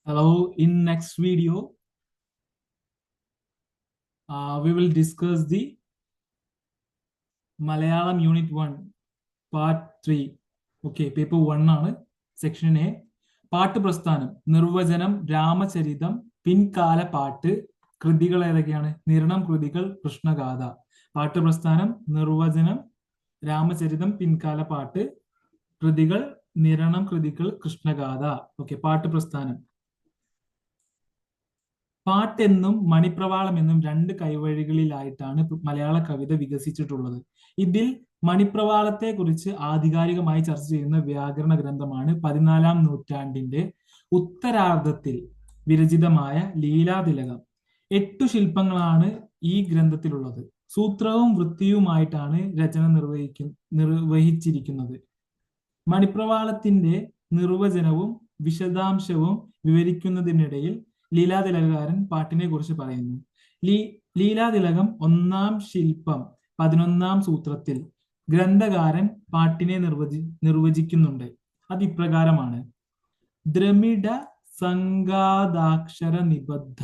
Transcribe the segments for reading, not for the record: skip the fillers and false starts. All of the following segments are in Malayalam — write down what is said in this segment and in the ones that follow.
Hello, in next video, we will discuss the Malayalam Unit 1, Part 3. Okay, Paper 1 ആണ് Section A. പാട്ട് പ്രസ്ഥാനം, നിർവചനം, രാമചരിതം, പിൻകാല പാട്ട്, കൃതികൾ ഏതൊക്കെയാണ്? നിരണം കൃതികൾ, കൃഷ്ണഗാഥ. പാട്ട് പ്രസ്ഥാനം, നിർവചനം, രാമചരിതം, പിൻകാല പാട്ട്, കൃതികൾ, നിരണം കൃതികൾ, കൃഷ്ണഗാഥ. ഓക്കെ, പാട്ട് പ്രസ്ഥാനം. പാട്ടെന്നും മണിപ്രവാളം എന്നും രണ്ട് കൈവഴികളിലായിട്ടാണ് മലയാള കവിത വികസിച്ചിട്ടുള്ളത്. ഇതിൽ മണിപ്രവാളത്തെ കുറിച്ച് ആധികാരികമായി ചർച്ച ചെയ്യുന്ന വ്യാകരണ ഗ്രന്ഥമാണ് 14-ാം നൂറ്റാണ്ടിന്റെ ഉത്തരാർദ്ധത്തിൽ വിരചിതമായ ലീലാതിലകം. 8 ശില്പങ്ങളാണ് ഈ ഗ്രന്ഥത്തിലുള്ളത്. സൂത്രവും വൃത്തിയുമായിട്ടാണ് രചന നിർവഹിച്ചിരിക്കുന്നത്. മണിപ്രവാളത്തിന്റെ നിർവചനവും വിശദാംശവും വിവരിക്കുന്നതിനിടയിൽ ലീലാതിലകകാരൻ പാട്ടിനെ കുറിച്ച് പറയുന്നു. ലീലാതിലകം 1-ാം ശില്പം 11-ാം സൂത്രത്തിൽ ഗ്രന്ഥകാരൻ പാട്ടിനെ നിർവചിക്കുന്നുണ്ട്. അത് ഇപ്രകാരമാണ്: ദ്രമിഡ സംഗാദാക്ഷര നിബദ്ധ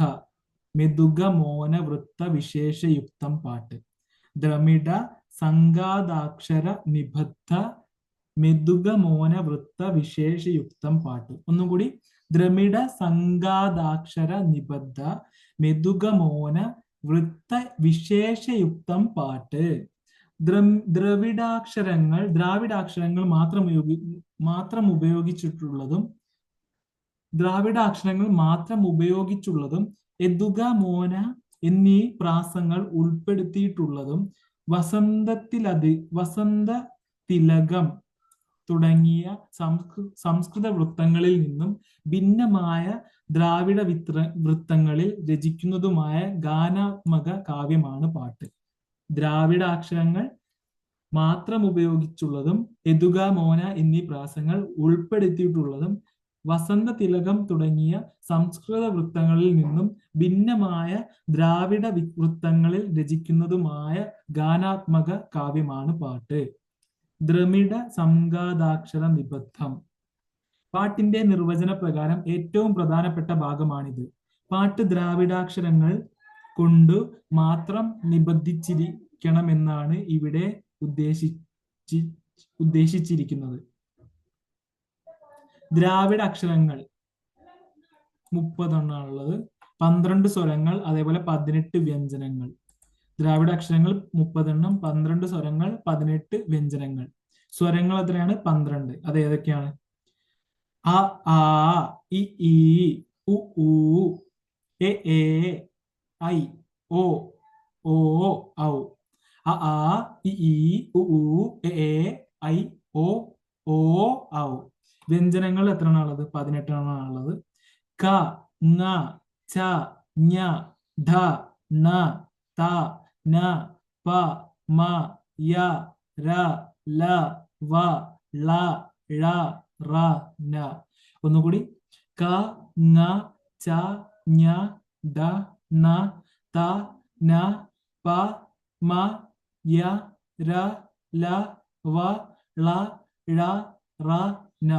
മെതുക മോന വൃത്ത വിശേഷയുക്തം പാട്ട്. ദ്രമിഡ സംഗാദാക്ഷര നിബദ്ധ മെതുക മോന വൃത്ത വിശേഷയുക്തം പാട്ട്. ഒന്നുകൂടി: ദ്രമിഡ സംഗാദാക്ഷര നിബദ്ധ മെതുകമോന വൃത്ത വിശേഷയുക്തം പാട്ട്. ദ്രാവിഡാക്ഷരങ്ങൾ മാത്രം ഉപയോഗിച്ചുള്ളതും എതുക മോന എന്നീ പ്രാസങ്ങൾ ഉൾപ്പെടുത്തിയിട്ടുള്ളതും വസന്ത തിലകം തുടങ്ങിയ സംസ്കൃത വൃത്തങ്ങളിൽ നിന്നും ഭിന്നമായ ദ്രാവിഡ വൃത്തങ്ങളിൽ രചിക്കുന്നതുമായ ഗാനാത്മക കാവ്യമാണ് പാട്ട്. ദ്രാവിഡാക്ഷരങ്ങൾ മാത്രം ഉപയോഗിച്ചുള്ളതും എതുക മോന എന്നീ പ്രാസങ്ങൾ ഉൾപ്പെടുത്തിയിട്ടുള്ളതും വസന്ത തിലകം തുടങ്ങിയ സംസ്കൃത വൃത്തങ്ങളിൽ നിന്നും ഭിന്നമായ ദ്രാവിഡ വൃത്തങ്ങളിൽ രചിക്കുന്നതുമായ ഗാനാത്മക കാവ്യമാണ് പാട്ട്. ദ്രമിഡ സംഗാദാക്ഷര നിബദ്ധം. പാട്ടിന്റെ നിർവചന പ്രകാരം ഏറ്റവും പ്രധാനപ്പെട്ട ഭാഗമാണിത്. പാട്ട് ദ്രാവിഡാക്ഷരങ്ങൾ കൊണ്ട് മാത്രം നിബദ്ധിച്ചിരിക്കണമെന്നാണ് ഇവിടെ ഉദ്ദേശിച്ചിരിക്കുന്നത്. ദ്രാവിഡ അക്ഷരങ്ങൾ 30 എണ്ണമാണുള്ളത്. 12 സ്വരങ്ങൾ, അതേപോലെ 18 വ്യഞ്ജനങ്ങൾ. ദ്രാവിഡ അക്ഷരങ്ങൾ 30 എണ്ണം, 12 സ്വരങ്ങൾ, 18 വ്യഞ്ജനങ്ങൾ. സ്വരങ്ങൾ എത്രയാണ്? 12. അത് ഏതൊക്കെയാണ്? അ, ആ, ഇ, ഈ, ഉ, ഊ, എ, ഐ, ഓ, ഔ. അ, ആ, ഇ, ഈ, ഉ, ഊ, എ, ഐ, ഓ, ഔ. വ്യഞ്ജനങ്ങൾ എത്ര എണ്ണമുള്ളത്? 18 എണ്ണമാണുള്ളത്. ക, ങ, ച, ഞ, ധ, ന, ത, ന, പ, മ, യ, ര, ല, വ, ള, ഴ, റ, ന. ഒന്നുകൂടി: ക, ങ, ച, ഞ, ധ, ന, ത, ന, പ, മ, യ, ര, ല, വ, ള, ഴ, റ, ന.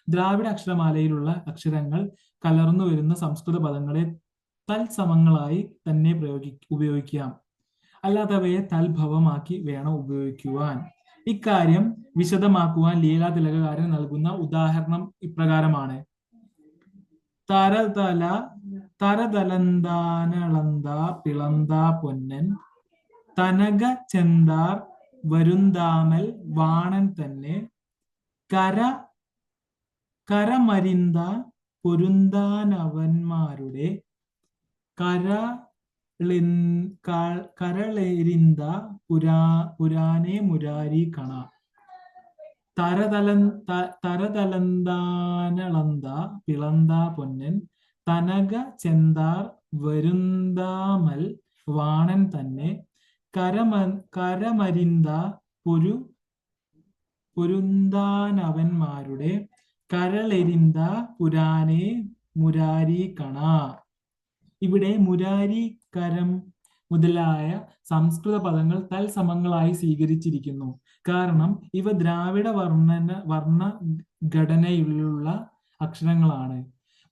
ദ്രാവിഡ അക്ഷരമാലയിലുള്ള അക്ഷരങ്ങൾ കലർന്നു വരുന്ന സംസ്കൃത പദങ്ങളെ തൽസമങ്ങളായി തന്നെ ഉപയോഗിക്കാം. അല്ലാത്തവയെ തൽഭവമാക്കി വേണം ഉപയോഗിക്കുവാൻ. ഇക്കാര്യം വിശദമാക്കുവാൻ ലീലാതിലകകാരൻ നൽകുന്ന ഉദാഹരണം ഇപ്രകാരമാണ്: തരതലന്താനളന്ത പിളന്ത പൊന്നൻ തനക ചെന്താർ വരുന്താമൽ വാണൻ തന്നെ കരമരിന്ത പൊരുന്താനവന്മാരുടെ കരളെരിന്ത പുരാനെ മുരാരി കണ. തരതലന്താനളന്ത പിളന്ത പൊന്നൻ തനക ചെന്താർ വരുന്താമൽ വാണൻ തന്നെ കരമരിന്ത പൊരുന്താനവന്മാരുടെ കരളെരിന്ത പുരാനെ മുരാരി കണ. ഇവിടെ മുരാരി, കരം മുതലായ സംസ്കൃത പദങ്ങൾ തൽസമങ്ങളായി സ്വീകരിച്ചിരിക്കുന്നു. കാരണം ഇവ ദ്രാവിഡ വർണ്ണ ഘടനയിലുള്ള അക്ഷരങ്ങളാണ്.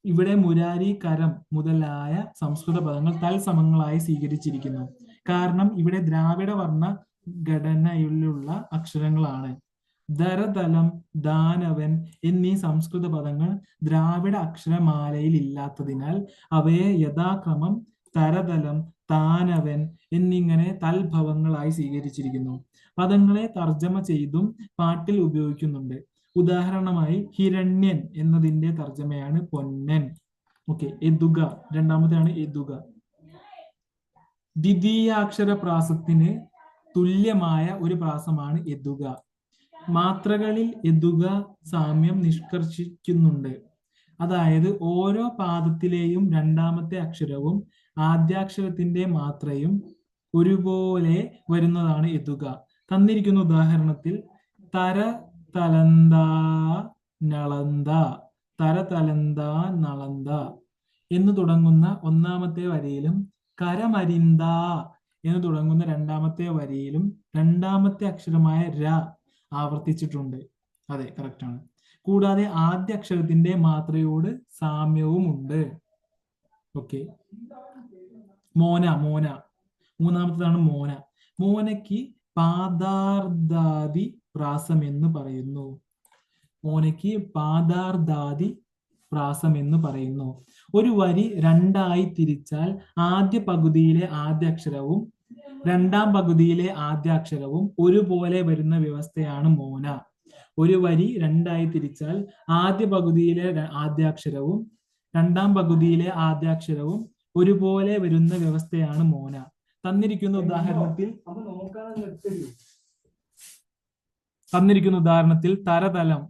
ഇവിടെ മുരാരി, കരം മുതലായ സംസ്കൃത പദങ്ങൾ തൽസമങ്ങളായി സ്വീകരിച്ചിരിക്കുന്നു. കാരണം ഇവിടെ ദ്രാവിഡ വർണ്ണ ഘടനയിലുള്ള അക്ഷരങ്ങളാണ്. ധരതലം, ദാനവൻ എന്നീ സംസ്കൃത പദങ്ങൾ ദ്രാവിഡ അക്ഷരമാലയിൽ ഇല്ലാത്തതിനാൽ അവയെ യഥാക്രമം തരതലം, താനവൻ എന്നിങ്ങനെ തൽഭവങ്ങളായി സ്വീകരിച്ചിരിക്കുന്നു. പദങ്ങളെ തർജ്ജമ ചെയ്തും പാട്ടിൽ ഉപയോഗിക്കുന്നുണ്ട്. ഉദാഹരണമായി ഹിരണ്യൻ എന്നതിന്റെ തർജ്ജമയാണ് പൊന്നൻ. ഓക്കെ, എതുക രണ്ടാമത്തെയാണ് എതുക. ദ്വിതീയാക്ഷര പ്രാസത്തിന് തുല്യമായ ഒരു പ്രാസമാണ് എതുക. മാത്രകളിൽ എതുക സാമ്യം നിഷ്കർഷിക്കുന്നുണ്ട്. അതായത് ഓരോ പാദത്തിലെയും രണ്ടാമത്തെ അക്ഷരവും ആദ്യാക്ഷരത്തിന്റെ മാത്രയും ഒരുപോലെ വരുന്നതാണ് എതുക. തന്നിരിക്കുന്ന ഉദാഹരണത്തിൽ തര തലന്ത നളന്ത, തര തലന്ത നളന്ത എന്ന് തുടങ്ങുന്ന ഒന്നാമത്തെ വരിയിലും കരമരിന്ത എന്ന് തുടങ്ങുന്ന രണ്ടാമത്തെ വരിയിലും രണ്ടാമത്തെ അക്ഷരമായ ര ആവർത്തിച്ചിട്ടുണ്ട്. അതെ, കറക്റ്റ് ആണ്. കൂടാതെ ആദ്യ അക്ഷരത്തിന്റെ മാത്രയോട് സാമ്യവും ഉണ്ട്. ഓക്കെ, മോന, മോന മൂന്നാമത്തേതാണ് മോന. മോനയ്ക്ക് പാദാർദ്ധാദി പ്രാസം എന്ന് പറയുന്നു. മോനയ്ക്ക് പാദാർദ്ധാദി പ്രാസം എന്ന് പറയുന്നു. ഒരു വരി രണ്ടായി തിരിച്ചാൽ ആദ്യ പകുതിയിലെ ആദ്യ അക്ഷരവും രണ്ടാം പകുതിയിലെ ആദ്യാക്ഷരവും ഒരുപോലെ വരുന്ന വ്യവസ്ഥയാണ് മോന. ഒരു വരി രണ്ടായി തിരിച്ചാൽ ആദ്യ പകുതിയിലെ ആദ്യാക്ഷരവും രണ്ടാം പകുതിയിലെ ആദ്യാക്ഷരവും ഒരുപോലെ വരുന്ന വ്യവസ്ഥയാണ് മോന. തന്നിരിക്കുന്ന ഉദാഹരണത്തിൽ തരതലം,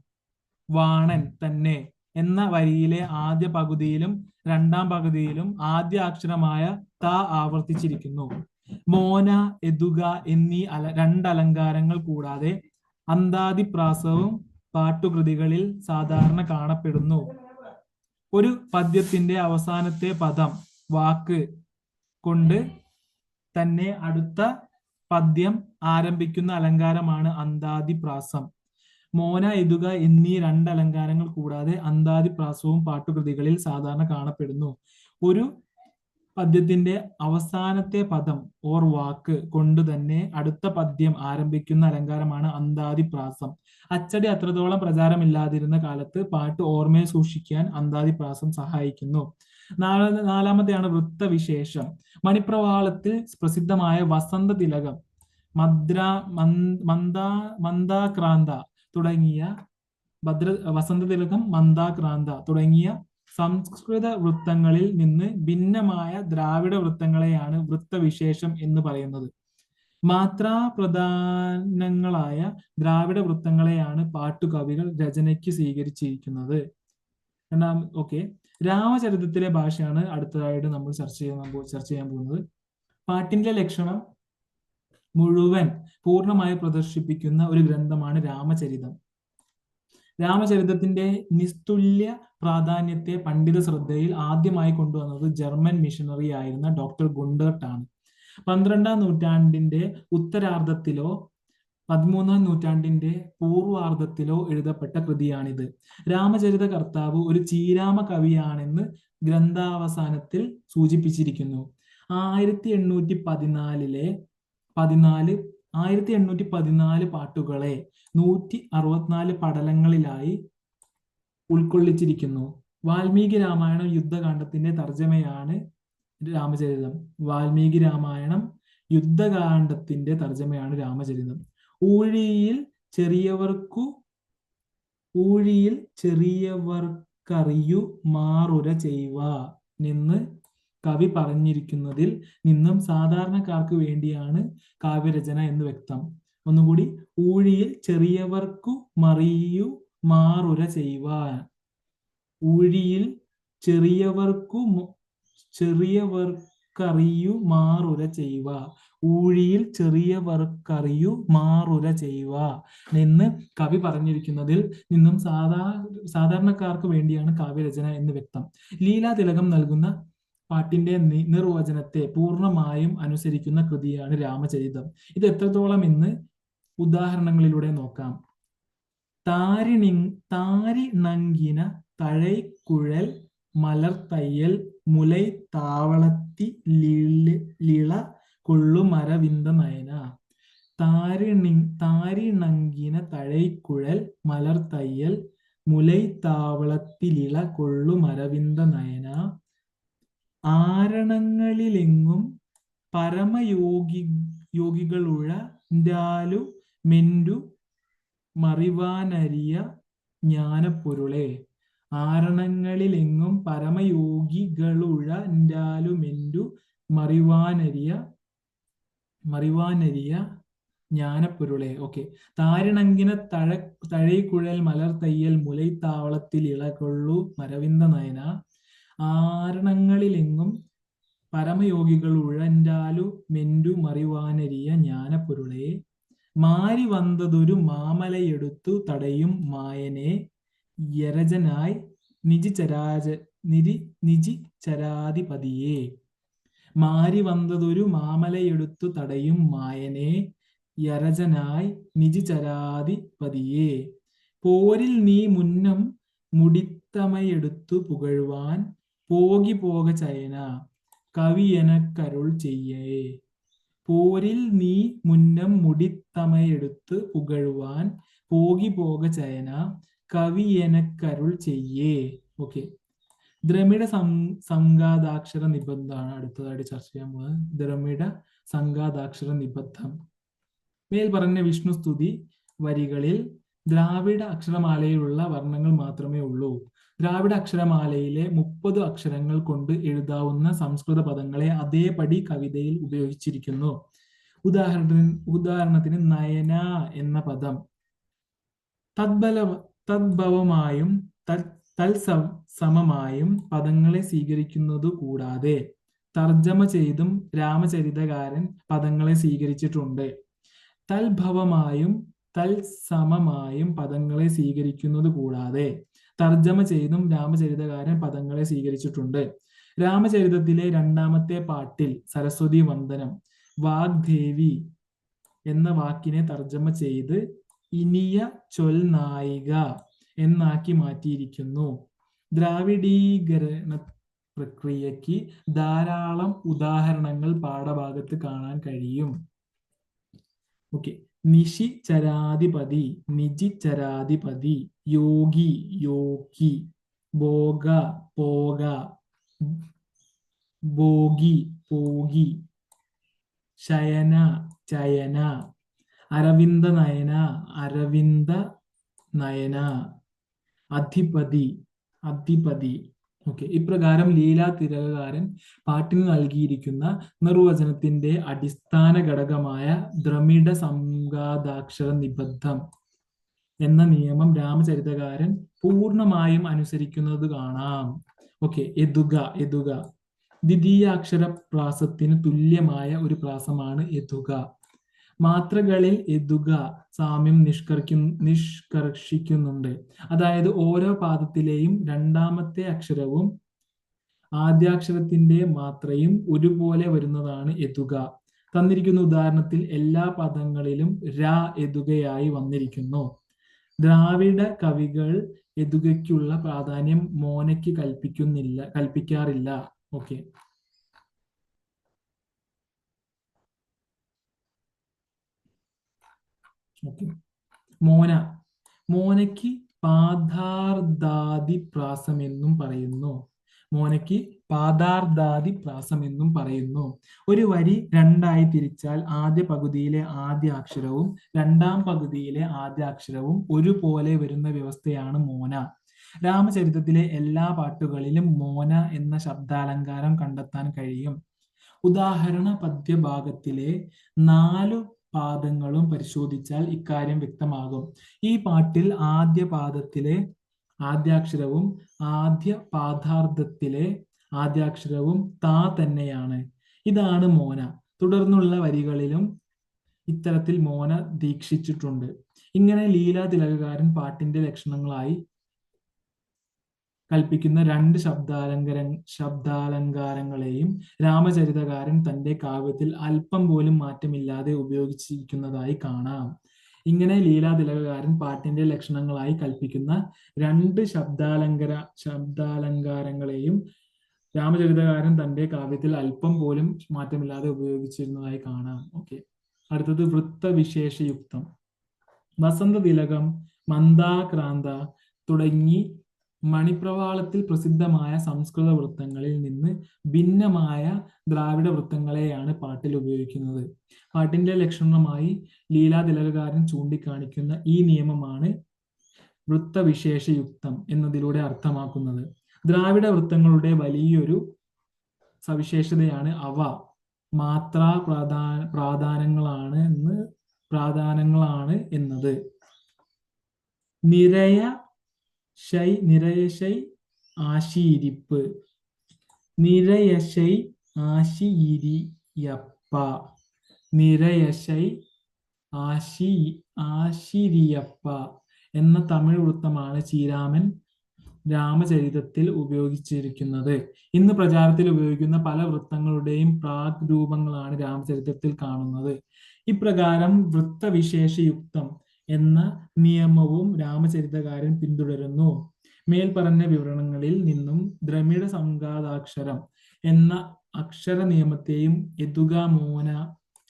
വാണൻ തന്നെ എന്ന വരിയിലെ ആദ്യ പകുതിയിലും രണ്ടാം പകുതിയിലും ആദ്യ അക്ഷരമായ ത ആവർത്തിച്ചിരിക്കുന്നു. മോന, എതുക എന്നീ രണ്ടലങ്കാരങ്ങൾ കൂടാതെ അന്താദിപ്രാസവും പാട്ടുകൃതികളിൽ സാധാരണ കാണപ്പെടുന്നു. ഒരു പദ്യത്തിന്റെ അവസാനത്തെ പദം, വാക്ക് കൊണ്ട് തന്നെ അടുത്ത പദ്യം ആരംഭിക്കുന്ന അലങ്കാരമാണ് അന്താദിപ്രാസം. മോന, എതുക എന്നീ രണ്ടലങ്കാരങ്ങൾ കൂടാതെ അന്താദിപ്രാസവും പാട്ടുകൃതികളിൽ സാധാരണ കാണപ്പെടുന്നു. ഒരു പദ്യത്തിന്റെ അവസാനത്തെ പദം ഓർ വാക്ക് കൊണ്ട് തന്നെ അടുത്ത പദ്യം ആരംഭിക്കുന്ന അലങ്കാരമാണ് അന്താദിപ്രാസം. അച്ചടി അത്രത്തോളം പ്രചാരമില്ലാതിരുന്ന കാലത്ത് പാട്ട് ഓർമ്മയിൽ സൂക്ഷിക്കാൻ അന്താദിപ്രാസം സഹായിക്കുന്നു. നാലാമത്തെയാണ് വൃത്തവിശേഷം. മണിപ്രവാളത്തിൽ പ്രസിദ്ധമായ വസന്ത തിലകം, മന്ദാക്രാന്ത തുടങ്ങിയ വസന്തതിലകം, മന്ദാക്രാന്ത തുടങ്ങിയ സംസ്കൃത വൃത്തങ്ങളിൽ നിന്ന് ഭിന്നമായ ദ്രാവിഡ വൃത്തങ്ങളെയാണ് വൃത്തവിശേഷം എന്ന് പറയുന്നത്. മാത്രാപ്രധാനങ്ങളായ ദ്രാവിഡ വൃത്തങ്ങളെയാണ് പാട്ടുകവികൾ രചനയ്ക്ക് സ്വീകരിച്ചിരിക്കുന്നത്. ഓക്കെ, രാമചരിതത്തിലെ ഭാഷയാണ് അടുത്തതായിട്ട് നമ്മൾ ചർച്ച ചെയ്യാൻ പോകുന്നത്. പാട്ടിന്റെ ലക്ഷണം മുഴുവൻ പൂർണ്ണമായി പ്രദർശിപ്പിക്കുന്ന ഒരു ഗ്രന്ഥമാണ് രാമചരിതം. രാമചരിതത്തിന്റെ നിസ്തുല്യ പ്രാധാന്യത്തെ പണ്ഡിത ശ്രദ്ധയിൽ ആദ്യമായി കൊണ്ടുവന്നത് ജർമ്മൻ മിഷണറി ആയിരുന്ന ഡോക്ടർ ഗുണ്ടർട്ട് ആണ്. 12ാം നൂറ്റാണ്ടിന്റെ ഉത്തരാർദ്ധത്തിലോ 13ാം നൂറ്റാണ്ടിന്റെ പൂർവാർദ്ധത്തിലോ എഴുതപ്പെട്ട കൃതിയാണിത്. രാമചരിത കർത്താവ് ഒരു ചീരാമ കവിയാണെന്ന് ഗ്രന്ഥാവസാനത്തിൽ സൂചിപ്പിച്ചിരിക്കുന്നു. 1814 പാട്ടുകളെ 164 പടലങ്ങളിലായി ഉൾക്കൊള്ളിച്ചിരിക്കുന്നു. വാൽമീകി രാമായണം യുദ്ധകാണ്ഡത്തിന്റെ തർജ്ജമയാണ് രാമചരിതം. വാൽമീകി രാമായണം യുദ്ധകാണ്ഡത്തിന്റെ തർജ്ജമയാണ് രാമചരിതം. ഊഴിയിൽ ചെറിയവർക്കറിയു മാറുര ചെയ്വ എന്ന് കവി പറഞ്ഞിരിക്കുന്നതിൽ നിന്നും സാധാരണക്കാർക്ക് വേണ്ടിയാണ് കാവ്യരചന എന്ന് വ്യക്തം. ഒന്നുകൂടി, ഊഴിയിൽ ചെറിയവർക്കു മറിയു മാറുര ചെയ്യുവാൻ. ഊഴിയിൽ ചെറിയവർക്കറിയു മാറുര ചെയ്യുക. ഊഴിയിൽ ചെറിയവർക്കറിയു മാറുര ചെയ്യുക എന്ന് കവി പറഞ്ഞിരിക്കുന്നതിൽ നിന്നും സാധാരണക്കാർക്ക് വേണ്ടിയാണ് കാവ്യരചന എന്ന് വ്യക്തം. ലീലാതിലകം നൽകുന്ന പാട്ടിന്റെ നിർവചനത്തെ പൂർണ്ണമായും അനുസരിക്കുന്ന കൃതിയാണ് രാമചരിതം. ഇത് എത്രത്തോളം എന്ന് ഉദാഹരണങ്ങളിലൂടെ നോക്കാം. താരിണങ്കിന തഴൈക്കുഴൽ മലർ തയ്യൽ മുലൈ താവളത്തി ലിള കൊള്ളുമരവിന്ദ നയന. താരിണങ്കിന തഴൈക്കുഴൽ മലർ തയ്യൽ മുലൈ താവളത്തിലിള കൊള്ളുമരവിന്ദ നയന. ആരണങ്ങളിലെങ്ങും യോഗികളുഴ മെൻഡു മറിവാനരിയ ജ്ഞാനപ്പൊരുളെ. ആരണങ്ങളിലെങ്ങും മെൻഡു മറിവാനരിയ ജ്ഞാനപ്പൊരുളെ. ഓക്കെ. താരിണങ്കിന തഴൈക്കുഴൽ മലർ തയ്യൽ മുലൈ താവളത്തിൽ ഇളകൊള്ളു മരവിന്ദ നയന. ആരണങ്ങളിലെങ്ങും പരമയോഗികളുഴ മെൻഡു മറിവാനരിയ ജ്ഞാനപ്പൊരുളെ. മാരി വന്നതൊരു മാമലയെടുത്തു തടയും മായനെ യരജനായി നിജിചരാധിപതിയെ. മാരി വന്നതൊരു മാമലയെടുത്തു തടയും മായനെ യരജനായി നിജിചരാധിപതിയെ. പോരിൽ നീ മുന്നം മുടിത്തമയെടുത്തു പുകഴുവാൻ പോകി പോക ചയന കവിയെനക്കരുൾ ചെയ്യേ. പോരിൽ നീ മുന്നം മുടിത്തമയെടുത്ത് പുകഴുവാൻ പോകി പോക ചയന കവിയെനക്കരുൾ ചെയ്യേ. ഓക്കെ. ദ്രമിഡ സംഘാതാക്ഷര നിബന്ധമാണ് അടുത്തതായിട്ട് ചർച്ച ചെയ്യാൻ പോകുന്നത്. ദ്രമിഡ സംഘാതാക്ഷര നിബന്ധം. മേൽ പറഞ്ഞ വിഷ്ണു സ്തുതി വരികളിൽ ദ്രാവിഡ അക്ഷരമാലയിലുള്ള വർണ്ണങ്ങൾ മാത്രമേ ഉള്ളൂ. ദ്രാവിഡ അക്ഷരമാലയിലെ 30 അക്ഷരങ്ങൾ കൊണ്ട് എഴുതാവുന്ന സംസ്കൃത പദങ്ങളെ അതേപടി കവിതയിൽ ഉപയോഗിച്ചിരിക്കുന്നു. ഉദാഹരണത്തിന് നയന എന്ന പദം തദ്ഭവമായും തത്സമമായും പദങ്ങളെ സ്വീകരിക്കുന്നതു കൂടാതെ തർജ്ജമ ചെയ്തും രാമചരിതകാരൻ പദങ്ങളെ സ്വീകരിച്ചിട്ടുണ്ട്. തൽഭവമായും തൽസമമായും പദങ്ങളെ സ്വീകരിക്കുന്നത് കൂടാതെ തർജ്ജമ ചെയ്തും രാമചരിതകാരൻ പദങ്ങളെ സ്വീകരിച്ചിട്ടുണ്ട്. രാമചരിതത്തിലെ 2ാമത്തെ പാട്ടിൽ സരസ്വതി വന്ദനം വാഗ്ദേവി എന്ന വാക്കിനെ തർജ്ജമ ചെയ്ത് ഇനിയ ചൊൽ നായിക എന്നാക്കി മാറ്റിയിരിക്കുന്നു. ദ്രാവിഡീകരണ പ്രക്രിയയ്ക്ക് ധാരാളം ഉദാഹരണങ്ങൾ പാഠഭാഗത്ത് കാണാൻ കഴിയും. ഓക്കെ. നിശി ചരാധിപതി, നിജി ചരാധിപതി, യോഗി യോഗി, ഭോഗ പോക, ഭോഗി പോഗി, ശയന ചയന, അരവിന്ദ നയന അരവിന്ദ നയന, അധിപതി അധിപതി. ഓക്കെ. ഇപ്രകാരം ലീലാ തിലകകാരൻ പാട്ടിന് നൽകിയിരിക്കുന്ന നിർവചനത്തിന്റെ അടിസ്ഥാന ഘടകമായ ദ്രമിഡ സംഘാതാക്ഷര നിബദ്ധം എന്ന നിയമം രാമചരിതകാരൻ പൂർണ്ണമായും അനുസരിക്കുന്നത് കാണാം. ഓക്കെ. എതുക ദ്വിതീയാക്ഷര പ്രാസത്തിന് തുല്യമായ ഒരു പ്രാസമാണ് എതുക. മാത്രകളിൽ എതുക സാമ്യം നിഷ്കർഷിക്കുന്നുണ്ട്. അതായത് ഓരോ പാദത്തിലെയും 2ാമത്തെ അക്ഷരവും ആദ്യാക്ഷരത്തിന്റെ മാത്രയും ഒരുപോലെ വരുന്നതാണ് എതുക. തന്നിരിക്കുന്ന ഉദാഹരണത്തിൽ എല്ലാ പദങ്ങളിലും എതുകയായി വന്നിരിക്കുന്നു. ദ്രാവിഡ കവികൾ എതുകയ്ക്കുള്ള പ്രാധാന്യം മോനയ്ക്ക് കൽപ്പിക്കാറില്ല. ഓക്കെ. മോനയ്ക്ക് പാദാർദ്ധാദി പ്രാസം എന്നും പറയുന്നു. മോനയ്ക്ക് പാദാർദ്ധാദി പ്രാസം എന്നും പറയുന്നു. ഒരു വരി 2ആയി തിരിച്ചാൽ ആദ്യ പകുതിയിലെ ആദ്യ അക്ഷരവും 2ാം പകുതിയിലെ ആദ്യ അക്ഷരവും ഒരുപോലെ വരുന്ന വ്യവസ്ഥയാണ് മോന. രാമചരിതത്തിലെ എല്ലാ പാട്ടുകളിലും മോന എന്ന ശബ്ദാലങ്കാരം കണ്ടെത്താൻ കഴിയും. ഉദാഹരണ പദ്യഭാഗത്തിലെ 4 പാദങ്ങളും പരിശോധിച്ചാൽ ഇക്കാര്യം വ്യക്തമാകും. ഈ പാട്ടിൽ ആദ്യ പാദത്തിലെ ആദ്യാക്ഷരവും ആദ്യ പാദാർദ്ധത്തിലെ ആദ്യാക്ഷരവും താ തന്നെയാണ്. ഇതാണ് മോന. തുടർന്നുള്ള വരികളിലും ഇത്തരത്തിൽ മോന ദീക്ഷിച്ചിട്ടുണ്ട്. ഇങ്ങനെ ലീലാ തിലകകാരൻ പാട്ടിന്റെ ലക്ഷണങ്ങളായി കൽപ്പിക്കുന്ന 2 ശബ്ദാലങ്കാരങ്ങളെയും രാമചരിതകാരൻ തന്റെ കാവ്യത്തിൽ അല്പം പോലും മാറ്റമില്ലാതെ ഉപയോഗിച്ചിരിക്കുന്നതായി കാണാം. ഇങ്ങനെ ലീലാതിലകകാരൻ പാട്ടിന്റെ ലക്ഷണങ്ങളായി കൽപ്പിക്കുന്ന രണ്ട് ശബ്ദാലങ്കാരങ്ങളെയും രാമചരിതകാരൻ തന്റെ കാവ്യത്തിൽ അല്പം പോലും മാറ്റമില്ലാതെ ഉപയോഗിച്ചിരുന്നതായി കാണാം. ഓക്കെ, അടുത്തത് വൃത്തവിശേഷയുക്തം. വസന്തതിലകം, മന്ദാക്രാന്ത തുടങ്ങി മണിപ്രവാളത്തിൽ പ്രസിദ്ധമായ സംസ്കൃത വൃത്തങ്ങളിൽ നിന്ന് ഭിന്നമായ ദ്രാവിഡ വൃത്തങ്ങളെയാണ് പാട്ടിൽ ഉപയോഗിക്കുന്നത്. പാട്ടിന്റെ ലക്ഷണമായി ലീലാതിലകകാരൻ ചൂണ്ടിക്കാണിക്കുന്ന ഈ നിയമമാണ് വൃത്തവിശേഷയുക്തം എന്നതിലൂടെ അർത്ഥമാക്കുന്നത്. ദ്രാവിഡ വൃത്തങ്ങളുടെ വലിയൊരു സവിശേഷതയാണ് അവ മാത്രാ പ്രാധാനങ്ങളാണ് എന്നത്. നിരയശൈ ആശീരിപ്പ്, നിരയശൈ ആശിയിരിയപ്പ, നിരയശൈ ആശിരിയപ്പ എന്ന തമിഴ് വൃത്തമാണ് ശ്രീരാമൻ രാമചരിതത്തിൽ ഉപയോഗിച്ചിരിക്കുന്നത്. ഇന്ന് പ്രചാരത്തിൽ ഉപയോഗിക്കുന്ന പല വൃത്തങ്ങളുടെയും പ്രാഗ് രൂപങ്ങളാണ് രാമചരിതത്തിൽ കാണുന്നത്. ഇപ്രകാരം വൃത്തവിശേഷയുക്തം എന്ന നിയമവും രാമചരിതകാരൻ പിന്തുടരുന്നു. മേൽപ്പറഞ്ഞ വിവരണങ്ങളിൽ നിന്നും ദ്രമിഡ സംഘാതാക്ഷരം എന്ന അക്ഷര നിയമത്തെയും യതുക മോന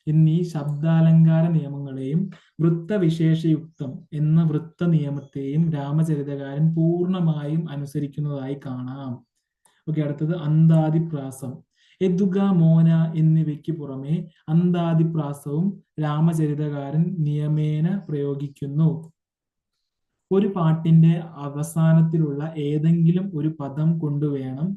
എന്നീ ശബ്ദാലങ്കാര നിയമങ്ങളെയും വൃത്തവിശേഷയുക്തം എന്ന വൃത്ത നിയമത്തെയും രാമചരിതകാരൻ പൂർണ്ണമായും അനുസരിക്കുന്നതായി കാണാം. ഓക്കെ, അടുത്തത് അന്താദിപ്രാസം. യതുക, മോന എന്നിവയ്ക്ക് പുറമെ അന്താദിപ്രാസവും രാമചരിതകാരൻ നിയമേന പ്രയോഗിക്കുന്നു. ഒരു പാട്ടിന്റെ അവസാനത്തിലുള്ള ഏതെങ്കിലും ഒരു പദം കൊണ്ടുവേണം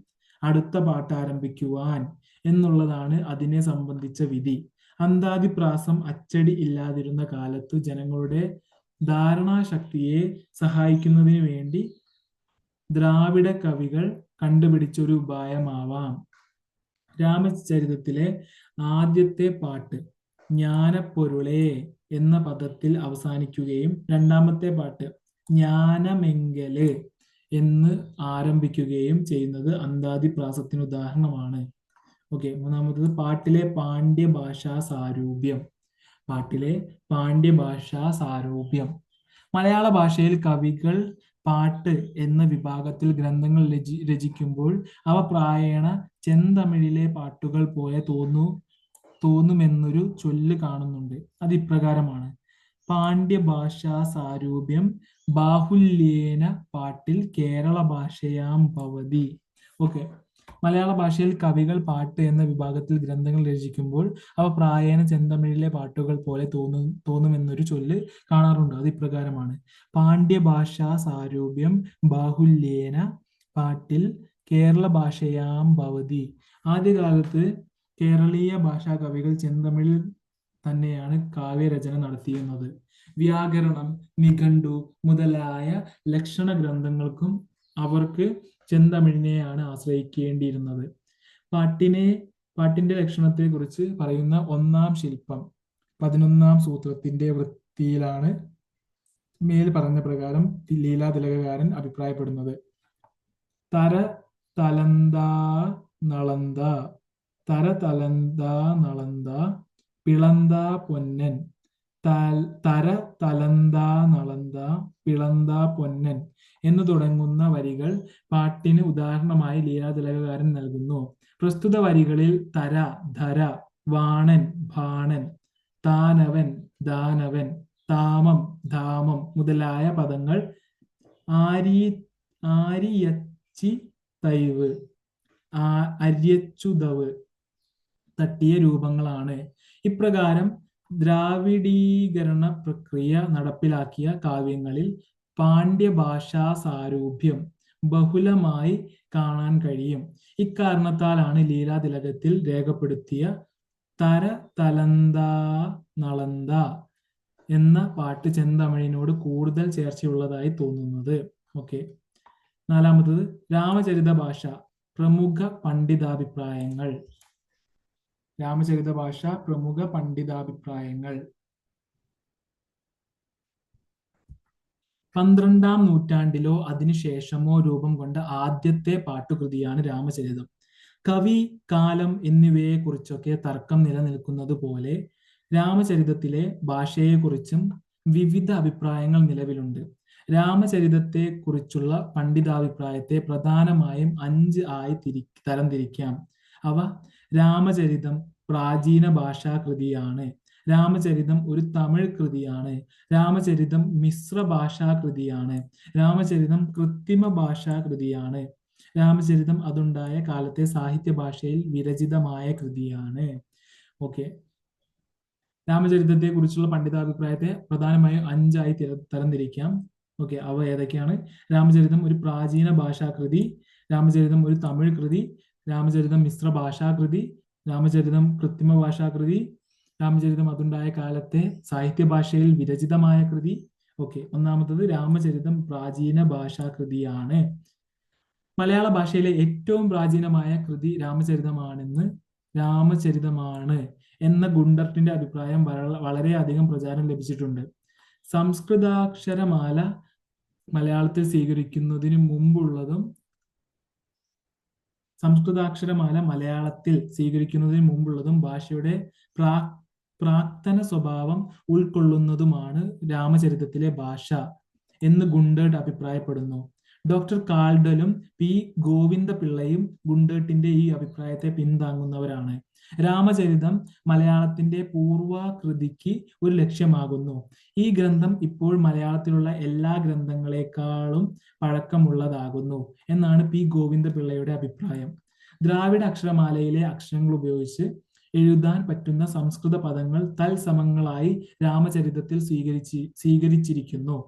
അടുത്ത പാട്ട് ആരംഭിക്കുവാൻ എന്നുള്ളതാണ് അതിനെ സംബന്ധിച്ച വിധി. അന്താദിപ്രാസം അച്ചടി ഇല്ലാതിരുന്ന കാലത്തു ജനങ്ങളുടെ ധാരണാശക്തിയെ സഹായിക്കുന്നതിന് വേണ്ടി ദ്രാവിഡ കവികൾ കണ്ടുപിടിച്ചൊരു ഉപായമാവാം. രാമചരിതത്തിലെ ആദ്യത്തെ പാട്ട് ജ്ഞാനപ്പൊരുളേ എന്ന പദത്തിൽ അവസാനിക്കുകയും രണ്ടാമത്തെ പാട്ട് ജ്ഞാനമെങ്കല് എന്ന് ആരംഭിക്കുകയും ചെയ്യുന്നത് അന്താദിപ്രാസത്തിന് ഉദാഹരണമാണ്. ഓക്കെ, മൂന്നാമത്തത് പാട്ടിലെ പാണ്ഡ്യഭാഷാ സാരൂപ്യം. പാട്ടിലെ പാണ്ഡ്യഭാഷാ സാരൂപ്യം. മലയാള ഭാഷയിൽ കവികൾ പാട്ട് എന്ന വിഭാഗത്തിൽ ഗ്രന്ഥങ്ങൾ രചിക്കുമ്പോൾ അവ പ്രായേണ ചെന്തമിഴിലെ പാട്ടുകൾ പോലെ തോന്നുമെന്നൊരു ചൊല്ല് കാണുന്നുണ്ട്. അത് ഇപ്രകാരമാണ്: പാണ്ഡ്യഭാഷാ സാരൂപ്യം ബാഹുല്യേന പാട്ടിൽ കേരള ഭാഷയാം ഭവതി. ഓക്കെ, മലയാള ഭാഷയിൽ കവികൾ പാട്ട് എന്ന വിഭാഗത്തിൽ ഗ്രന്ഥങ്ങൾ രചിക്കുമ്പോൾ അവ പ്രായേണ ചെന്തമിഴിലെ പാട്ടുകൾ പോലെ തോന്നുമെന്നൊരു ചൊല്ല് കാണാറുണ്ട്. അത് ഇപ്രകാരമാണ്: പാണ്ഡ്യഭാഷാ സാരൂപ്യം ബാഹുല്യേന പാട്ടിൽ കേരള ഭാഷയാം ഭവതി. ആദ്യകാലത്ത് കേരളീയ ഭാഷാ കവികൾ ചെന്തമിഴിൽ തന്നെയാണ് കാവ്യരചന നടത്തിയിരുന്നത്. വ്യാകരണം, നിഘണ്ടു മുതലായ ലക്ഷണ ഗ്രന്ഥങ്ങൾക്കും അവർക്ക് ചെന്തമിഴിനെയാണ് ആശ്രയിക്കേണ്ടിയിരുന്നത്. പാട്ടിന്റെ ലക്ഷണത്തെ കുറിച്ച് പറയുന്ന ഒന്നാം ശില്പം 11ാം സൂത്രത്തിന്റെ വൃത്തിയിലാണ് മേൽ പറഞ്ഞ പ്രകാരം ലീലാതിലകകാരൻ അഭിപ്രായപ്പെടുന്നത്. തര തലന്താ നളന്ത, തര തലന്താ നളന്ത, പിളന്താ പൊന്നൻ, തര തലന്താ നളന്ത, പിളന്താ പൊന്നൻ എന്നു തുടങ്ങുന്ന വരികൾ പാട്ടിന് ഉദാഹരണമായി ലീലാതിലകകാരൻ നൽകുന്നു. പ്രസ്തുത വരികളിൽ തര, ധര, വാണൻ, ഭാണൻ, താനവൻ, ദാനവൻ, താമം, ധാമം മുതലായ പദങ്ങൾ ആരിയച്ചി തൈവ്, അര്യച്ചുതവ് തട്ടിയ രൂപങ്ങളാണ്. ഇപ്രകാരം ദ്രാവിഡീകരണ പ്രക്രിയ നടപ്പിലാക്കിയ കാവ്യങ്ങളിൽ പാണ്ഡ്യഭാഷാ സാരൂപ്യം ബഹുലമായി കാണാൻ കഴിയും. ഇക്കാരണത്താലാണ് ലീലാതിലകത്തിൽ രേഖപ്പെടുത്തിയ തര തലന്താ നളന്ത എന്ന പാട്ട് ചെന്തമിഴിനോട് കൂടുതൽ ചേർച്ചയുള്ളതായി തോന്നുന്നത്. ഓക്കെ, നാലാമത്തത് രാമചരിത ഭാഷ പ്രമുഖ പണ്ഡിതാഭിപ്രായങ്ങൾ. രാമചരിത ഭാഷ പ്രമുഖ പണ്ഡിതാഭിപ്രായങ്ങൾ. 12ാം നൂറ്റാണ്ടിലോ അതിനുശേഷമോ രൂപം കൊണ്ട ആദ്യത്തെ പാട്ടുകൃതിയാണ് രാമചരിതം. കവി, കാലം എന്നിവയെ കുറിച്ചൊക്കെ തർക്കം നിലനിൽക്കുന്നത് പോലെ രാമചരിതത്തിലെ ഭാഷയെക്കുറിച്ചും വിവിധ അഭിപ്രായങ്ങൾ നിലവിലുണ്ട്. രാമചരിതത്തെ കുറിച്ചുള്ള പണ്ഡിതാഭിപ്രായത്തെ പ്രധാനമായും 5 ആയി തരംതിരിക്കാം. അവ: രാമചരിതം പ്രാചീന ഭാഷാകൃതിയാണ്. രാമചരിതം ഒരു തമിഴ് കൃതിയാണ്. രാമചരിതം മിശ്ര ഭാഷാകൃതിയാണ്. രാമചരിതം കൃത്രിമ ഭാഷാകൃതിയാണ്. രാമചരിതം അതുണ്ടായ കാലത്തെ സാഹിത്യ ഭാഷയിൽ വിരചിതമായ കൃതിയാണ്. ഓക്കെ, രാമചരിതത്തെ കുറിച്ചുള്ള പണ്ഡിതാഭിപ്രായത്തെ പ്രധാനമായും 5 ആയി തരംതിരിക്കാം. ഓക്കെ, അവ ഏതൊക്കെയാണ്? രാമചരിതം ഒരു പ്രാചീന ഭാഷാകൃതി, രാമചരിതം ഒരു തമിഴ് കൃതി, രാമചരിതം മിശ്ര ഭാഷാകൃതി, രാമചരിതം കൃത്രിമ ഭാഷാകൃതി, രാമചരിതം അതുണ്ടായ കാലത്തെ സാഹിത്യ ഭാഷയിൽ വിരചിതമായ കൃതി. ഓക്കെ, ഒന്നാമത്തത് രാമചരിതം പ്രാചീന ഭാഷാകൃതിയാണ്. മലയാള ഭാഷയിലെ ഏറ്റവും പ്രാചീനമായ കൃതി രാമചരിതമാണ് എന്ന ഗുണ്ടർട്ടിന്റെ അഭിപ്രായം വളരെയധികം പ്രചാരം ലഭിച്ചിട്ടുണ്ട്. സംസ്കൃതാക്ഷരമാല മലയാളത്തിൽ സ്വീകരിക്കുന്നതിന് മുമ്പുള്ളതും ഭാഷയുടെ പ്രാക്തന സ്വഭാവം ഉൾക്കൊള്ളുന്നതുമാണ് രാമചരിതത്തിലെ ഭാഷ എന്ന് ഗുണ്ടർട്ട് അഭിപ്രായപ്പെടുന്നു. ഡോക്ടർ കാൾഡലും പി ഗോവിന്ദപിള്ളയും ഗുണ്ടർട്ടിന്റെ ഈ അഭിപ്രായത്തെ പിന്താങ്ങുന്നവരാണ്. രാമചരിതം മലയാളത്തിന്റെ പൂർവകൃതിക്ക് ഒരു ലക്ഷ്യമാകുന്നു. ഈ ഗ്രന്ഥം ഇപ്പോൾ മലയാളത്തിലുള്ള എല്ലാ ഗ്രന്ഥങ്ങളെക്കാളും പഴക്കമുള്ളതാകുന്നു എന്നാണ് പി ഗോവിന്ദപിള്ളയുടെ അഭിപ്രായം. ദ്രാവിഡ അക്ഷരമാലയിലെ അക്ഷരങ്ങൾ ഉപയോഗിച്ച് എഴുതാൻ പറ്റുന്ന സംസ്കൃത പദങ്ങൾ തൽസമങ്ങളായി രാമചരിതത്തിൽ സ്വീകരിച്ചിരിക്കുന്നു.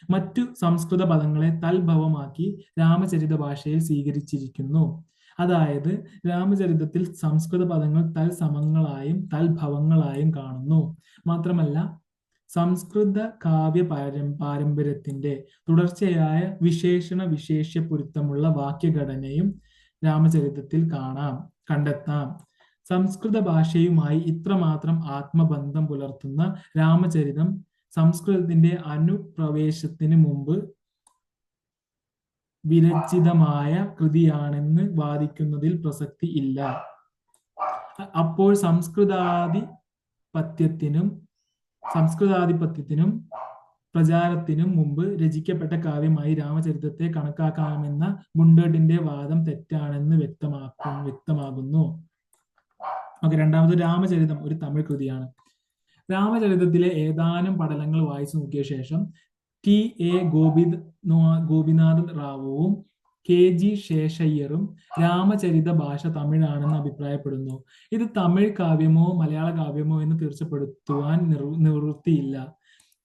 മറ്റു സംസ്കൃത പദങ്ങളെ തൽഭവമാക്കി രാമചരിത ഭാഷയിൽ സ്വീകരിച്ചിരിക്കുന്നു. അതായത് രാമചരിതത്തിൽ സംസ്കൃത പദങ്ങൾ തൽസമങ്ങളായും തൽഭവങ്ങളായും കാണുന്നു. മാത്രമല്ല, സംസ്കൃത കാവ്യ പാരമ്പര്യത്തിന്റെ തുടർച്ചയായ വിശേഷ്യ പൊരുത്തമുള്ള വാക്യഘടനയും രാമചരിതത്തിൽ കണ്ടെത്താം. സംസ്കൃത ഭാഷയുമായി ഇത്രമാത്രം ആത്മബന്ധം പുലർത്തുന്ന രാമചരിതം സംസ്കൃതത്തിന്റെ അനുപ്രവേശത്തിന് മുമ്പ് വിരചിതമായ കൃതിയാണെന്ന് വാദിക്കുന്നതിൽ പ്രസക്തി ഇല്ല. അപ്പോൾ സംസ്കൃതാധിപത്യത്തിനും പ്രചാരത്തിനും മുമ്പ് രചിക്കപ്പെട്ട കാവ്യമായി രാമചരിതത്തെ കണക്കാക്കാമെന്ന ഗുണ്ടർട്ടിന്റെ വാദം തെറ്റാണെന്ന് വ്യക്തമാകുന്നു. ഓക്കെ, രണ്ടാമത് രാമചരിതം ഒരു തമിഴ് കൃതിയാണ്. രാമചരിതത്തിലെ ഏതാനും പടലങ്ങൾ വായിച്ചു നോക്കിയ ശേഷം ടി എ ഗോപിനാഥൻ റാവുവും കെ ജി ശേഷയ്യറും രാമചരിത ഭാഷ തമിഴാണെന്ന് അഭിപ്രായപ്പെടുന്നു. ഇത് തമിഴ് കാവ്യമോ മലയാള കാവ്യമോ എന്ന് തീർച്ചപ്പെടുത്തുവാൻ നിവൃത്തിയില്ല.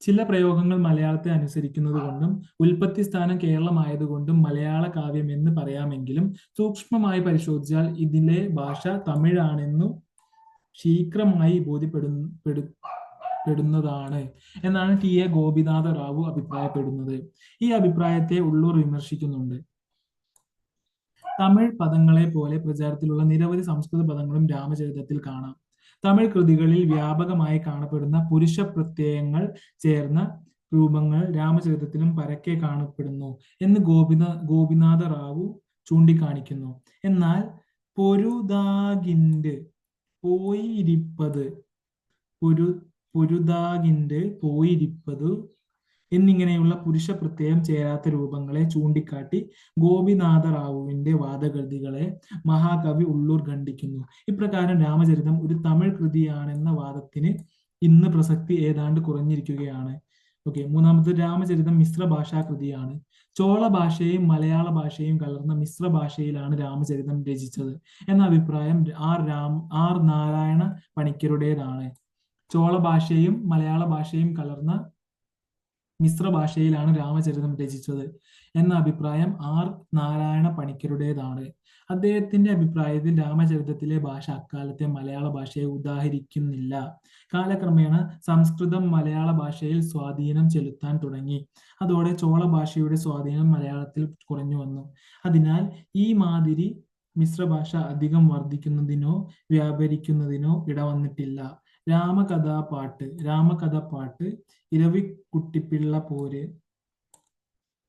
ചില പ്രയോഗങ്ങൾ മലയാളത്തെ അനുസരിക്കുന്നത് കൊണ്ടും ഉൽപ്പത്തി സ്ഥാനം കേരളമായതുകൊണ്ടും മലയാള കാവ്യം എന്ന് പറയാമെങ്കിലും സൂക്ഷ്മമായി പരിശോധിച്ചാൽ ഇതിലെ ഭാഷ തമിഴാണെന്നു ശീഘ്രമായി ബോധ്യപ്പെടുന്നതാണ് എന്നാണ് ടി എ ഗോപിനാഥ റാവു അഭിപ്രായപ്പെടുന്നത്. ഈ അഭിപ്രായത്തെ ഉള്ളൂർ വിമർശിക്കുന്നുണ്ട്. തമിഴ് പദങ്ങളെ പോലെ പ്രചാരത്തിലുള്ള നിരവധി സംസ്കൃത പദങ്ങളും രാമചരിതത്തിൽ കാണാം. തമിഴ് കൃതികളിൽ വ്യാപകമായി കാണപ്പെടുന്ന പുരുഷ പ്രത്യയങ്ങൾ ചേർന്ന രൂപങ്ങൾ രാമചരിതത്തിലും പരക്കെ കാണപ്പെടുന്നു എന്ന് ഗോപിനാഥ റാവു ചൂണ്ടിക്കാണിക്കുന്നു. എന്നാൽ പൊരുതാകിൻ്റെ പോയിരിപ്പത് എന്നിങ്ങനെയുള്ള പുരുഷ പ്രത്യയം ചേരാത്ത രൂപങ്ങളെ ചൂണ്ടിക്കാട്ടി ഗോപിനാഥ റാവുവിന്റെ വാദഗതികളെ മഹാകവി ഉള്ളൂർ ഖണ്ഡിക്കുന്നു. ഇപ്രകാരം രാമചരിതം ഒരു തമിഴ് കൃതിയാണെന്ന വാദത്തിന് ഇന്ന് പ്രസക്തി ഏതാണ്ട് കുറഞ്ഞിരിക്കുകയാണ്. ഓക്കെ, മൂന്നാമത് രാമചരിതം മിശ്ര ഭാഷാകൃതിയാണ്. ചോള ഭാഷയും മലയാള ഭാഷയും കലർന്ന മിശ്ര ഭാഷയിലാണ് രാമചരിതം രചിച്ചത് എന്ന അഭിപ്രായം ആർ നാരായണ പണിക്കരുടേതാണ്. ചോള ഭാഷയും മലയാള ഭാഷയും കലർന്ന മിശ്ര ഭാഷയിലാണ് രാമചരിതം രചിച്ചത് എന്ന അഭിപ്രായം ആർ നാരായണ പണിക്കരുടേതാണ്. അദ്ദേഹത്തിന്റെ അഭിപ്രായത്തിൽ രാമചരിതത്തിലെ ഭാഷ അക്കാലത്തെ മലയാള ഭാഷയെ ഉദാഹരിക്കുന്നില്ല. കാലക്രമേണ സംസ്കൃതം മലയാള ഭാഷയിൽ സ്വാധീനം ചെലുത്താൻ തുടങ്ങി. അതോടെ ചോള ഭാഷയുടെ സ്വാധീനം മലയാളത്തിൽ കുറഞ്ഞു വന്നു. അതിനാൽ ഈ മാതിരി മിശ്രഭാഷ അധികം വർദ്ധിക്കുന്നതിനോ വ്യാപരിക്കുന്നതിനോ ഇടവന്നിട്ടില്ല. രാമകഥപാട്ട്, ഇരവിക്കുട്ടിപ്പിള്ള പോര്,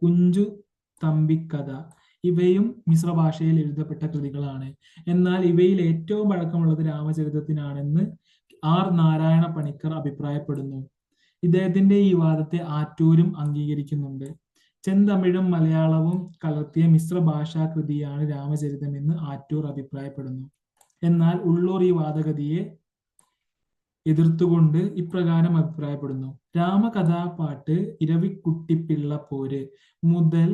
കുഞ്ചു തമ്പിക്കഥ ഇവയും മിശ്രഭാഷയിൽ എഴുതപ്പെട്ട കൃതികളാണ്. എന്നാൽ ഇവയിൽ ഏറ്റവും പഴക്കമുള്ളത് രാമചരിതത്തിനാണെന്ന് ആർ നാരായണ പണിക്കർ അഭിപ്രായപ്പെടുന്നു. ഇദ്ദേഹത്തിന്റെ ഈ വാദത്തെ ആറ്റൂരും അംഗീകരിക്കുന്നുണ്ട്. ചെന്തമിഴും മലയാളവും കലർത്തിയ മിശ്ര ഭാഷാ കൃതിയാണ് രാമചരിതം എന്ന് ആറ്റൂർ അഭിപ്രായപ്പെടുന്നു. എന്നാൽ ഉള്ളൂർ ഈ വാദഗതിയെ എതിർത്തുകൊണ്ട് ഇപ്രകാരം അഭിപ്രായപ്പെടുന്നു. രാമകഥാപാട്ട് ഇരവിക്കുട്ടിപ്പിള്ള പോര് മുതൽ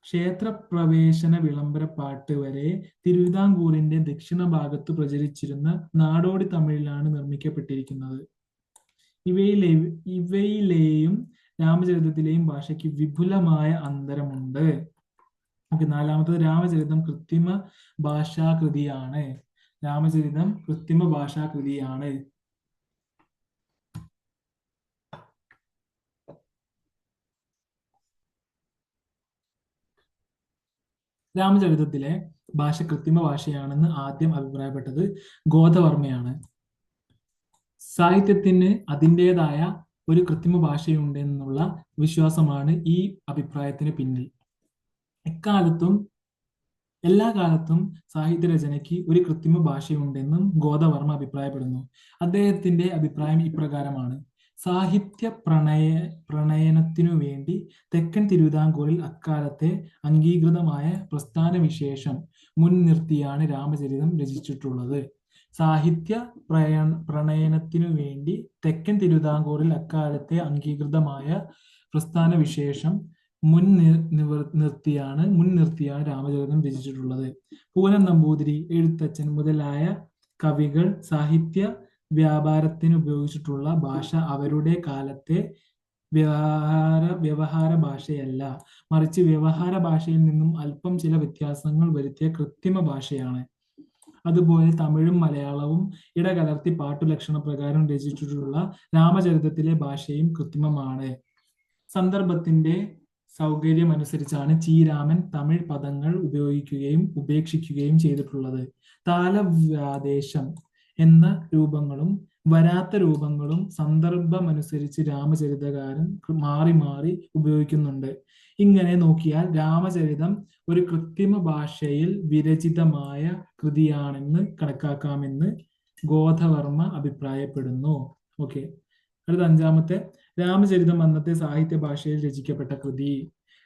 ക്ഷേത്രപ്രവേശന വിളംബരപ്പാട്ട് വരെ തിരുവിതാംകൂറിന്റെ ദക്ഷിണ ഭാഗത്ത് പ്രചരിച്ചിരുന്ന നാടോടി തമിഴിലാണ് നിർമ്മിക്കപ്പെട്ടിരിക്കുന്നത്. ഇവയിലെയും രാമചരിതത്തിലെയും ഭാഷയ്ക്ക് വിപുലമായ അന്തരമുണ്ട്. നാലാമത്തത് രാമചരിതം കൃത്രിമ ഭാഷാകൃതിയാണ്. രാമചരിതം കൃത്രിമ ഭാഷാകൃതിയാണ്. രാമചരിതത്തിലെ ഭാഷ കൃത്രിമ ഭാഷയാണെന്ന് ആദ്യം അഭിപ്രായപ്പെട്ടത് ഗോദവർമ്മയാണ്. സാഹിത്യത്തിന് അതിൻ്റെതായ ഒരു കൃത്രിമ ഭാഷയുണ്ടെന്നുള്ള വിശ്വാസമാണ് ഈ അഭിപ്രായത്തിന് പിന്നിൽ. എല്ലാ കാലത്തും സാഹിത്യരചനയ്ക്ക് ഒരു കൃത്രിമ ഭാഷയുണ്ടെന്നും ഗോദവർമ്മ അഭിപ്രായപ്പെടുന്നു. അദ്ദേഹത്തിന്റെ അഭിപ്രായം ഇപ്രകാരമാണ്: സാഹിത്യ പ്രണയനത്തിനു വേണ്ടി തെക്കൻ തിരുവിതാംകൂറിൽ അക്കാലത്തെ അംഗീകൃതമായ പ്രസ്ഥാന വിശേഷം മുൻനിർത്തിയാണ് രാമചരിതം രചിച്ചിട്ടുള്ളത്. സാഹിത്യ പ്രണയനത്തിനു വേണ്ടി തെക്കൻ തിരുവിതാംകൂറിൽ അക്കാലത്തെ അംഗീകൃതമായ പ്രസ്ഥാന വിശേഷം മുൻനിർത്തിയാണ് രാമചരിതം രചിച്ചിട്ടുള്ളത്. പൂവനം നമ്പൂതിരി, എഴുത്തച്ഛൻ മുതലായ കവികൾ സാഹിത്യ വ്യാപാരത്തിന് ഉപയോഗിച്ചിട്ടുള്ള ഭാഷ അവരുടെ കാലത്തെ വ്യവഹാര ഭാഷയല്ല, മറിച്ച് വ്യവഹാര ഭാഷയിൽ നിന്നും അല്പം ചില വ്യത്യാസങ്ങൾ വരുത്തിയ കൃത്രിമ ഭാഷയാണ്. അതുപോലെ തമിഴും മലയാളവും ഇടകലർത്തി പാട്ടുലക്ഷണ പ്രകാരം രചിച്ചിട്ടുള്ള രാമചരിതത്തിലെ ഭാഷയും കൃത്രിമമാണ്. സന്ദർഭത്തിന്റെ സൗകര്യമനുസരിച്ചാണ് ചീരാമൻ തമിഴ് പദങ്ങൾ ഉപയോഗിക്കുകയും ഉപേക്ഷിക്കുകയും ചെയ്തിട്ടുള്ളത്. താലവ്യാദേശം എന്ന രൂപങ്ങളും വരാത്ത രൂപങ്ങളും സന്ദർഭമനുസരിച്ച് രാമചരിതകാരൻ മാറി മാറി ഉപയോഗിക്കുന്നുണ്ട്. ഇങ്ങനെ നോക്കിയാൽ രാമചരിതം ഒരു കൃത്രിമ ഭാഷയിൽ വിരചിതമായ കൃതിയാണെന്ന് കണക്കാക്കാമെന്ന് ഗോദവർമ്മ അഭിപ്രായപ്പെടുന്നു. ഓക്കെ, അടുത്ത അഞ്ചാമത്തെ, രാമചരിതം അന്നത്തെ സാഹിത്യ ഭാഷയിൽ രചിക്കപ്പെട്ട കൃതി.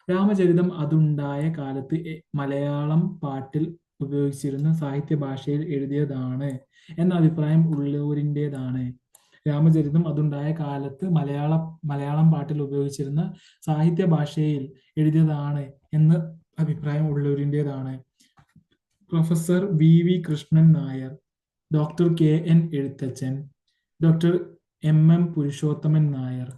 രാമചരിതം അതുണ്ടായ കാലത്ത് മലയാളം പാട്ടിൽ ഉപയോഗിച്ചിരുന്ന സാഹിത്യ ഭാഷയിൽ എഴുതിയതാണ് എന്ന അഭിപ്രായം ഉള്ളൂരിൻ്റെതാണ്. രാമചരിതം അതുണ്ടായ കാലത്ത് മലയാളം പാട്ടിൽ ഉപയോഗിച്ചിരുന്ന സാഹിത്യ ഭാഷയിൽ എഴുതിയതാണ് എന്ന അഭിപ്രായം ഉള്ളൂരിൻ്റെതാണ്. Professor V Krishnan Nair, doctor KN Ezhuthachan, doctor MM Purushothaman Nair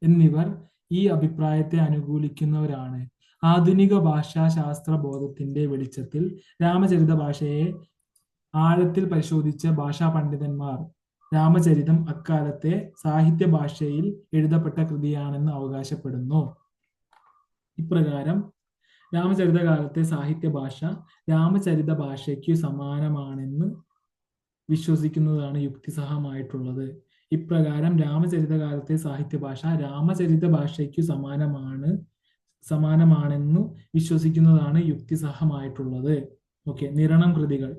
എന്നിവർ ഈ അഭിപ്രായത്തെ അനുകൂലിക്കുന്നവരാണ്. ആധുനിക ഭാഷാശാസ്ത്ര ബോധത്തിന്റെ വെളിച്ചത്തിൽ രാമചരിത ഭാഷയെ ആഴത്തിൽ പരിശോധിച്ച ഭാഷാ പണ്ഡിതന്മാർ രാമചരിതം അക്കാലത്തെ സാഹിത്യ ഭാഷയിൽ എഴുതപ്പെട്ട കൃതിയാണെന്ന് അവകാശപ്പെടുന്നു. ഇപ്രകാരം രാമചരിത കാലത്തെ സാഹിത്യ ഭാഷ രാമചരിത ഭാഷയ്ക്ക് സമാനമാണെന്ന് വിശ്വസിക്കുന്നതാണ് യുക്തിസഹമായിട്ടുള്ളത്. ഇപ്രകാരം രാമചരിത കാലത്തെ സാഹിത്യ ഭാഷ രാമചരിത ഭാഷയ്ക്ക് സമാനമാണെന്നു വിശ്വസിക്കുന്നതാണ് യുക്തിസഹമായിട്ടുള്ളത്. ഓക്കെ, നിരണം കൃതികൾ.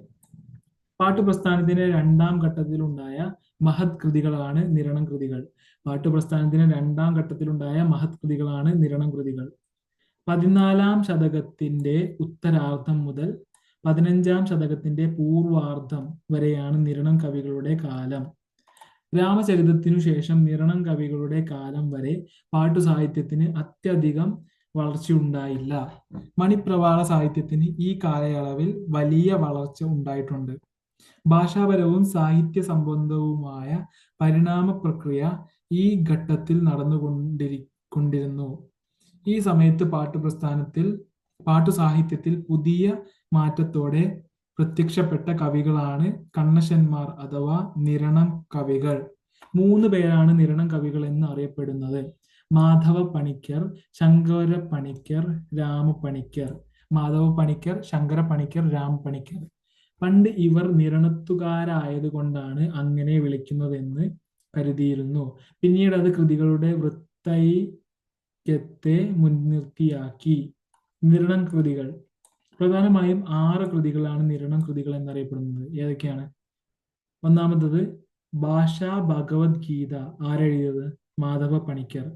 പാട്ടുപ്രസ്ഥാനത്തിന്റെ രണ്ടാം ഘട്ടത്തിലുണ്ടായ മഹത് കൃതികളാണ് നിരണം കൃതികൾ. പാട്ടുപ്രസ്ഥാനത്തിന്റെ രണ്ടാം ഘട്ടത്തിലുണ്ടായ മഹത് കൃതികളാണ് നിരണം കൃതികൾ. 14-ാം ശതകത്തിന്റെ ഉത്തരാർദ്ധം മുതൽ 15-ാം ശതകത്തിന്റെ പൂർവാർദ്ധം വരെയാണ് നിരണം കവികളുടെ കാലം. രാമചരിതത്തിനു ശേഷം നിരണം കവികളുടെ കാലം വരെ പാട്ടുസാഹിത്യത്തിന് അത്യധികം വളർച്ചയുണ്ടായില്ല. മണിപ്രവാള സാഹിത്യത്തിന് ഈ കാലയളവിൽ വലിയ വളർച്ച ഉണ്ടായിട്ടുണ്ട്. ഭാഷാപരവും സാഹിത്യ സംബന്ധവുമായ പരിണാമ പ്രക്രിയ ഈ ഘട്ടത്തിൽ നടന്നുകൊണ്ടിരുന്നു. ഈ സമയത്ത് പാട്ടുസാഹിത്യത്തിൽ പുതിയ മാറ്റത്തോടെ പ്രത്യക്ഷപ്പെട്ട കവികളാണ് കണ്ണശന്മാർ അഥവാ നിരണം കവികൾ. 3 പേരാണ് നിരണം കവികൾ എന്ന് അറിയപ്പെടുന്നത്: മാധവ പണിക്കർ, ശങ്കര പണിക്കർ, രാമപണിക്കർ. മാധവ പണിക്കർ, ശങ്കര പണിക്കർ, രാമപണിക്കർ. പണ്ട് ഇവർ നിരണത്തുകാരായതുകൊണ്ടാണ് അങ്ങനെ വിളിക്കുന്നതെന്ന് കരുതിയിരുന്നു. പിന്നീട് അത് കൃതികളുടെ വൃത്തൈക്യത്തെ മുൻനിർത്തിയാക്കി. നിരണം കൃതികൾ പ്രധാനമായും 6 കൃതികളാണ് നിരണം കൃതികൾ എന്നറിയപ്പെടുന്നത്. ഏതൊക്കെയാണ്? ഒന്നാമത്തത് ഭാഷാ ഭഗവത്ഗീത. ആരെഴുതിയത്? മാധവ പണിക്കർ.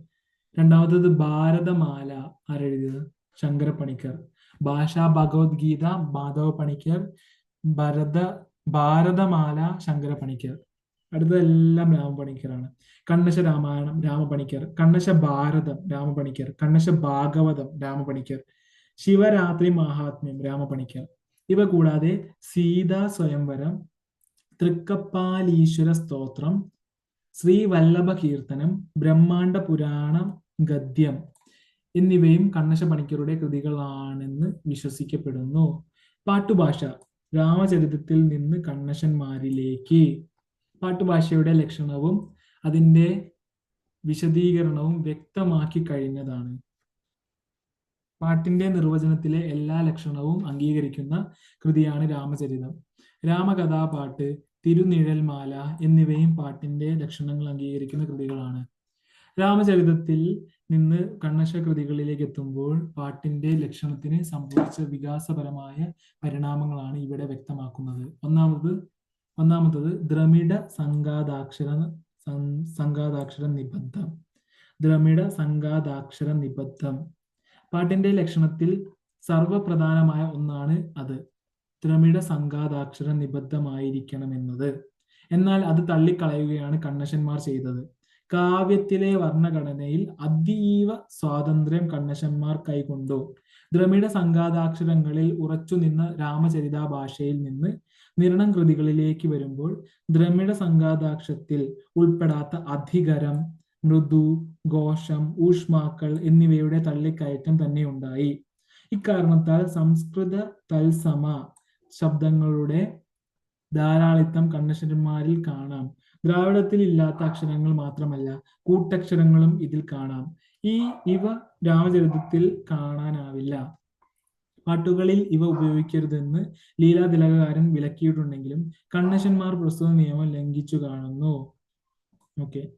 രണ്ടാമത്തത് ഭാരതമാല ആരെഴുതിയത്? ശങ്കര പണിക്കർ. ഭാഷാ ഭഗവത്ഗീത മാധവ പണിക്കർ. ഭാരതമാല ശങ്കര പണിക്കർ. അടുത്തതെല്ലാം രാമപണിക്കറാണ്. കണ്ണശ രാമായണം രാമപണിക്കർ. കണ്ണശ ഭാരതം രാമപണിക്കർ. കണ്ണശ ഭാഗവതം രാമപണിക്കർ. ശിവരാത്രി മഹാത്മ്യം രാമപണിക്കർ. ഇവ കൂടാതെ സീതാ സ്വയംവരം, തൃക്കപ്പാലീശ്വര സ്തോത്രം, ശ്രീവല്ലഭ കീർത്തനം, ബ്രഹ്മാണ്ഡ പുരാണം ഗദ്യം എന്നിവയും കണ്ണശ പണിക്കരുടെ കൃതികളാണെന്ന് വിശ്വസിക്കപ്പെടുന്നു. പാട്ടുഭാഷ രാമചരിതത്തിൽ നിന്ന് കണ്ണശന്മാരിലേക്ക്. പാട്ടുഭാഷയുടെ ലക്ഷണവും അതിൻ്റെ വിശദീകരണവും വ്യക്തമാക്കി കഴിഞ്ഞതാണ്. പാട്ടിന്റെ നിർവചനത്തിലെ എല്ലാ ലക്ഷണവും അംഗീകരിക്കുന്ന കൃതിയാണ് രാമചരിതം. രാമകഥാപാട്ട്, തിരുനിഴൽമാല എന്നിവയും പാട്ടിന്റെ ലക്ഷണങ്ങൾ അംഗീകരിക്കുന്ന കൃതികളാണ്. രാമചരിതത്തിൽ നിന്ന് കണ്ണശ കൃതികളിലേക്ക് എത്തുമ്പോൾ പാട്ടിന്റെ ലക്ഷണത്തിന് സംഭവിച്ച വികാസപരമായ പരിണാമങ്ങളാണ് ഇവിടെ വ്യക്തമാക്കുന്നത്. ഒന്നാമത്തത് ദ്രമിഡ സംഘാതാക്ഷര നിബദ്ധം. ദ്രമിഡ സംഘാതാക്ഷര നിബദ്ധം പാട്ടിന്റെ ലക്ഷണത്തിൽ സർവപ്രധാനമായ ഒന്നാണ് അത്. ദ്രമിഡ സംഘാതാക്ഷര നിബദ്ധമായിരിക്കണമെന്നത്. എന്നാൽ അത് തള്ളിക്കളയുകയാണ് കണ്ണശന്മാർ ചെയ്തത്. കാവ്യത്തിലെ വർണ്ണഘടനയിൽ അതീവ സ്വാതന്ത്ര്യം കണ്ണശന്മാർ കൈക്കൊണ്ടു. ദ്രമിഡ സംഘാതാക്ഷരങ്ങളിൽ ഉറച്ചുനിന്ന രാമചരിത ഭാഷയിൽ നിന്ന് നിരണം കൃതികളിലേക്ക് വരുമ്പോൾ ദ്രമിഡ സംഘാതാക്ഷരത്തിൽ ഉൾപ്പെടാത്ത അധികരം, മൃദു, ഘോഷം, ഊഷ്മാക്കൾ എന്നിവയുടെ തള്ളിക്കയറ്റം തന്നെ ഉണ്ടായി. ഇക്കാരണത്താൽ സംസ്കൃത തത്സമ ശബ്ദങ്ങളുടെ ധാരാളിത്തം കണ്ണശന്മാരിൽ കാണാം. ദ്രാവിഡത്തിൽ ഇല്ലാത്ത അക്ഷരങ്ങൾ മാത്രമല്ല, കൂട്ടക്ഷരങ്ങളും ഇതിൽ കാണാം. ഇവ രാമചരിതത്തിൽ കാണാനാവില്ല. പാട്ടുകളിൽ ഇവ ഉപയോഗിക്കരുതെന്ന് ലീലാതിലകകാരൻ വിലക്കിയിട്ടുണ്ടെങ്കിലും കണ്ണശന്മാർ പ്രസ്തുത നിയമം ലംഘിച്ചു കാണുന്നു. ഓക്കെ.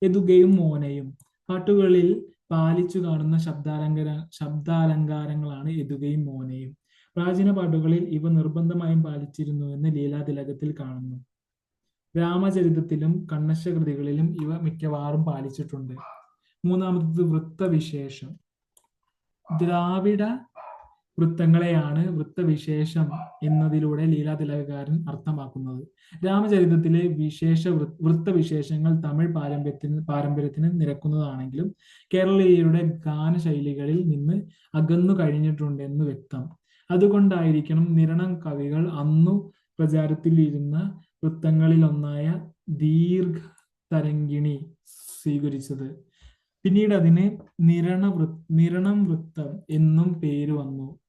എതുകയും മോനയും പാട്ടുകളിൽ പാലിച്ചു കാണുന്ന ശബ്ദാലങ്കാരങ്ങളാണ് എതുകയും മോനയും. പ്രാചീന പാട്ടുകളിൽ ഇവ നിർബന്ധമായും പാലിച്ചിരുന്നുവെന്ന് ലീലാതിലകത്തിൽ കാണുന്നു. രാമചരിതത്തിലും കണ്ണശ കൃതികളിലും ഇവ മിക്കവാറും പാലിച്ചിട്ടുണ്ട്. മൂന്നാമത്തത് വൃത്തവിശേഷം. ദ്രാവിഡ വൃത്തങ്ങളെയാണ് വൃത്തവിശേഷം എന്നതിലൂടെ ലീലാതിലകകാരൻ അർത്ഥമാക്കുന്നത്. രാമചരിതത്തിലെ വൃത്തവിശേഷങ്ങൾ തമിഴ് പാരമ്പര്യത്തിന് നിരക്കുന്നതാണെങ്കിലും കേരളീയരുടെ ഗാനശൈലികളിൽ നിന്ന് അകന്നു കഴിഞ്ഞിട്ടുണ്ടെന്ന് വ്യക്തം. അതുകൊണ്ടായിരിക്കണം നിരണം കവികൾ അന്നു പ്രചാരത്തിലിരുന്ന വൃത്തങ്ങളിലൊന്നായ ദീർഘതരംഗിണി സ്വീകരിച്ചത്. പിന്നീട് അതിന് നിരണം വൃത്തം എന്നും പേര് വന്നു.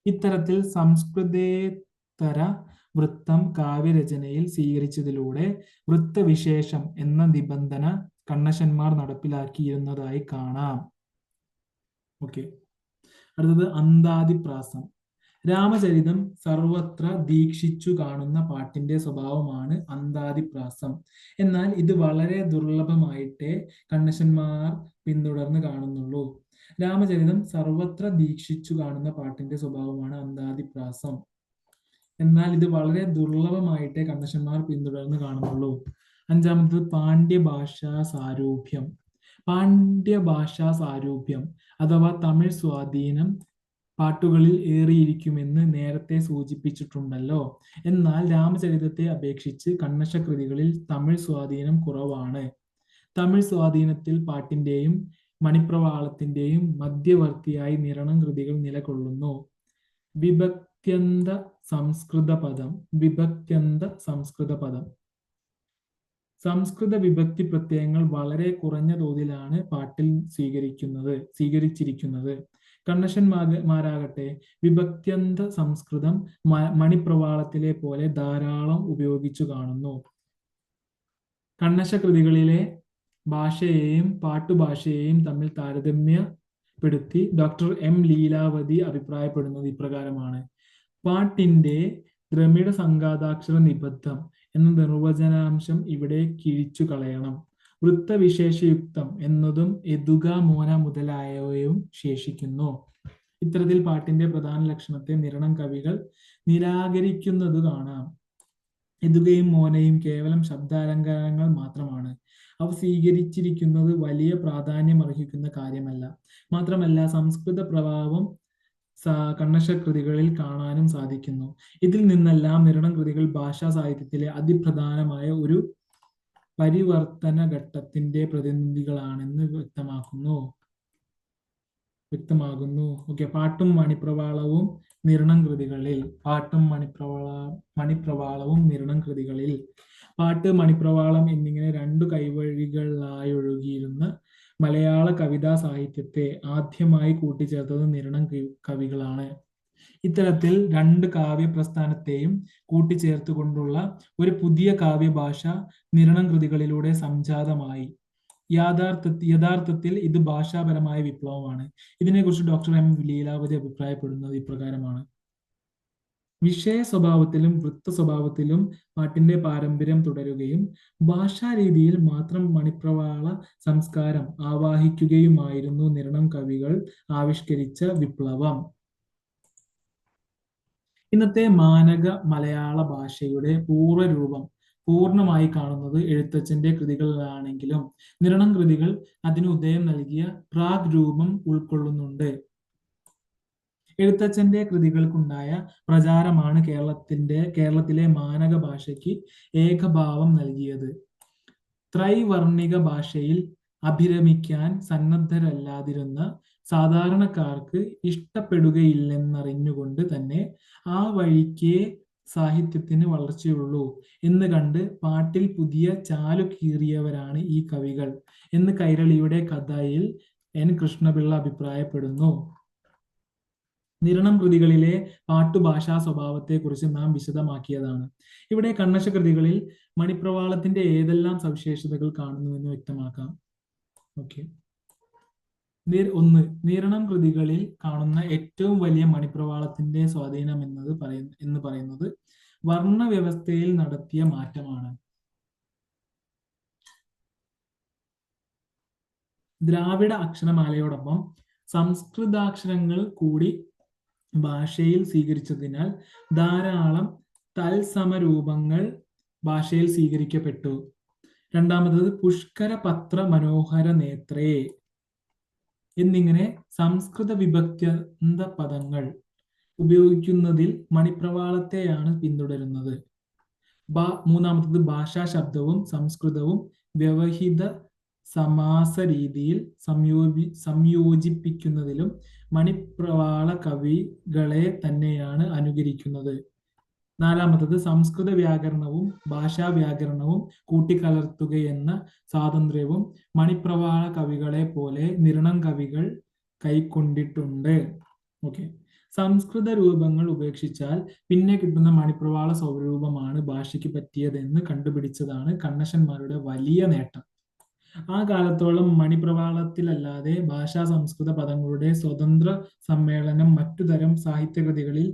ഇത്തരത്തിൽ സംസ്കൃതേതര വൃത്തം കാവ്യരചനയിൽ സ്വീകരിച്ചതിലൂടെ വൃത്തവിശേഷം എന്ന നിബന്ധന കണ്ണശന്മാർ നടപ്പിലാക്കിയിരുന്നതായി കാണാം. ഓക്കെ. അടുത്തത് അന്താതിപ്രാസം. രാമചരിതം സർവത്ര ദീക്ഷിച്ചു കാണുന്ന പാട്ടിന്റെ സ്വഭാവമാണ് അന്താതിപ്രാസം. എന്നാൽ ഇത് വളരെ ദുർലഭമായിട്ടേ കണ്ണശന്മാർ പിന്തുടർന്ന് കാണുന്നുള്ളൂ. രാമചരിതം സർവത്ര ദീക്ഷിച്ചു കാണുന്ന പാട്ടിന്റെ സ്വഭാവമാണ് അന്താതിപ്രാസം. എന്നാൽ ഇത് വളരെ ദുർലഭമായിട്ടേ കണ്ണശന്മാർ പിന്തുടർന്ന് കാണുന്നുള്ളൂ. അഞ്ചാമത്തത് പാണ്ഡ്യഭാഷാ സാരൂപ്യം. പാണ്ഡ്യഭാഷാ സാരൂപ്യം അഥവാ തമിഴ് സ്വാധീനം പാട്ടുകളിൽ ഏറിയിരിക്കുമെന്ന് നേരത്തെ സൂചിപ്പിച്ചിട്ടുണ്ടല്ലോ. എന്നാൽ രാമചരിതത്തെ അപേക്ഷിച്ച് കണ്ണശ കൃതികളിൽ തമിഴ് സ്വാധീനം കുറവാണ്. തമിഴ് സ്വാധീനത്തിൽ പാട്ടിന്റെയും മണിപ്രവാളത്തിന്റെയും മധ്യവർത്തിയായി നിരണം കൃതികൾ നിലകൊള്ളുന്നു. വിഭക്ത്യന്ത സംസ്കൃത പദം. സംസ്കൃത വിഭക്തി പ്രത്യയങ്ങൾ വളരെ കുറഞ്ഞ തോതിലാണ് പാട്ടിൽ സ്വീകരിച്ചിരിക്കുന്നത്. കണ്ണശന്മാരാകട്ടെ വിഭക്ത്യന്ത സംസ്കൃതം മണിപ്രവാളത്തിലെ പോലെ ധാരാളം ഉപയോഗിച്ചു കാണുന്നു. കണ്ണശ കൃതികളിലെ ഭാഷയെയും പാട്ടുഭാഷയെയും തമ്മിൽ താരതമ്യപ്പെടുത്തി ഡോക്ടർ എം ലീലാവതി അഭിപ്രായപ്പെടുന്നത് ഇപ്രകാരമാണ്. പാട്ടിന്റെ ദ്രമിഡ സംഘാതാക്ഷര നിബദ്ധം എന്ന നിർവചനാംശം ഇവിടെ കിഴിച്ചു കളയണം. വൃത്തവിശേഷയുക്തം എന്നതും എതുക, മോന മുതലായവയും ശേഷിക്കുന്നു. ഇത്തരത്തിൽ പാട്ടിന്റെ പ്രധാന ലക്ഷണത്തെ നിരണം കവികൾ നിരാകരിക്കുന്നത് കാണാം. എതുകയും മോനയും കേവലം ശബ്ദാലങ്കാരങ്ങൾ മാത്രമാണ്. അവ സ്വീകരിച്ചിരിക്കുന്നത് വലിയ പ്രാധാന്യം അർഹിക്കുന്ന കാര്യമല്ല. മാത്രമല്ല സംസ്കൃത പ്രഭാവം കണ്ണശ കൃതികളിൽ കാണാനും സാധിക്കുന്നു. ഇതിൽ നിന്നെല്ലാം നിരണം കൃതികൾ ഭാഷാ സാഹിത്യത്തിലെ അതിപ്രധാനമായ ഒരു പരിവർത്തന ഘട്ടത്തിന്റെ പ്രതിനിധികളാണെന്ന് വ്യക്തമാകുന്നു. ഓക്കെ, പാട്ടും മണിപ്രവാളവും നിരണം കൃതികളിൽ പാട്ട്, മണിപ്രവാളം എന്നിങ്ങനെ രണ്ടു കൈവഴികളായി ഒഴുകിയിരുന്ന മലയാള കവിതാ സാഹിത്യത്തെ ആദ്യമായി കൂട്ടിച്ചേർത്തത് നിരണം കവികളാണ്. ഇത്തരത്തിൽ രണ്ട് കാവ്യപ്രസ്ഥാനത്തെയും കൂട്ടിച്ചേർത്തുകൊണ്ടുള്ള ഒരു പുതിയ കാവ്യഭാഷ നിരണം കൃതികളിലൂടെ സംജാതമായി. യഥാർത്ഥത്തിൽ ഇത് ഭാഷാപരമായ വിപ്ലവമാണ്. ഇതിനെക്കുറിച്ച് ഡോക്ടർ എം ലീലാവതി അഭിപ്രായപ്പെടുന്നത് ഇപ്രകാരമാണ്: വിഷയ സ്വഭാവത്തിലും വൃത്ത സ്വഭാവത്തിലും പാട്ടിന്റെ പാരമ്പര്യം തുടരുകയും ഭാഷാരീതിയിൽ മാത്രം മണിപ്രവാള സംസ്കാരം ആവാഹിക്കുകയുമായിരുന്നു നിരണം കവികൾ ആവിഷ്കരിച്ച വിപ്ലവം. ഇന്നത്തെ മാനക മലയാള ഭാഷയുടെ പൂർവ്വരൂപം പൂർണ്ണമായി കാണുന്നത് എഴുത്തച്ഛന്റെ കൃതികളിലാണെങ്കിലും നിരണം കൃതികൾ അതിന് ഉദയം നൽകിയ പ്രാഗ് രൂപം ഉൾക്കൊള്ളുന്നുണ്ട്. എഴുത്തച്ഛന്റെ കൃതികൾക്കുണ്ടായ പ്രചാരമാണ് കേരളത്തിലെ മാനക ഭാഷയ്ക്ക് ഏകഭാവം നൽകിയത്. ത്രൈവർണിക ഭാഷയിൽ അഭിരമിക്കാൻ സന്നദ്ധരല്ലാതിരുന്ന സാധാരണക്കാർക്ക് ഇഷ്ടപ്പെടുകയില്ലെന്നറിഞ്ഞുകൊണ്ട് തന്നെ ആ വഴിക്കേ സാഹിത്യത്തിന് വളർച്ചയുള്ളൂ എന്ന് കണ്ട് പാട്ടിൽ പുതിയ ചാലു കീറിയവരാണ് ഈ കവികൾ എന്ന് കൈരളിയുടെ കഥയിൽ എൻ കൃഷ്ണപിള്ള അഭിപ്രായപ്പെടുന്നു. നിരണം കൃതികളിലെ പാട്ടുഭാഷാ സ്വഭാവത്തെ കുറിച്ച് നാം വിശദമാക്കിയതാണ്. ഇവിടെ കണ്ണശ കൃതികളിൽ മണിപ്രവാളത്തിന്റെ ഏതെല്ലാം സവിശേഷതകൾ കാണുന്നുവെന്ന് വ്യക്തമാക്കാം. ഓക്കെ, നിരണം കൃതികളിൽ കാണുന്ന ഏറ്റവും വലിയ മണിപ്രവാളത്തിന്റെ സ്വാധീനം എന്ന് പറയുന്നത് വർണ്ണവ്യവസ്ഥയിൽ നടത്തിയ മാറ്റമാണ്. ദ്രാവിഡ അക്ഷരമാലയോടൊപ്പം സംസ്കൃതാക്ഷരങ്ങൾ കൂടി ഭാഷയിൽ സ്വീകരിച്ചതിനാൽ ധാരാളം തത്സമരൂപങ്ങൾ ഭാഷയിൽ സ്വീകരിക്കപ്പെട്ടു. രണ്ടാമത്തത് പുഷ്കര പത്ര മനോഹര നേത്രേ എന്നിങ്ങനെ സംസ്കൃത വിഭക്ത്യന്ത പദങ്ങൾ ഉപയോഗിക്കുന്നതിൽ മണിപ്രവാളത്തെയാണ് പിന്തുടരുന്നത്. മൂന്നാമത്തത് ഭാഷാ ശബ്ദവും സംസ്കൃതവും വ്യവഹിത സമാസ രീതിയിൽ സംയോജിപ്പിക്കുന്നതിലും മണിപ്രവാള കവികളെ തന്നെയാണ് അനുകരിക്കുന്നത്. നാലാമത്തത് സംസ്കൃത വ്യാകരണവും ഭാഷാ വ്യാകരണവും കൂട്ടിക്കലർത്തുകയെന്ന സ്വാതന്ത്ര്യവും മണിപ്രവാള കവികളെ പോലെ നിരണം കവികൾ കൈക്കൊണ്ടിട്ടുണ്ട്. ഓക്കെ, സംസ്കൃത രൂപങ്ങൾ ഉപേക്ഷിച്ചാൽ പിന്നെ കിട്ടുന്ന മണിപ്രവാള സ്വരൂപമാണ് ഭാഷയ്ക്ക് പറ്റിയതെന്ന് കണ്ടുപിടിച്ചതാണ് കണ്ണശന്മാരുടെ വലിയ നേട്ടം. ആ കാലത്തോളം മണിപ്രവാളത്തിലല്ലാതെ ഭാഷാ സംസ്കൃത പദങ്ങളുടെ സ്വതന്ത്ര സമ്മേളനം മറ്റുതരം സാഹിത്യകൃതികളിൽ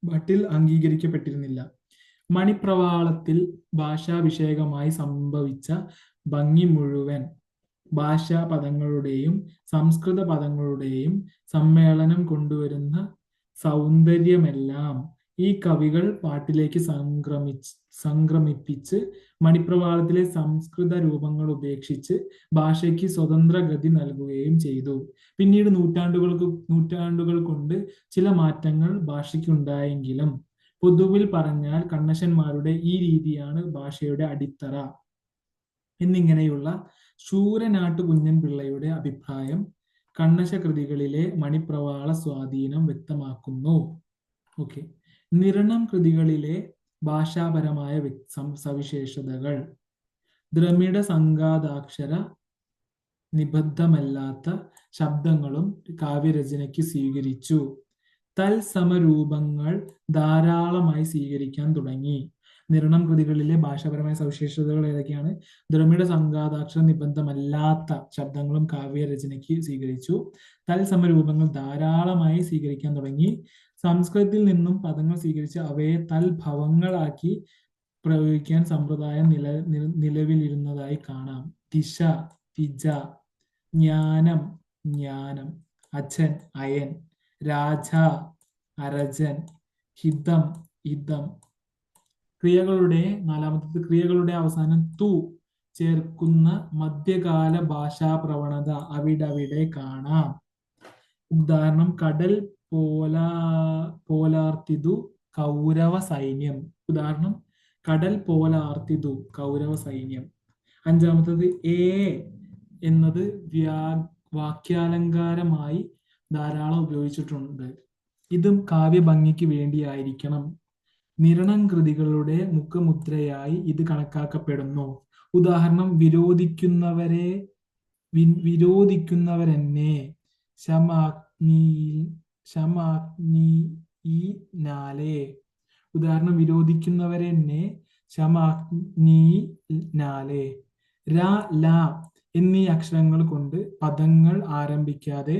പാട്ടിൽ അംഗീകരിക്കപ്പെട്ടിരുന്നില്ല. മണിപ്രവാളത്തിൽ ഭാഷാവിഷയകമായി സംഭവിച്ച ഭംഗി മുഴുവൻ ഭാഷാ പദങ്ങളുടെയും സംസ്കൃത പദങ്ങളുടെയും സമ്മേളനം കൊണ്ടുവരുന്ന സൗന്ദര്യമെല്ലാം ഈ കവികൾ പാട്ടിലേക്ക് സംക്രമിപ്പിച്ച് മണിപ്രവാളത്തിലെ സംസ്കൃത രൂപങ്ങൾ ഉപേക്ഷിച്ച് ഭാഷയ്ക്ക് സ്വതന്ത്ര ഗതി നൽകുകയും ചെയ്തു. പിന്നീട് നൂറ്റാണ്ടുകൾ കൊണ്ട് ചില മാറ്റങ്ങൾ ഭാഷയ്ക്കുണ്ടായെങ്കിലും പൊതുവിൽ പറഞ്ഞാൽ കണ്ണശന്മാരുടെ ഈ രീതിയാണ് ഭാഷയുടെ അടിത്തറ എന്നിങ്ങനെയുള്ള ശൂരനാട്ടു കുഞ്ഞൻ പിള്ളയുടെ അഭിപ്രായം കണ്ണശ കൃതികളിലെ മണിപ്രവാള സ്വാധീനം വ്യക്തമാക്കുന്നു. ഓക്കെ, നിരണം കൃതികളിലെ ഭാഷാപരമായ സവിശേഷതകൾ: ദ്രമിഡ സംഘാതാക്ഷര നിബദ്ധമല്ലാത്ത ശബ്ദങ്ങളും കാവ്യരചനയ്ക്ക് സ്വീകരിച്ചു. തത്സമരൂപങ്ങൾ ധാരാളമായി സ്വീകരിക്കാൻ തുടങ്ങി. നിരണം കൃതികളിലെ ഭാഷാപരമായ സവിശേഷതകൾ ഏതൊക്കെയാണ്? ദ്രമിഡ സംഘാതാക്ഷര നിബന്ധമല്ലാത്ത ശബ്ദങ്ങളും കാവ്യരചനയ്ക്ക് സ്വീകരിച്ചു. തത്സമരൂപങ്ങൾ ധാരാളമായി സ്വീകരിക്കാൻ തുടങ്ങി. സംസ്കൃതത്തിൽ നിന്നും പദങ്ങൾ സ്വീകരിച്ച് അവയെ തൽഭവങ്ങളാക്കി പ്രയോഗിക്കാൻ സമ്പ്രദായം നിലവിലിരുന്നതായി കാണാം. ദിശ, തിജ, ജ്ഞാനം, ജ്ഞാനം, അച്ഛൻ, അയൻ, രാജ, അരജൻ, ഹിതം, ഇതം, നാലാമത്തത് ക്രിയകളുടെ അവസാനം തു ചേർക്കുന്ന മധ്യകാല ഭാഷാ പ്രവണത അവിടവിടെ കാണാം. ഉദാഹരണം കടൽ പോലാർത്തിതു കൗരവ സൈന്യം. ഉദാഹരണം കടൽ പോലാർത്തിതു കൗരവ സൈന്യം. അഞ്ചാമത്തത് എ എന്നത് വാക്യാലങ്കാരമായി ധാരാളം ഉപയോഗിച്ചിട്ടുണ്ട്. ഇതും കാവ്യഭംഗിക്ക് വേണ്ടിയായിരിക്കണം. നിരണം കൃതികളുടെ മുഖമുദ്രയായി ഇത് കണക്കാക്കപ്പെടുന്നു. ഉദാഹരണം വിരോധിക്കുന്നവരെന്നെ ശമാഗ്നിനാലെ. ഉദാഹരണം വിരോധിക്കുന്നവരെന്നെ ശമാഗ്നിനാലെ. ര ല എന്നീ അക്ഷരങ്ങൾ കൊണ്ട് പദങ്ങൾ ആരംഭിക്കാതെ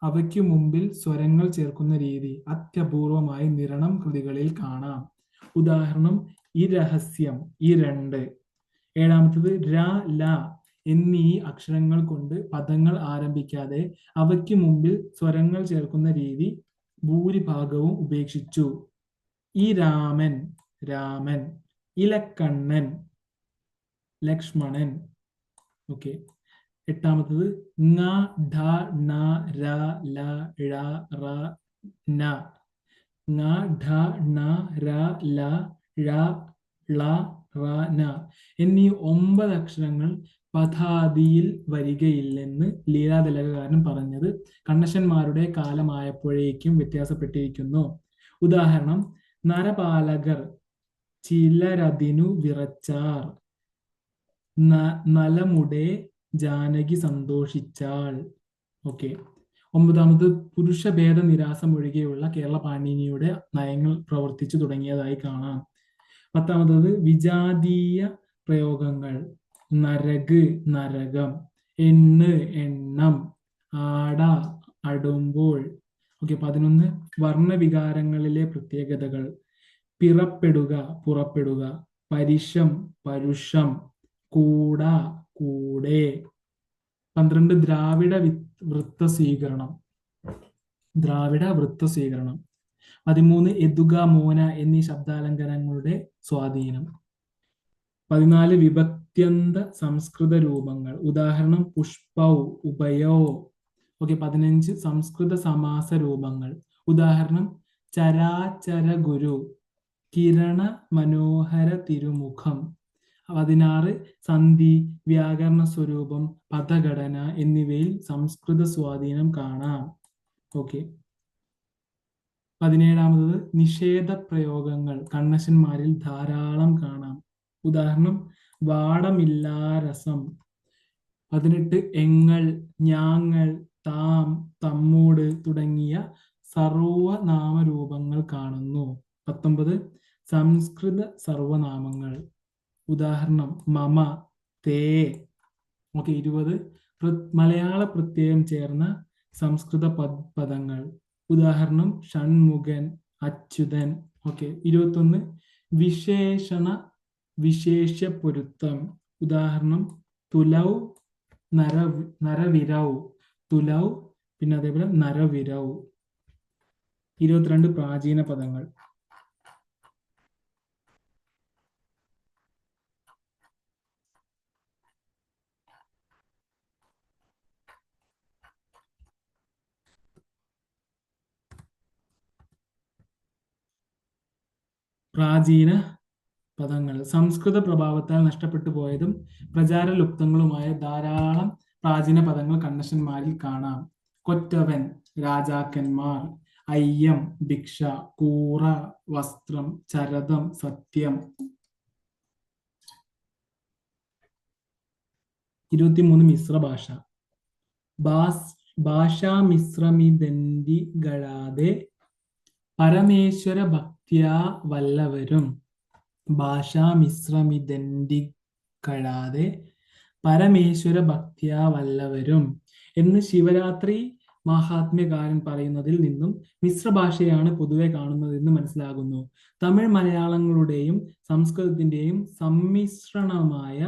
അവയ്ക്കു മുമ്പിൽ സ്വരങ്ങൾ ചേർക്കുന്ന രീതി അത്യപൂർവമായി നിരണം കൃതികളിൽ കാണാം. ഉദാഹരണം ഈ രഹസ്യം, ഈ രണ്ട്. ഏഴാമത്തത് ര ല എന്നീ അക്ഷരങ്ങൾ കൊണ്ട് പദങ്ങൾ ആരംഭിക്കാതെ അവയ്ക്ക് മുമ്പിൽ സ്വരങ്ങൾ ചേർക്കുന്ന രീതി ഭൂരിഭാഗവും ഉപേക്ഷിച്ചു. ഈ രാമൻ, രാമൻ. ഇലക്കണ്ണൻ, ലക്ഷ്മണൻ. ഓക്കെ. എട്ടാമത്തത് ങ ഢ ണ ര ല ഴ റ ന. ങ ഢ ണ ര ല ഴ ള റ ന എന്നീ 9 അക്ഷരങ്ങൾ പദാദിയിൽ വരികയില്ലെന്ന് ലീലാതിലകകാരൻ പറഞ്ഞത് കണ്ണശന്മാരുടെ കാലമായപ്പോഴേക്കും വ്യത്യാസപ്പെട്ടിരിക്കുന്നു. ഉദാഹരണം നരപാലകർ ചിലരതിനു വിറച്ചാർ. നലമുടെ ജാനകി സന്തോഷിച്ചാൾ. ഓക്കെ. 9ാമത് പുരുഷഭേദ നിരാസം ഒഴികെയുള്ള കേരള പാണിനിയുടെ നയങ്ങൾ പ്രവർത്തിച്ചു തുടങ്ങിയതായി കാണാം. 10ാമത് വിജാതീയ പ്രയോഗങ്ങൾ. നരക്, നരകം. എണ്ണ്, എണ്ണം. ആട, അടുമ്പോൾ. ഓക്കെ. 11 വർണ്ണവികാരങ്ങളിലെ പ്രത്യേകതകൾ. പിറപ്പെടുക, പുറപ്പെടുക. പരിഷം, പരുഷം. കൂട, കൂടെ. 12 ദ്രാവിഡ വൃത്ത സ്വീകരണം. ദ്രാവിഡ വൃത്ത സ്വീകരണം. 13 എതുക, മോന എന്നീ ശബ്ദാലങ്കാരങ്ങളുടെ സ്വാധീനം. 14 വിഭക്ത്യന്ത സംസ്കൃത രൂപങ്ങൾ. ഉദാഹരണം പുഷ്പൗ, ഉഭയോ. ഓക്കെ. 15 സംസ്കൃത സമാസ രൂപങ്ങൾ. ഉദാഹരണം ചരാചര ഗുരു, കിരണ മനോഹര തിരുമുഖം. 16 സന്ധി, വ്യാകരണ സ്വരൂപം, പദഘടന എന്നിവയിൽ സംസ്കൃത സ്വാധീനം കാണാം. ഓക്കെ. 17ാമത് നിഷേധ പ്രയോഗങ്ങൾ കണ്ണശന്മാരിൽ ധാരാളം കാണാം. ഉദാഹരണം വാടമില്ലാരസം. 18 എങ്ങൾ, ഞാങ്ങൾ, താം, തമ്മൂട് തുടങ്ങിയ സർവനാമരൂപങ്ങൾ കാണുന്നു. 19 സംസ്കൃത സർവനാമങ്ങൾ. ഉദാഹരണം മമ, തേ. ഓക്കെ. 20 മലയാള പ്രത്യയം ചേർന്ന സംസ്കൃത പദങ്ങൾ. ഉദാഹരണം ഷൺമുഖൻ, അച്യുതൻ. ഓക്കെ. 21 വിശേഷണ വിശേഷ്യ പൊരുത്തം. ഉദാഹരണം തുലൗ, നരവിരൗ. തുലൗ, പിന്നെ അതേപോലെ നരവിരൗ. 22 പ്രാചീന പദങ്ങൾ. പ്രാചീന പദങ്ങൾ. സംസ്കൃത പ്രഭാവത്താൽ നഷ്ടപ്പെട്ടു പോയതും പ്രചാരലുപ്തങ്ങളുമായ ധാരാളം പ്രാചീന പദങ്ങൾ കണ്ണശന്മാരിൽ കാണാം. കൊറ്റവൻ, രാജാക്കന്മാർ. അയ്യം, ഭിക്ഷ. കൂറ, വസ്ത്രം. ചരതം, സത്യം. 23 മിശ്ര ഭാഷ. ഭാഷാമിശ്രമിതന്തികളാതെ പരമേശ്വര ഭക്തിയാ വല്ലവരും. ഭാഷാമിശ്രമിതന്തികളാതെ പരമേശ്വര ഭക്തിയാ വല്ലവരും എന്ന് ശിവരാത്രി മഹാത്മ്യകാരൻ പറയുന്നതിൽ നിന്നും മിശ്രഭാഷയാണ് പൊതുവെ കാണുന്നതെന്ന് മനസ്സിലാകുന്നു. തമിഴ് മലയാളങ്ങളുടെയും സംസ്കൃതത്തിന്റെയും സമ്മിശ്രണമായ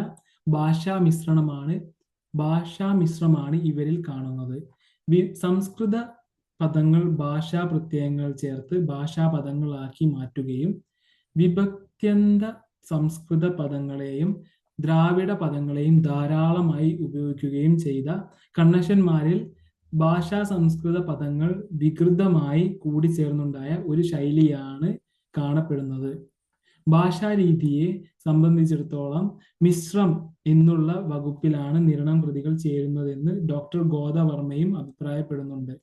ഭാഷാമിശ്രമാണ് ഇവരിൽ കാണുന്നത്. സംസ്കൃത പദങ്ങൾ ഭാഷാ പ്രത്യയങ്ങൾ ചേർത്ത് ഭാഷാപദങ്ങളാക്കി മാറ്റുകയും വിഭക്ത്യന്ത സംസ്കൃത പദങ്ങളെയും ദ്രാവിഡ പദങ്ങളെയും ധാരാളമായി ഉപയോഗിക്കുകയും ചെയ്ത കണ്ണശന്മാരിൽ ഭാഷാ സംസ്കൃത പദങ്ങൾ വികൃതമായി കൂടിച്ചേർന്നുണ്ടായ ഒരു ശൈലിയാണ് കാണപ്പെടുന്നത്. ഭാഷാരീതിയെ സംബന്ധിച്ചിടത്തോളം മിശ്രം എന്നുള്ള വകുപ്പിലാണ് നിരണം കൃതികൾ ചേരുന്നതെന്ന് ഡോക്ടർ ഗോദവർമ്മയും അഭിപ്രായപ്പെടുന്നുണ്ട്.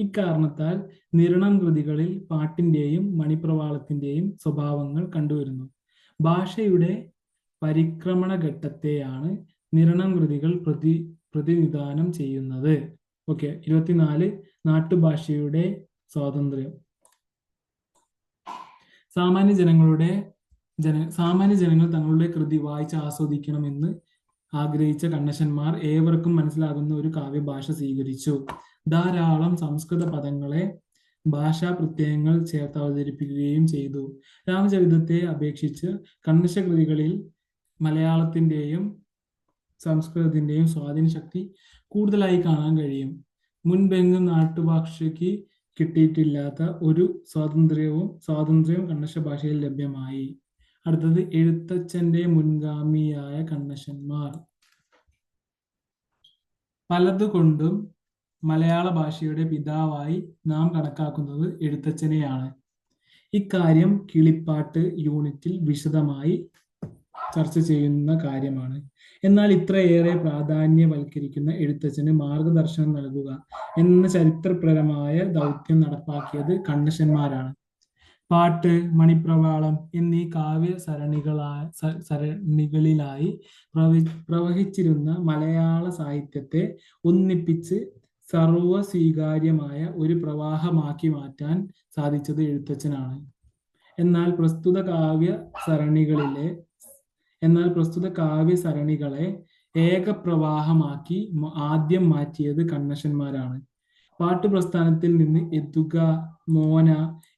ഇക്കാരണത്താൽ നിരണം കൃതികളിൽ പാട്ടിന്റെയും മണിപ്രവാളത്തിന്റെയും സ്വഭാവങ്ങൾ കണ്ടുവരുന്നു. ഭാഷയുടെ പരിക്രമണ ഘട്ടത്തെയാണ് നിരണം കൃതികൾ പ്രതിനിധാനം ചെയ്യുന്നത്. ഓക്കെ, 24 നാട്ടുഭാഷയുടെ സ്വാതന്ത്ര്യം. സാമാന്യ ജനങ്ങൾ തങ്ങളുടെ കൃതി വായിച്ച് ആസ്വദിക്കണമെന്ന് ആഗ്രഹിച്ച കണ്ണശന്മാർ ഏവർക്കും മനസ്സിലാകുന്ന ഒരു കാവ്യഭാഷ സ്വീകരിച്ചു. ധാരാളം സംസ്കൃത പദങ്ങളെ ഭാഷാ പ്രത്യയങ്ങൾ ചേർത്ത് അവതരിപ്പിക്കുകയും ചെയ്തു. രാമചരിതത്തെ അപേക്ഷിച്ച് കണ്ണശ കൃതികളിൽ മലയാളത്തിന്റെയും സംസ്കൃതത്തിന്റെയും സ്വാധീന ശക്തി കൂടുതലായി കാണാൻ കഴിയും. മുൻപെങ്ങും നാട്ടുഭാഷയ്ക്ക് കിട്ടിയിട്ടില്ലാത്ത ഒരു സ്വാതന്ത്ര്യം കണ്ണശ ഭാഷയിൽ ലഭ്യമായി. അടുത്തത് എഴുത്തച്ഛന്റെ മുൻഗാമിയായ കണ്ണശന്മാർ. പലതുകൊണ്ടും മലയാള ഭാഷയുടെ പിതാവായി നാം കണക്കാക്കുന്നത് എഴുത്തച്ഛനെയാണ്. ഇക്കാര്യം കിളിപ്പാട്ട് യൂണിറ്റിൽ വിശദമായി ചർച്ച ചെയ്യുന്ന കാര്യമാണ്. എന്നാൽ ഇത്രയേറെ പ്രാധാന്യവൽക്കരിക്കുന്ന എഴുത്തച്ഛന് മാർഗദർശനം നൽകുക എന്ന ചരിത്രപരമായ ദൗത്യം നടപ്പാക്കിയത് കണ്ണശന്മാരാണ്. പാട്ട്, മണിപ്രവാളം എന്നീ കാവ്യ സരണികളിലായി പ്രവഹിച്ചിരുന്ന മലയാള സാഹിത്യത്തെ ഒന്നിപ്പിച്ച് സർവസ്വീകാര്യമായ ഒരു പ്രവാഹമാക്കി മാറ്റാൻ സാധിച്ചത് എഴുത്തച്ഛനാണ്. എന്നാൽ പ്രസ്തുത കാവ്യ സരണികളെ ഏകപ്രവാഹമാക്കി ആദ്യം മാറ്റിയത് കണ്ണശന്മാരാണ്. പാട്ടുപ്രസ്ഥാനത്തിൽ നിന്ന് എത്തുക, മോന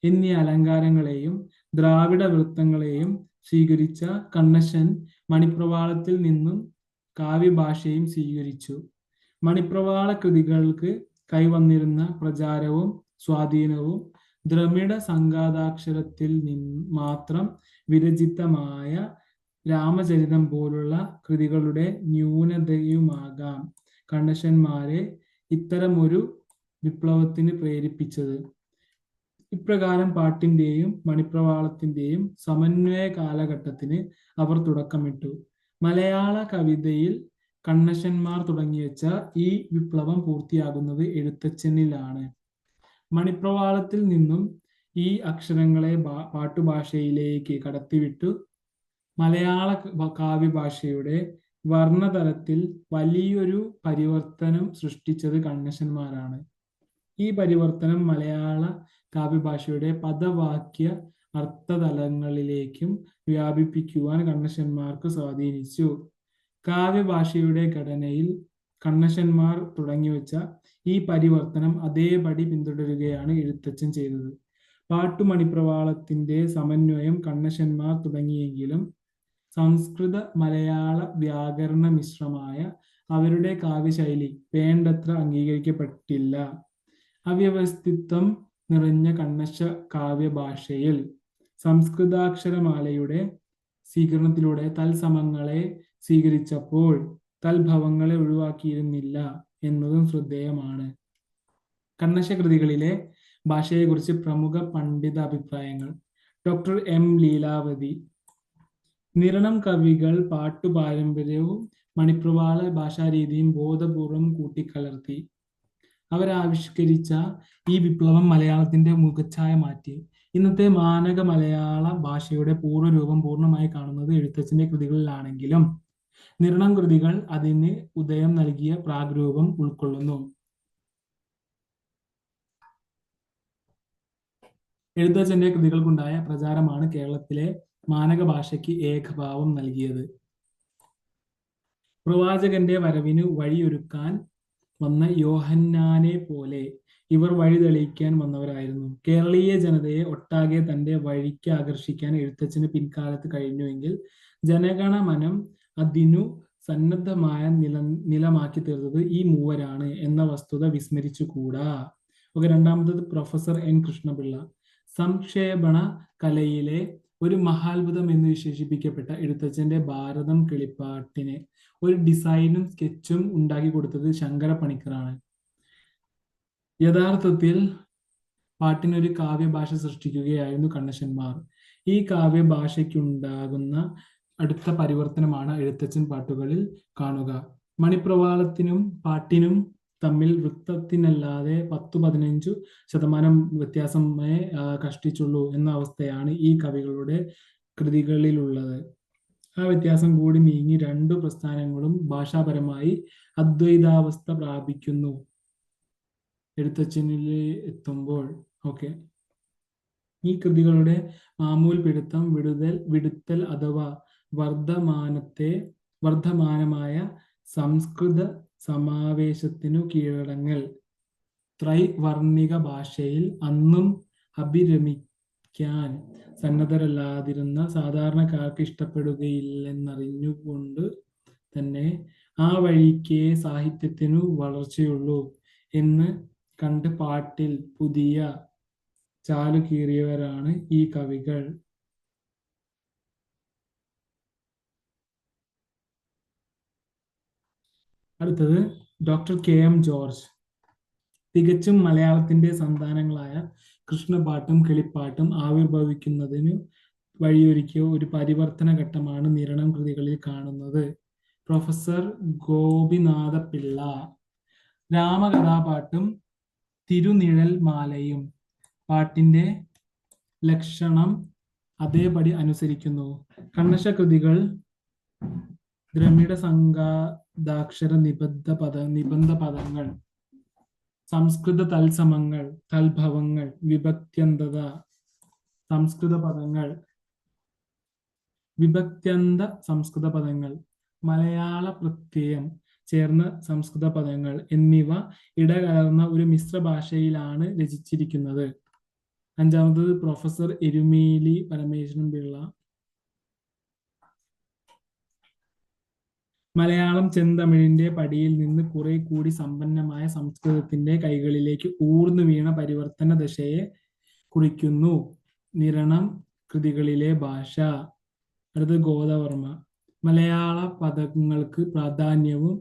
എന്നീ അലങ്കാരങ്ങളെയും ദ്രാവിഡ വൃത്തങ്ങളെയും സ്വീകരിച്ച കണ്ണശൻ മണിപ്രവാളത്തിൽ നിന്നും കാവ്യഭാഷയും സ്വീകരിച്ചു. മണിപ്രവാള കൃതികൾക്ക് കൈവന്നിരുന്ന പ്രചാരവും സ്വാധീനവും ദ്രമിഡ സംഘാതാക്ഷരത്തിൽ മാത്രം വിരചിതമായ രാമചരിതം പോലുള്ള കൃതികളുടെ ന്യൂനതയുമാകാം കണ്ണശന്മാരെ ഇത്തരമൊരു വിപ്ലവത്തിന് പ്രേരിപ്പിച്ചത്. ഇപ്രകാരം പാട്ടിന്റെയും മണിപ്രവാളത്തിന്റെയും സമന്വയ കാലഘട്ടത്തിന് അവർ തുടക്കമിട്ടു. മലയാള കവിതയിൽ കണ്ണശന്മാർ തുടങ്ങിവെച്ച ഈ വിപ്ലവം പൂർത്തിയാകുന്നത് എഴുത്തച്ഛനിലാണ്. മണിപ്രവാളത്തിൽ നിന്നും ഈ അക്ഷരങ്ങളെ പാട്ടുഭാഷയിലേക്ക് കടത്തിവിട്ടു മലയാള കാവ്യഭാഷയുടെ വർണ്ണതലത്തിൽ വലിയൊരു പരിവർത്തനം സൃഷ്ടിച്ചത് കണ്ണശന്മാരാണ്. ഈ പരിവർത്തനം മലയാള കാവ്യഭാഷയുടെ പദവാക്യ അർത്ഥതലങ്ങളിലേക്കും വ്യാപിപ്പിക്കുവാൻ കണ്ണശന്മാർക്ക് സ്വാധീനിച്ചു. കാവ്യഭാഷയുടെ ഘടനയിൽ കണ്ണശന്മാർ തുടങ്ങിവെച്ച ഈ പരിവർത്തനം അതേപടി പിന്തുടരുകയാണ് എഴുത്തച്ഛൻ ചെയ്തത്. പാട്ടുമണിപ്രവാളത്തിന്റെ സമന്വയം കണ്ണശന്മാർ തുടങ്ങിയെങ്കിലും സംസ്കൃത മലയാള വ്യാകരണ മിശ്രമായ അവരുടെ കാവ്യശൈലി വേണ്ടത്ര അംഗീകരിക്കപ്പെട്ടില്ല. അവ്യവസ്ഥിത്വം നിറഞ്ഞ കണ്ണശ കാവ്യഭാഷയിൽ സംസ്കൃതാക്ഷരമാലയുടെ സ്വീകരണത്തിലൂടെ തൽസമങ്ങളെ സ്വീകരിച്ചപ്പോൾ തൽഭവങ്ങളെ ഒഴിവാക്കിയിരുന്നില്ല എന്നതും ശ്രദ്ധേയമാണ്. കണ്ണശ കൃതികളിലെ ഭാഷയെക്കുറിച്ച് പ്രമുഖ പണ്ഡിത അഭിപ്രായങ്ങൾ. Doctor M Leelavathi. നിരണം കവികൾ പാട്ടുപാരമ്പര്യവും മണിപ്രവാള ഭാഷാരീതിയും ബോധപൂർവം കൂട്ടിക്കലർത്തി. അവരാവിഷ്കരിച്ച ഈ വിപ്ലവം മലയാളത്തിന്റെ മുഖച്ഛായ മാറ്റി. ഇന്നത്തെ മാനക മലയാള ഭാഷയുടെ പൂർവ്വരൂപം പൂർണ്ണമായി കാണുന്നത് എഴുത്തച്ഛന്റെ കൃതികളിലാണെങ്കിലും നിരണം കൃതികൾ അതിന് ഉദയം നൽകിയ പ്രാഗ്രൂപം ഉൾക്കൊള്ളുന്നു. എഴുത്തച്ഛന്റെ കൃതികൾക്കുണ്ടായ പ്രചാരമാണ് കേരളത്തിലെ മാനക ഭാഷയ്ക്ക് ഏകഭാവം നൽകിയത്. പ്രവാചകന്റെ വരവിന് വഴിയൊരുക്കാൻ വന്ന യോഹന്നാനെ പോലെ ഇവർ വഴി തെളിയിക്കാൻ വന്നവരായിരുന്നു. കേരളീയ ജനതയെ ഒട്ടാകെ തന്റെ വഴിക്ക് ആകർഷിക്കാൻ എഴുത്തച്ഛന് പിൻകാലത്ത് കഴിഞ്ഞുവെങ്കിൽ ജനഗണമനം അതിനു സന്നദ്ധമായ നിലമാക്കി തീർത്തത് ഈ മൂവരാണ് എന്ന വസ്തുത വിസ്മരിച്ചുകൂടാ. രണ്ടാമത്തത് പ്രൊഫസർ എൻ കൃഷ്ണപിള്ള. സംക്ഷേപണ കലയിലെ ഒരു മഹാത്ഭുതം എന്ന് വിശേഷിപ്പിക്കപ്പെട്ട എഴുത്തച്ഛന്റെ ഭാരതം കിളിപ്പാട്ടിന് ഒരു ഡിസൈനും സ്കെച്ചും ഉണ്ടാക്കി കൊടുത്തത് ശങ്കര പണിക്കറാണ്. യഥാർത്ഥത്തിൽ പാട്ടിനൊരു കാവ്യഭാഷ സൃഷ്ടിക്കുകയായിരുന്നു കണ്ണശന്മാർ. ഈ കാവ്യഭാഷയ്ക്കുണ്ടാകുന്ന അടുത്ത പരിവർത്തനമാണ് എഴുത്തച്ഛൻ പാട്ടുകളിൽ കാണുക. മണിപ്രവാളത്തിനും പാട്ടിനും തമ്മിൽ വൃത്തത്തിനല്ലാതെ 10-15% വ്യത്യാസമേ കഷ്ടിച്ചുള്ളൂ എന്ന അവസ്ഥയാണ് ഈ കവികളുടെ കൃതികളിലുള്ളത്. ആ വ്യത്യാസം കൂടി നീങ്ങി രണ്ടു പ്രസ്ഥാനങ്ങളും ഭാഷാപരമായി അദ്വൈതാവസ്ഥ പ്രാപിക്കുന്നു എഴുത്തച്ഛനിൽ എത്തുമ്പോൾ. ഓക്കെ, ഈ കൃതികളുടെ മാമൂൽ പിടുത്തം, വിടുത്തൽ അഥവാ വർദ്ധമാനമായ സംസ്കൃത സമാവേശത്തിനു കീഴടങ്ങൽ ത്രൈവർണിക ഭാഷയിൽ അന്നും അഭിരമിക്കാൻ സന്നദ്ധരല്ലാതിരുന്ന സാധാരണക്കാർക്ക് ഇഷ്ടപ്പെടുകയില്ലെന്നറിഞ്ഞുകൊണ്ട് തന്നെ ആ വഴിക്കേ സാഹിത്യത്തിനു വളർച്ചയുള്ളൂ എന്ന് കണ്ട് പാട്ടിൽ പുതിയ ചാലു കീറിയവരാണ് ഈ കവികൾ. അടുത്തത് ഡോക്ടർ KM ജോർജ്. തികച്ചും മലയാളത്തിന്റെ സന്താനങ്ങളായ കൃഷ്ണപാട്ടും കിളിപ്പാട്ടും ആവിർഭവിക്കുന്നതിന് വഴിയൊരുക്കിയ ഒരു പരിവർത്തന ഘട്ടമാണ് നിരണം കൃതികളിൽ കാണുന്നത്. പ്രൊഫസർ ഗോപിനാഥപിള്ള. രാമകഥാപാട്ടും തിരുനിഴൽ മാലയും പാട്ടിന്റെ ലക്ഷണം അതേപടി അനുസരിക്കുന്നു. കണ്ണശ കൃതികൾ ദ്രമിഡ സംഘാതാക്ഷര നിബന്ധ പദങ്ങൾ, സംസ്കൃത തത്സമങ്ങൾ, തൽഭവങ്ങൾ, വിഭക്ത്യന്തത, സംസ്കൃത പദങ്ങൾ, വിഭക്ത്യന്ത സംസ്കൃത പദങ്ങൾ, മലയാള പ്രത്യയം ചേർന്ന സംസ്കൃത പദങ്ങൾ എന്നിവ ഇടകലർന്ന ഒരു മിശ്ര ഭാഷയിലാണ് രചിച്ചിരിക്കുന്നത്. അഞ്ചാമത്തത് പ്രൊഫസർ എരുമേലി പരമേശ്വരൻ പിള്ള. മലയാളം ചെന്തമിഴിന്റെ പടിയിൽ നിന്ന് കുറെ കൂടി സമ്പന്നമായ സംസ്കൃതത്തിന്റെ കൈകളിലേക്ക് ഊർന്നു വീണ പരിവർത്തന ദശയെ കുറിക്കുന്നു നിരണം കൃതികളിലെ ഭാഷ. അടുത്തത് ഗോദവർമ്മ. മലയാള പദങ്ങൾക്ക് പ്രാധാന്യവും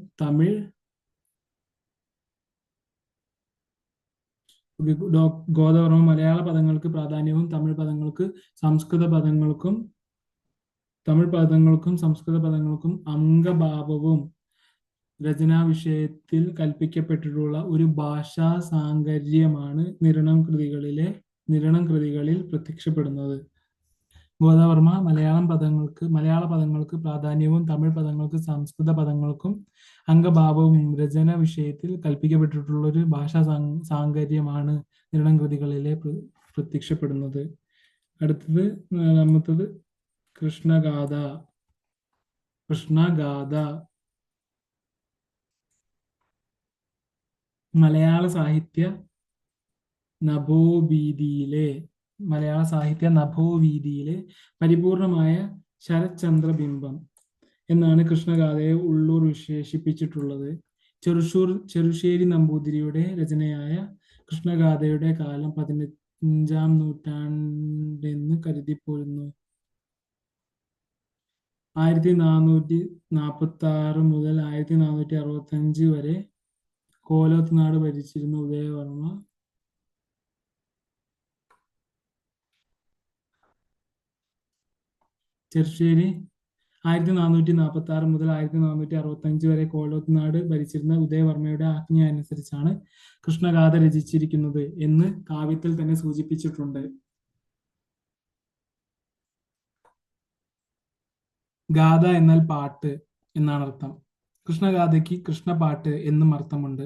ഗോദവർമ്മ മലയാള പദങ്ങൾക്ക് പ്രാധാന്യവും തമിഴ് പദങ്ങൾക്ക് സംസ്കൃത പദങ്ങൾക്കും സംസ്കൃത പദങ്ങൾക്കും അംഗഭാവവും രചനാ വിഷയത്തിൽ കൽപ്പിക്കപ്പെട്ടിട്ടുള്ള ഒരു ഭാഷാ സാങ്കര്യമാണ് നിരണം കൃതികളിൽ പ്രത്യക്ഷപ്പെടുന്നത്. ഗോദവർമ്മ മലയാള പദങ്ങൾക്ക് പ്രാധാന്യവും തമിഴ് പദങ്ങൾക്ക് സംസ്കൃത പദങ്ങൾക്കും അംഗഭാവവും രചന വിഷയത്തിൽ കൽപ്പിക്കപ്പെട്ടിട്ടുള്ള ഒരു ഭാഷാ സാങ്കര്യമാണ് നിരണം കൃതികളിലെ പ്രത്യക്ഷപ്പെടുന്നത്. അടുത്തത് നാലാമത്തത് കൃഷ്ണഗാഥ. മലയാള സാഹിത്യ നഭോവീതിയിലെ പരിപൂർണമായ ശരത്ചന്ദ്രബിംബം എന്നാണ് കൃഷ്ണഗാഥയെ ഉള്ളൂർ വിശേഷിപ്പിച്ചിട്ടുള്ളത്. ചെറുശ്ശേരി നമ്പൂതിരിയുടെ രചനയായ കൃഷ്ണഗാഥയുടെ കാലം 15-ാം നൂറ്റാണ്ടെന്ന് കരുതിപ്പോരുന്നു. 1446 മുതൽ 1465 വരെ കോലോത്ത് നാട് ഭരിച്ചിരുന്ന ഉദയവർമ്മ ചെറുശ്ശേരി 1446 മുതൽ 1465 വരെ കോലോത്ത് നാട് ഭരിച്ചിരുന്ന ഉദയവർമ്മയുടെ ആജ്ഞ അനുസരിച്ചാണ് കൃഷ്ണഗാഥ രചിച്ചിരിക്കുന്നത് എന്ന് കാവ്യത്തിൽ തന്നെ സൂചിപ്പിച്ചിട്ടുണ്ട്. ഗാഥ എന്നാൽ പാട്ട് എന്നാണ് അർത്ഥം. കൃഷ്ണഗാഥയ്ക്ക് കൃഷ്ണപാട്ട് എന്നും അർത്ഥമുണ്ട്.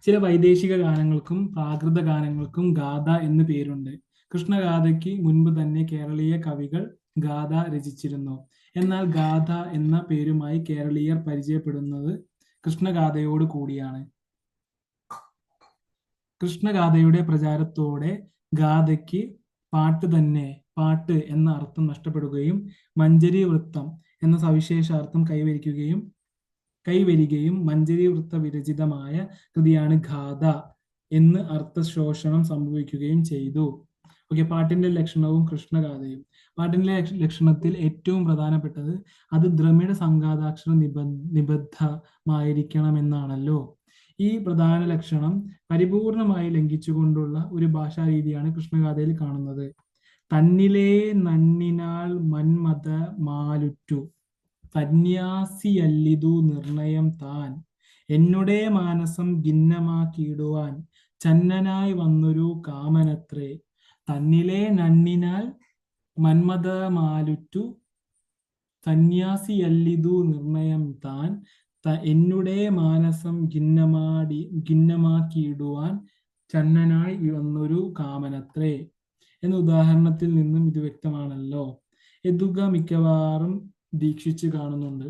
ചില വൈദേശിക ഗാനങ്ങൾക്കും പ്രാകൃത ഗാനങ്ങൾക്കും ഗാഥ എന്ന് പേരുണ്ട്. കൃഷ്ണഗാഥയ്ക്ക് മുൻപ് തന്നെ കേരളീയ കവികൾ ഗാഥ രചിച്ചിരുന്നു. എന്നാൽ ഗാഥ എന്ന പേരുമായി കേരളീയർ പരിചയപ്പെടുന്നത് കൃഷ്ണഗാഥയോട് കൂടിയാണ്. കൃഷ്ണഗാഥയുടെ പ്രചാരത്തോടെ ഗാഥയ്ക്ക് പാട്ട് എന്ന അർത്ഥം നഷ്ടപ്പെടുകയും മഞ്ജരി വൃത്തം എന്ന സവിശേഷാർത്ഥം കൈവരികയും മഞ്ജരി വൃത്ത വിരചിതമായ കൃതിയാണ് ഗാഥ എന്ന് അർത്ഥശോഷണം സംഭവിക്കുകയും ചെയ്തു. ഓക്കെ, പാട്ടിന്റെ ലക്ഷണവും കൃഷ്ണഗാഥയും. പാട്ടിന്റെ ലക്ഷണത്തിൽ ഏറ്റവും പ്രധാനപ്പെട്ടത് അത് ദ്രമിഡ സംഘാതാക്ഷര നിബദ്ധമായിരിക്കണമെന്നാണല്ലോ. ഈ പ്രധാന ലക്ഷണം പരിപൂർണമായി ലംഘിച്ചുകൊണ്ടുള്ള ഒരു ഭാഷാ രീതിയാണ് കൃഷ്ണഗാഥയിൽ കാണുന്നത്. തന്നിലേ നന്നിനാൽ മന്മഥ മാലുറ്റു സന്യാസിയല്ലിതു നിർണയം താൻ എന്നുടേ മാനസം ഖിന്നമാക്കിയിടുവാൻ ചന്നനായി വന്നൊരു കാമനത്രേ. തന്നിലെ നന്നിനാൽ മന്മഥമാലുറ്റു സന്യാസിയല്ലിതു നിർണയം താൻ എന്നുടേ മാനസം ഖിന്നമാക്കിയിടുവാൻ ചന്നനായി വന്നൊരു കാമനത്രേ എന്ന ഉദാഹരണത്തിൽ നിന്നും ഇത് വ്യക്തമാണല്ലോ. യദുക മിക്കവാറും ദീക്ഷിച്ച് കാണുന്നുണ്ട്.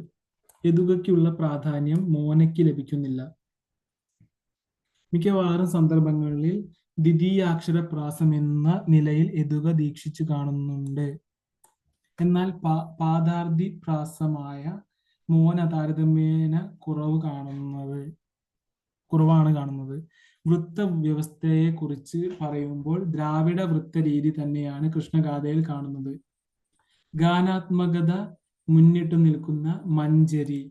യദുകയ്ക്കുള്ള പ്രാധാന്യം മോനയ്ക്ക് ലഭിക്കുന്നില്ല. മിക്കവാറും സന്ദർഭങ്ങളിൽ ദ്വിതീയാക്ഷര പ്രാസം എന്ന നിലയിൽ യദുക ദീക്ഷിച്ചു കാണുന്നുണ്ട്. എന്നാൽ പാദാർദ്ധി പ്രാസമായ മോന താരതമ്യേന കുറവാണ് കാണുന്നത്. വൃത്ത വ്യവസ്ഥയെ കുറിച്ച് പറയുമ്പോൾ ദ്രാവിഡ വൃത്ത രീതി തന്നെയാണ് കൃഷ്ണഗാഥയിൽ കാണുന്നത്. ഗാനാത്മകത മുന്നിട്ട് നിൽക്കുന്ന മഞ്ജരി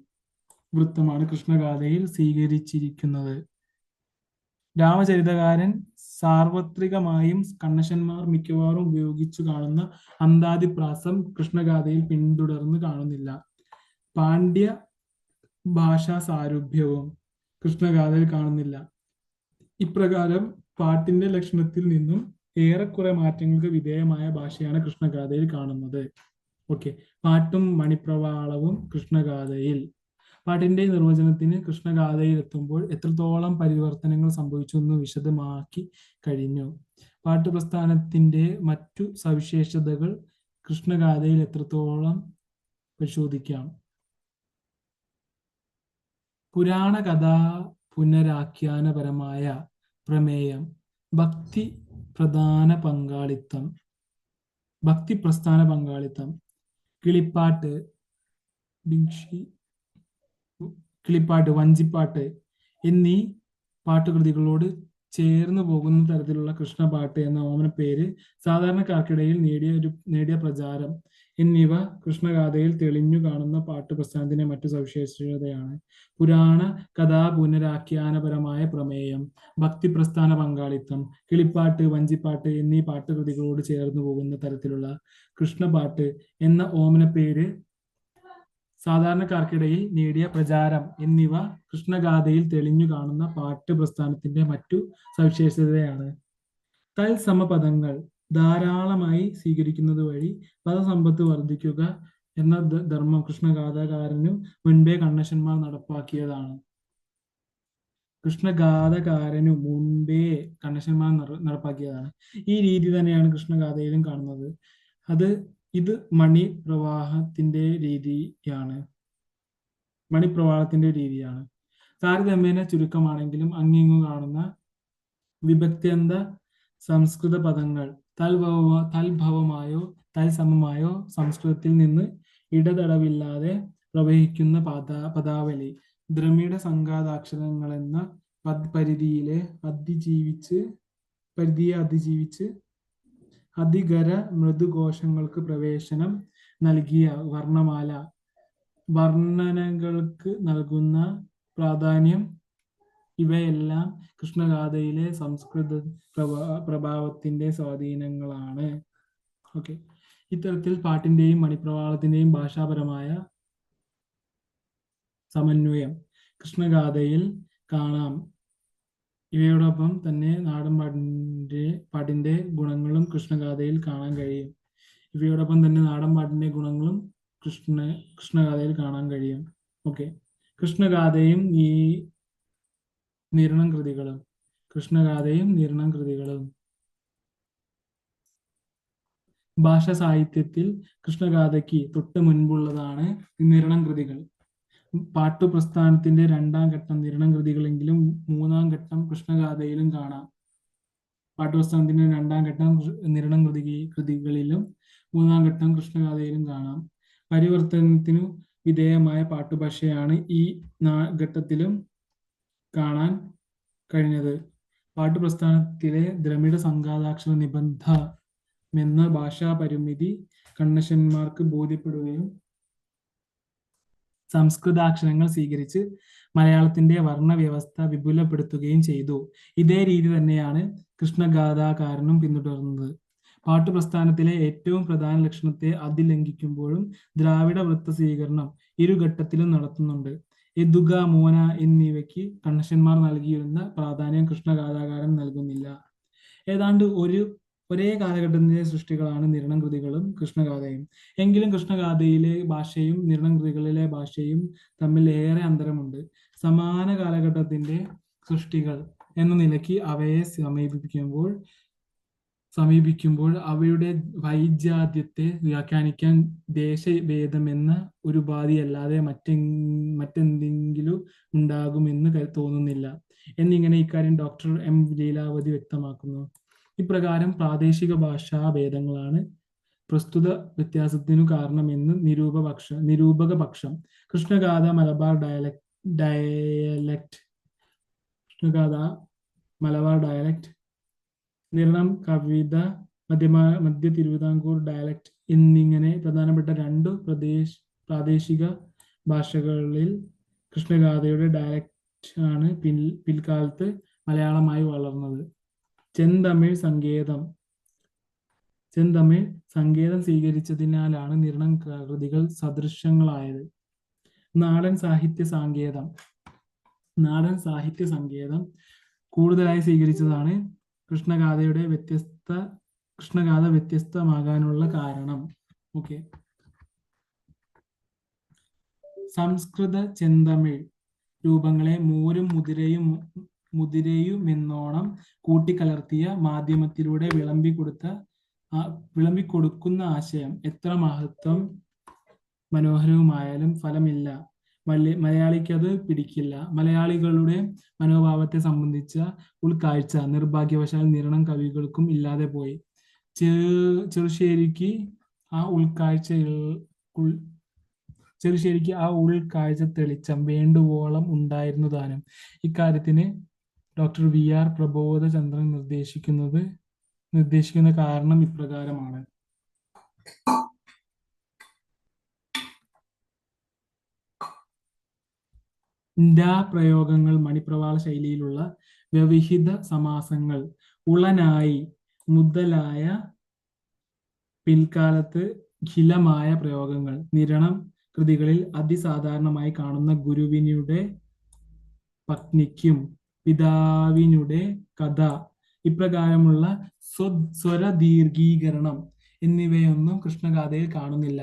വൃത്തമാണ് കൃഷ്ണഗാഥയിൽ സ്വീകരിച്ചിരിക്കുന്നത്. രാമചരിതകാരൻ സാർവത്രികമായും കണ്ണശന്മാർ മിക്കവാറും ഉപയോഗിച്ചു കാണുന്ന അന്താദിപ്രാസം കൃഷ്ണഗാഥയിൽ പിന്തുടർന്ന് കാണുന്നില്ല. പാണ്ഡ്യ ഭാഷാ സാരൂപ്യവും കൃഷ്ണഗാഥയിൽ കാണുന്നില്ല. ഇപ്രകാരം പാട്ടിന്റെ ലക്ഷണത്തിൽ നിന്നും ഏറെക്കുറെ മാറ്റങ്ങൾക്ക് വിധേയമായ ഭാഷയാണ് കൃഷ്ണഗാഥയിൽ കാണുന്നത്. ഓക്കെ, പാട്ടും മണിപ്രവാളവും കൃഷ്ണഗാഥയിൽ. പാട്ടിന്റെ നിർവചനത്തിന് കൃഷ്ണഗാഥയിൽ എത്തുമ്പോൾ എത്രത്തോളം പരിവർത്തനങ്ങൾ സംഭവിച്ചു എന്ന് വിശദമാക്കി കഴിഞ്ഞു. പാട്ടുപ്രസ്ഥാനത്തിന്റെ മറ്റു സവിശേഷതകൾ കൃഷ്ണഗാഥയിൽ എത്രത്തോളം പരിശോധിക്കാം. പുരാണ കഥാ പുനരാഖ്യാനപരമായ പ്രമേയം, ഭക്തി പ്രസ്ഥാന പങ്കാളിത്തം, കിളിപ്പാട്ട്, വഞ്ചിപ്പാട്ട് എന്നീ പാട്ടുകൃതികളോട് ചേർന്ന് പോകുന്ന തരത്തിലുള്ള കൃഷ്ണപാട്ട് എന്ന ഓമനപ്പേര് സാധാരണക്കാർക്കിടയിൽ നേടിയ പ്രചാരം എന്നിവ കൃഷ്ണഗാഥയിൽ തെളിഞ്ഞു കാണുന്ന പാട്ട് പ്രസ്ഥാനത്തിന്റെ മറ്റു സവിശേഷതയാണ്. പുരാണ കഥാ പുനരാഖ്യാനപരമായ പ്രമേയം, ഭക്തി പ്രസ്ഥാന പങ്കാളിത്തം, കിളിപ്പാട്ട്, വഞ്ചിപ്പാട്ട് എന്നീ പാട്ടുകൃതികളോട് ചേർന്ന് പോകുന്ന തരത്തിലുള്ള കൃഷ്ണപാട്ട് എന്ന ഓമനപ്പേര് സാധാരണക്കാർക്കിടയിൽ നേടിയ പ്രചാരം എന്നിവ കൃഷ്ണഗാഥയിൽ തെളിഞ്ഞു കാണുന്ന പാട്ട് പ്രസ്ഥാനത്തിന്റെ മറ്റു സവിശേഷതയാണ്. തത്സമപദങ്ങൾ ധാരാളമായി സ്വീകരിക്കുന്നത് വഴി പദസമ്പത്ത് വർദ്ധിക്കുക എന്ന ധർമ്മം കൃഷ്ണഗാഥകാരനു മുൻപേ കണ്ണശന്മാർ നടപ്പാക്കിയതാണ്. ഈ രീതി തന്നെയാണ് കൃഷ്ണഗാഥയിലും കാണുന്നത്. ഇത് മണിപ്രവാളത്തിന്റെ രീതിയാണ്. താരതമ്യേന ചുരുക്കമാണെങ്കിലും അങ്ങിങ്ങു കാണുന്ന വിഭക്ത്യന്ത സംസ്കൃത പദങ്ങൾ തൽഭവമായോ തൽസമമായോ സംസ്കൃതത്തിൽ നിന്ന് ഇടതടവില്ലാതെ പ്രവഹിക്കുന്ന പദാവലി ദ്രമിഡ സംഘാതാക്ഷരങ്ങളെന്ന പരിധിയെ അതിജീവിച്ച് അധികര മൃദുഘോഷങ്ങൾക്ക് പ്രവേശനം നൽകിയ വർണ്ണമാല വർണ്ണനകൾക്ക് നൽകുന്ന പ്രാധാന്യം ഇവയെല്ലാം കൃഷ്ണഗാഥയിലെ സംസ്കൃത പ്രഭാവത്തിന്റെ സ്വാധീനങ്ങളാണ്. ഓക്കെ, ഇത്തരത്തിൽ പാട്ടിന്റെയും മണിപ്രവാളത്തിന്റെയും ഭാഷാപരമായ സമന്വയം കൃഷ്ണഗാഥയിൽ കാണാം. ഇവയോടൊപ്പം തന്നെ നാടൻ പാട്ടിന്റെ ഗുണങ്ങളും കൃഷ്ണഗാഥയിൽ കാണാൻ കഴിയും. കൃഷ്ണഗാഥയിൽ കാണാൻ കഴിയും. ഓക്കെ, കൃഷ്ണഗാഥയും നിരണം കൃതികളും ഭാഷാ സാഹിത്യത്തിൽ കൃഷ്ണഗാഥയ്ക്ക് തൊട്ട് മുൻപുള്ളതാണ് നിരണം കൃതികൾ. പാട്ടുപ്രസ്ഥാനത്തിന്റെ രണ്ടാം ഘട്ടം നിരണം കൃതികളെങ്കിലും മൂന്നാം ഘട്ടം കൃഷ്ണഗാഥയിലും കാണാം. പാട്ടുപ്രസ്ഥാനത്തിന്റെ രണ്ടാം ഘട്ടം നിരണം കൃതികളിലും മൂന്നാം ഘട്ടം കൃഷ്ണഗാഥയിലും കാണാം. പരിവർത്തനത്തിനു വിധേയമായ പാട്ടുഭാഷയാണ് ഈ ഘട്ടത്തിലും കാണാൻ കഴിഞ്ഞത്. പാട്ടുപ്രസ്ഥാനത്തിലെ ദ്രമിഡ സംഘാതാക്ഷര എന്ന ഭാഷാ പരിമിതി കണ്ണശന്മാർക്ക് ബോധ്യപ്പെടുകയും സംസ്കൃതാക്ഷരങ്ങൾ സ്വീകരിച്ച് മലയാളത്തിന്റെ വർണ്ണവ്യവസ്ഥ വിപുലപ്പെടുത്തുകയും ചെയ്തു. ഇതേ രീതി തന്നെയാണ് കൃഷ്ണഗാഥാകാരനും പിന്തുടർന്നത്. പാട്ടുപ്രസ്ഥാനത്തിലെ ഏറ്റവും പ്രധാന ലക്ഷണത്തെ അതിലംഘിക്കുമ്പോഴും ദ്രാവിഡ വൃത്ത സ്വീകരണം ഇരുഘട്ടത്തിലും നടത്തുന്നുണ്ട്. യദുഗ, മോന എന്നിവയ്ക്ക് കണ്ണശന്മാർ നൽകിയിരുന്ന പ്രാധാന്യം കൃഷ്ണഗാഥാകാരൻ നൽകുന്നില്ല. ഏതാണ്ട് ഒരേ കാലഘട്ടത്തിലെ സൃഷ്ടികളാണ് നിരണം കൃതികളും കൃഷ്ണഗാഥയും. എങ്കിലും കൃഷ്ണഗാഥയിലെ ഭാഷയും നിരണം കൃതികളിലെ ഭാഷയും തമ്മിൽ ഏറെ അന്തരമുണ്ട്. സമാന കാലഘട്ടത്തിന്റെ സൃഷ്ടികൾ എന്ന നിലയ്ക്ക് അവയെ സമീപിക്കുമ്പോൾ അവയുടെ വൈജാത്യത്തെ വ്യാഖ്യാനിക്കാൻ ദേശഭേദമെന്ന ഒരു ഉപാധിയല്ലാതെ മറ്റെന്തെങ്കിലും ഉണ്ടാകുമെന്ന് തോന്നുന്നില്ല എന്നിങ്ങനെ ഇക്കാര്യം ഡോക്ടർ എം ലീലാവതി വ്യക്തമാക്കുന്നു. ഇപ്രകാരം പ്രാദേശിക ഭാഷാ ഭേദങ്ങളാണ് പ്രസ്തുത വ്യത്യാസത്തിനു കാരണമെന്ന് നിരൂപകപക്ഷം. കൃഷ്ണഗാഥ മലബാർ ഡയലക്ട്, നിരണം കവിത മധ്യ തിരുവിതാംകൂർ ഡയലക്ട് എന്നിങ്ങനെ പ്രധാനപ്പെട്ട രണ്ടു പ്രാദേശിക ഭാഷകളിൽ കൃഷ്ണഗാഥയുടെ ഡയലക്ട് ആണ് പിൽക്കാലത്ത് മലയാളമായി വളർന്നത്. ചെന്തമിഴ് സങ്കേതം സ്വീകരിച്ചതിനാലാണ് നിരണം കൃതികൾ സദൃശങ്ങളായത്. നാടൻ സാഹിത്യ സങ്കേതം കൂടുതലായി സ്വീകരിച്ചതാണ് കൃഷ്ണഗാഥ വ്യത്യസ്തമാകാനുള്ള കാരണം. ഓക്കെ, സംസ്കൃത ചെന്തമിഴ് രൂപങ്ങളെ മോരും മുതിരയുമെന്നോണം കൂട്ടിക്കലർത്തിയ മാധ്യമത്തിലൂടെ വിളമ്പിക്കൊടുക്കുന്ന ആശയം എത്ര മനോഹരവുമായാലും ഫലമില്ല. മലയാളിക്ക് അത് പിടിക്കില്ല. മലയാളികളുടെ മനോഭാവത്തെ സംബന്ധിച്ച ഉൾക്കാഴ്ച നിർഭാഗ്യവശാൽ നിരണം കവികൾക്കും ഇല്ലാതെ പോയി. ചെറുശ്ശേരിക്ക് ആ ഉൾക്കാഴ്ച തെളിച്ചം വേണ്ടുവോളം ഉണ്ടായിരുന്നു താനും. ഇക്കാര്യത്തിന് ഡോക്ടർ വി ആർ പ്രബോധചന്ദ്രൻ നിർദ്ദേശിക്കുന്ന കാരണം ഇപ്രകാരമാണ്. പ്രയോഗങ്ങൾ, മണിപ്രവാള ശൈലിയിലുള്ള വ്യവഹിത സമാസങ്ങൾ, ഉളനായി മുതലായ പിൽക്കാലത്ത് ഖിലമായ പ്രയോഗങ്ങൾ നിരണം കൃതികളിൽ അതിസാധാരണമായി കാണുന്ന ഗുരുവിനുടെ പത്നിക്കും പിതാവിനുടെ കഥ, ഇപ്രകാരമുള്ള സ്വരദീർഘീകരണം എന്നിവയൊന്നും കൃഷ്ണഗാഥയിൽ കാണുന്നില്ല.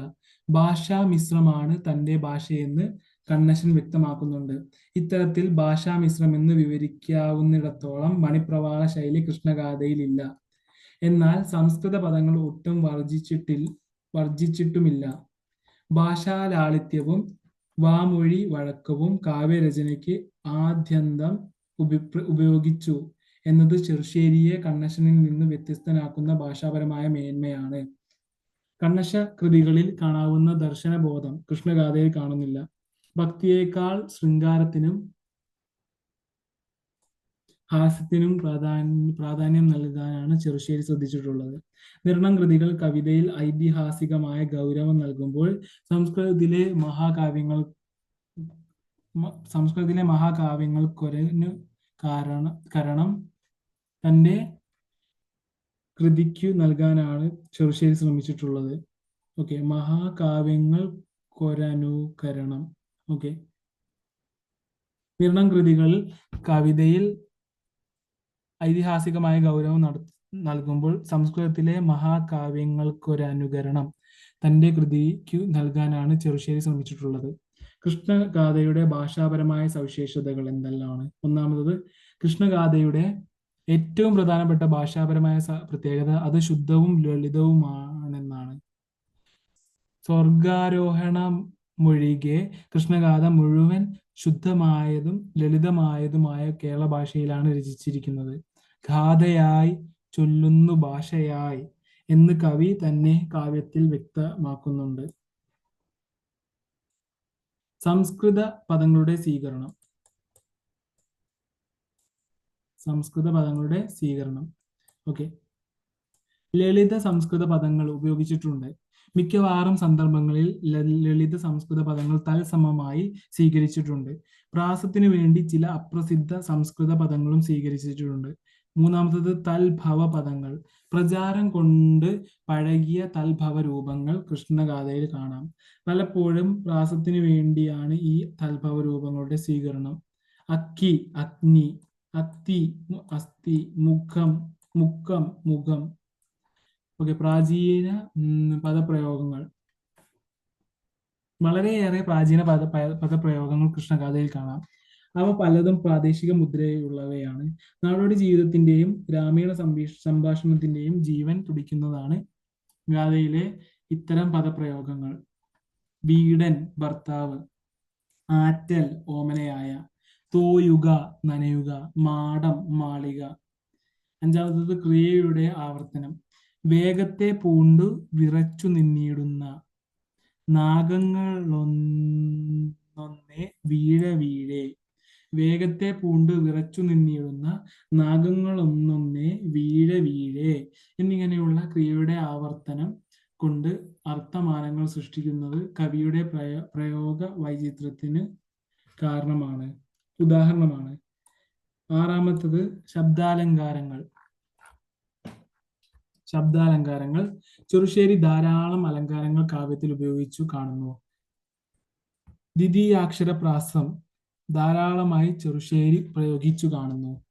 ഭാഷാമിശ്രമാണ് തന്റെ ഭാഷയെന്ന് കണ്ണശൻ വ്യക്തമാക്കുന്നുണ്ട്. ഇത്തരത്തിൽ ഭാഷാമിശ്രമെന്ന് വിവരിക്കാവുന്നിടത്തോളം മണിപ്രവാള ശൈലി കൃഷ്ണഗാഥയിലില്ല. എന്നാൽ സംസ്കൃത പദങ്ങൾ ഒട്ടും വർജിച്ചിട്ടുമില്ല. ഭാഷാലാളിത്യവും വാമൊഴി വഴക്കവും കാവ്യരചനയ്ക്ക് ആദ്യന്തം ഉപയോഗിച്ചു എന്നത് ചെറുശ്ശേരിയെ കണ്ണശനിൽ നിന്ന് വ്യത്യസ്തനാക്കുന്ന ഭാഷാപരമായ മേന്മയാണ്. കണ്ണശ കൃതികളിൽ കാണാവുന്ന ദർശനബോധം കൃഷ്ണഗാഥയിൽ കാണുന്നില്ല. ഭക്തിയേക്കാൾ ശൃംഗാരത്തിനും ഹാസ്യത്തിനും പ്രാധാന്യം നൽകാനാണ് ചെറുശ്ശേരി ശ്രദ്ധിച്ചിട്ടുള്ളത്. നിരണം കൃതികൾ കവിതയിൽ ഐതിഹാസികമായ ഗൗരവം നൽകുമ്പോൾ സംസ്കൃതത്തിലെ മഹാകാവ്യങ്ങൾ കാരണം തന്റെ കൃതിക്കു നൽകാനാണ് ചെറുശ്ശേരി ശ്രമിച്ചിട്ടുള്ളത്. ഓക്കെ, മഹാകാവ്യങ്ങൾ കൊരനുകരണം. ഓക്കെ, നിരണം കൃതികൾ കവിതയിൽ ഐതിഹാസികമായ ഗൗരവം നൽകുമ്പോൾ സംസ്കൃതത്തിലെ മഹാകാവ്യങ്ങൾക്കൊരനുകരണം തന്റെ കൃതിക്കു നൽകാനാണ് ചെറുശ്ശേരി ശ്രമിച്ചിട്ടുള്ളത്. കൃഷ്ണഗാഥയുടെ ഭാഷാപരമായ സവിശേഷതകൾ എന്തെല്ലാമാണ്? ഒന്നാമത്, കൃഷ്ണഗാഥയുടെ ഏറ്റവും പ്രധാനപ്പെട്ട ഭാഷാപരമായ പ്രത്യേകത അത് ശുദ്ധവും ലളിതവുമാണെന്നാണ്. സ്വർഗാരോഹണമൊഴികെ കൃഷ്ണഗാഥ മുഴുവൻ ശുദ്ധമായതും ലളിതമായതുമായ കേരള ഭാഷയിലാണ് രചിച്ചിരിക്കുന്നത്. ഗാഥയായി ചൊല്ലുന്നു ഭാഷയായി എന്ന് കവി തന്നെ കാവ്യത്തിൽ വ്യക്തമാക്കുന്നുണ്ട്. സംസ്കൃത പദങ്ങളുടെ സ്വീകരണം. ഓക്കെ, ലളിത സംസ്കൃത പദങ്ങൾ ഉപയോഗിച്ചിട്ടുണ്ട്. മിക്കവാറും സന്ദർഭങ്ങളിൽ ലളിത സംസ്കൃത പദങ്ങൾ തത്സമമായി സ്വീകരിച്ചിട്ടുണ്ട്. പ്രാസത്തിനു വേണ്ടി ചില അപ്രസിദ്ധ സംസ്കൃത പദങ്ങളും സ്വീകരിച്ചിട്ടുണ്ട്. മൂന്നാമത്തത് തൽഭവ പദങ്ങൾ. പ്രചാരം കൊണ്ട് പഴകിയ തൽഭവ രൂപങ്ങൾ കൃഷ്ണഗാഥയിൽ കാണാം. പലപ്പോഴും പ്രാസത്തിനു വേണ്ടിയാണ് ഈ തൽഭവ രൂപങ്ങളുടെ സ്വീകരണം. അക്കി, അഗ്നി, അത്തി, അസ്ഥി, മുഖം, മുക്കം, മുഖം. ഓക്കെ, പ്രാചീന പദപ്രയോഗങ്ങൾ. വളരെയേറെ പ്രാചീന പദപ്രയോഗങ്ങൾ കൃഷ്ണഗാഥയിൽ കാണാം. അവ പലതും പ്രാദേശിക മുദ്രയുള്ളവയാണ്. നാടോടി ജീവിതത്തിന്റെയും ഗ്രാമീണ സംഭാഷണത്തിന്റെയും ജീവൻ തുടിക്കുന്നതാണ് ഗാഥയിലെ ഇത്തരം പദപ്രയോഗങ്ങൾ. വീടൻ, ഭർത്താവ്. ആറ്റൽ, ഓമനയായ. തോയുക, നനയുക. മാടം, മാളിക. അഞ്ചാമത്തത് ക്രിയയുടെ ആവർത്തനം. വേഗത്തെ പൂണ്ടു വിറച്ചു നിന്നിടുന്ന. നാഗങ്ങളൊന്നൊന്നേ വീഴ വീഴേ. വേഗത്തെ പൂണ്ട് വിറച്ചു നിന്നിടുന്ന നാഗങ്ങളൊന്നൊന്നേ വീഴ വീഴേ എന്നിങ്ങനെയുള്ള ക്രിയയുടെ ആവർത്തനം കൊണ്ട് അർത്ഥമാനങ്ങൾ സൃഷ്ടിക്കുന്നത് കവിയുടെ പ്രയോഗ വൈചിത്ര്യത്തിന് ഉദാഹരണമാണ്. ആറാമത്തത് ശബ്ദാലങ്കാരങ്ങൾ. ചെറുശ്ശേരി ധാരാളം അലങ്കാരങ്ങൾ കാവ്യത്തിൽ ഉപയോഗിച്ചു കാണുന്നു. ദ്വിതീയാക്ഷര പ്രാസം ധാരാളമായി ചെറുശ്ശേരി പ്രയോഗിച്ചു കാണുന്നു.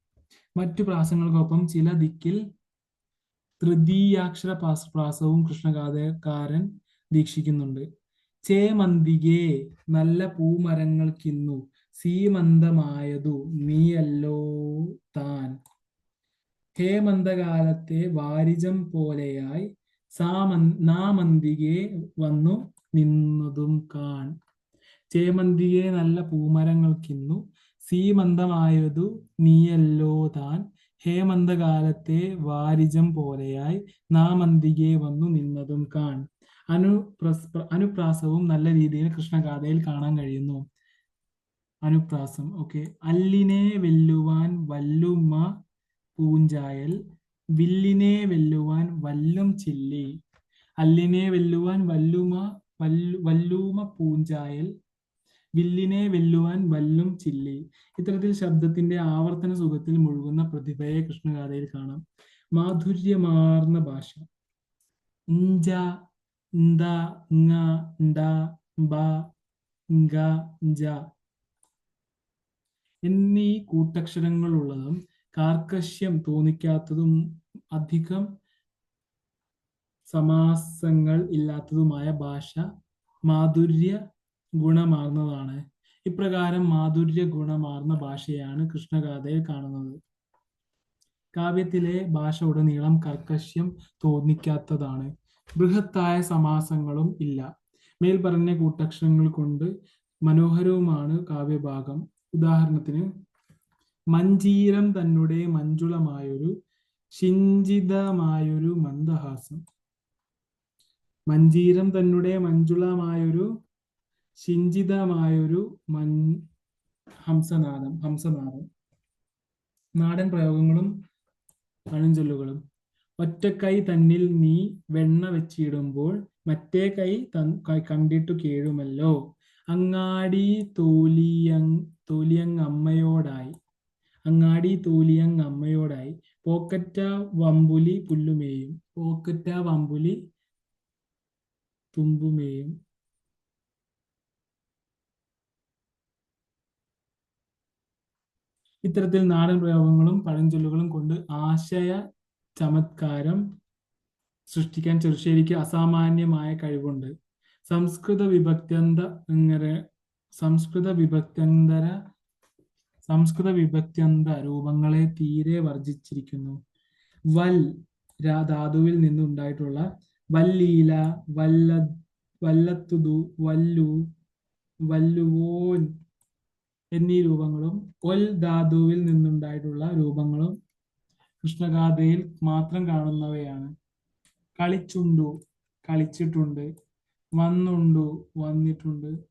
മറ്റു പ്രാസങ്ങൾക്കൊപ്പം ചില ദിക്കിൽ തൃതീയാക്ഷര പ്രാസവും കൃഷ്ണഗാഥക്കാരൻ ദീക്ഷിക്കുന്നുണ്ട്. ചേമന്തികേ, നല്ല പൂമരങ്ങൾക്കിന്നു സീമന്തമായതു നീയല്ലോ താൻ. ഹേമന്തകാലത്തെ വാരിജം പോലെയായി നാമന്തികെ വന്നു നിന്നതും കാൺ. ചേമന്തികെ, നല്ല പൂമരങ്ങൾക്കിന്നു സീമന്തമായതു നീയല്ലോ താൻ. ഹേമന്തകാലത്തെ വാരിജം പോലെയായി നാമന്തികെ വന്നു നിന്നതും കാൺ. അനുപ്രാസവും നല്ല രീതിയിൽ കൃഷ്ണഗാഥയിൽ കാണാൻ കഴിയുന്നു. അനുപ്രാസം. ഓക്കെ. അല്ലിനെ വെല്ലുവാൻ വല്ലുമ പൂഞ്ചായൽ, വില്ലിനെ വെല്ലുവാൻ വല്ലും ചില്ലി. അല്ലിനെ വെല്ലുവാൻ വല്ലൂമ പൂഞ്ചായൽ, വില്ലിനെ വെല്ലുവാൻ വല്ലും ചില്ലി. ഇത്തരത്തിൽ ശബ്ദത്തിന്റെ ആവർത്തന സുഖത്തിൽ മുഴുകുന്ന പ്രതിഭയെ കൃഷ്ണഗാഥയിൽ കാണാം. മാധുര്യമാർന്ന ഭാഷ. ഇഞ്ച, ന്ത, ങ, ണ്ട, ബ, ഗ, ജ എന്നീ കൂട്ടക്ഷരങ്ങളുള്ളതും കാർക്കശ്യം തോന്നിക്കാത്തതും അധികം സമാസങ്ങൾ ഇല്ലാത്തതുമായ ഭാഷ മാധുര്യ ഗുണമാർന്നതാണ്. ഇപ്രകാരം മാധുര്യ ഗുണമാർന്ന ഭാഷയാണ് കൃഷ്ണഗാഥയിൽ കാണുന്നത്. കാവ്യത്തിലെ ഭാഷ ഉടനീളം കർക്കശ്യം തോന്നിക്കാത്തതാണ്. ബൃഹത്തായ സമാസങ്ങളും ഇല്ല. മേൽപ്പറഞ്ഞ കൂട്ടക്ഷരങ്ങൾ കൊണ്ട് മനോഹരവുമാണ് കാവ്യഭാഗം. ഉദാഹരണത്തിന്, മഞ്ചീരം തന്നെ മഞ്ജുളമായൊരു ശിഞ്ചിതമായൊരു മന്ദഹാസം. മഞ്ചീരം തന്നെ മഞ്ജുളമായൊരു ശിഞ്ചിതമായൊരു ഹംസനാദം. നാടൻ പ്രയോഗങ്ങളും പഴഞ്ചൊല്ലുകളും. ഒറ്റക്കൈ തന്നിൽ നീ വെണ്ണ വെച്ചിടുമ്പോൾ മറ്റേ കൈ കണ്ടിട്ടു കേഴുമല്ലോ. അങ്ങാടി തോലിയങ്ങമ്മയോടായി. അങ്ങാടി തോലിയങ്ങമ്മയോടായി. പോക്കറ്റ വമ്പുലി പുല്ലുമേയും. പോക്കറ്റ വമ്പുലി തുമ്പുമേയും. ഇത്തരത്തിൽ നാടൻ പ്രയോഗങ്ങളും പഴഞ്ചൊല്ലുകളും കൊണ്ട് ആശയ ചമത്കാരം സൃഷ്ടിക്കാൻ ചെറുശ്ശേരിക്ക് അസാമാന്യമായ കഴിവുണ്ട്. സംസ്കൃത വിഭക്ത്യന്ത രൂപങ്ങളെ തീരെ വർജിച്ചിരിക്കുന്നു. വൽ ധാതുവിൽ നിന്നുണ്ടായിട്ടുള്ള വല്ലീല, വല്ലത്തുതു, വല്ലു, വല്ലുവോൻ എന്നീ രൂപങ്ങളും ഒൽ ധാതുവിൽ നിന്നുണ്ടായിട്ടുള്ള രൂപങ്ങളും കൃഷ്ണഗാഥയിൽ മാത്രം കാണുന്നവയാണ്. കളിച്ചുണ്ടു, കളിച്ചിട്ടുണ്ട്. വന്നുണ്ടു, വന്നിട്ടുണ്ട്.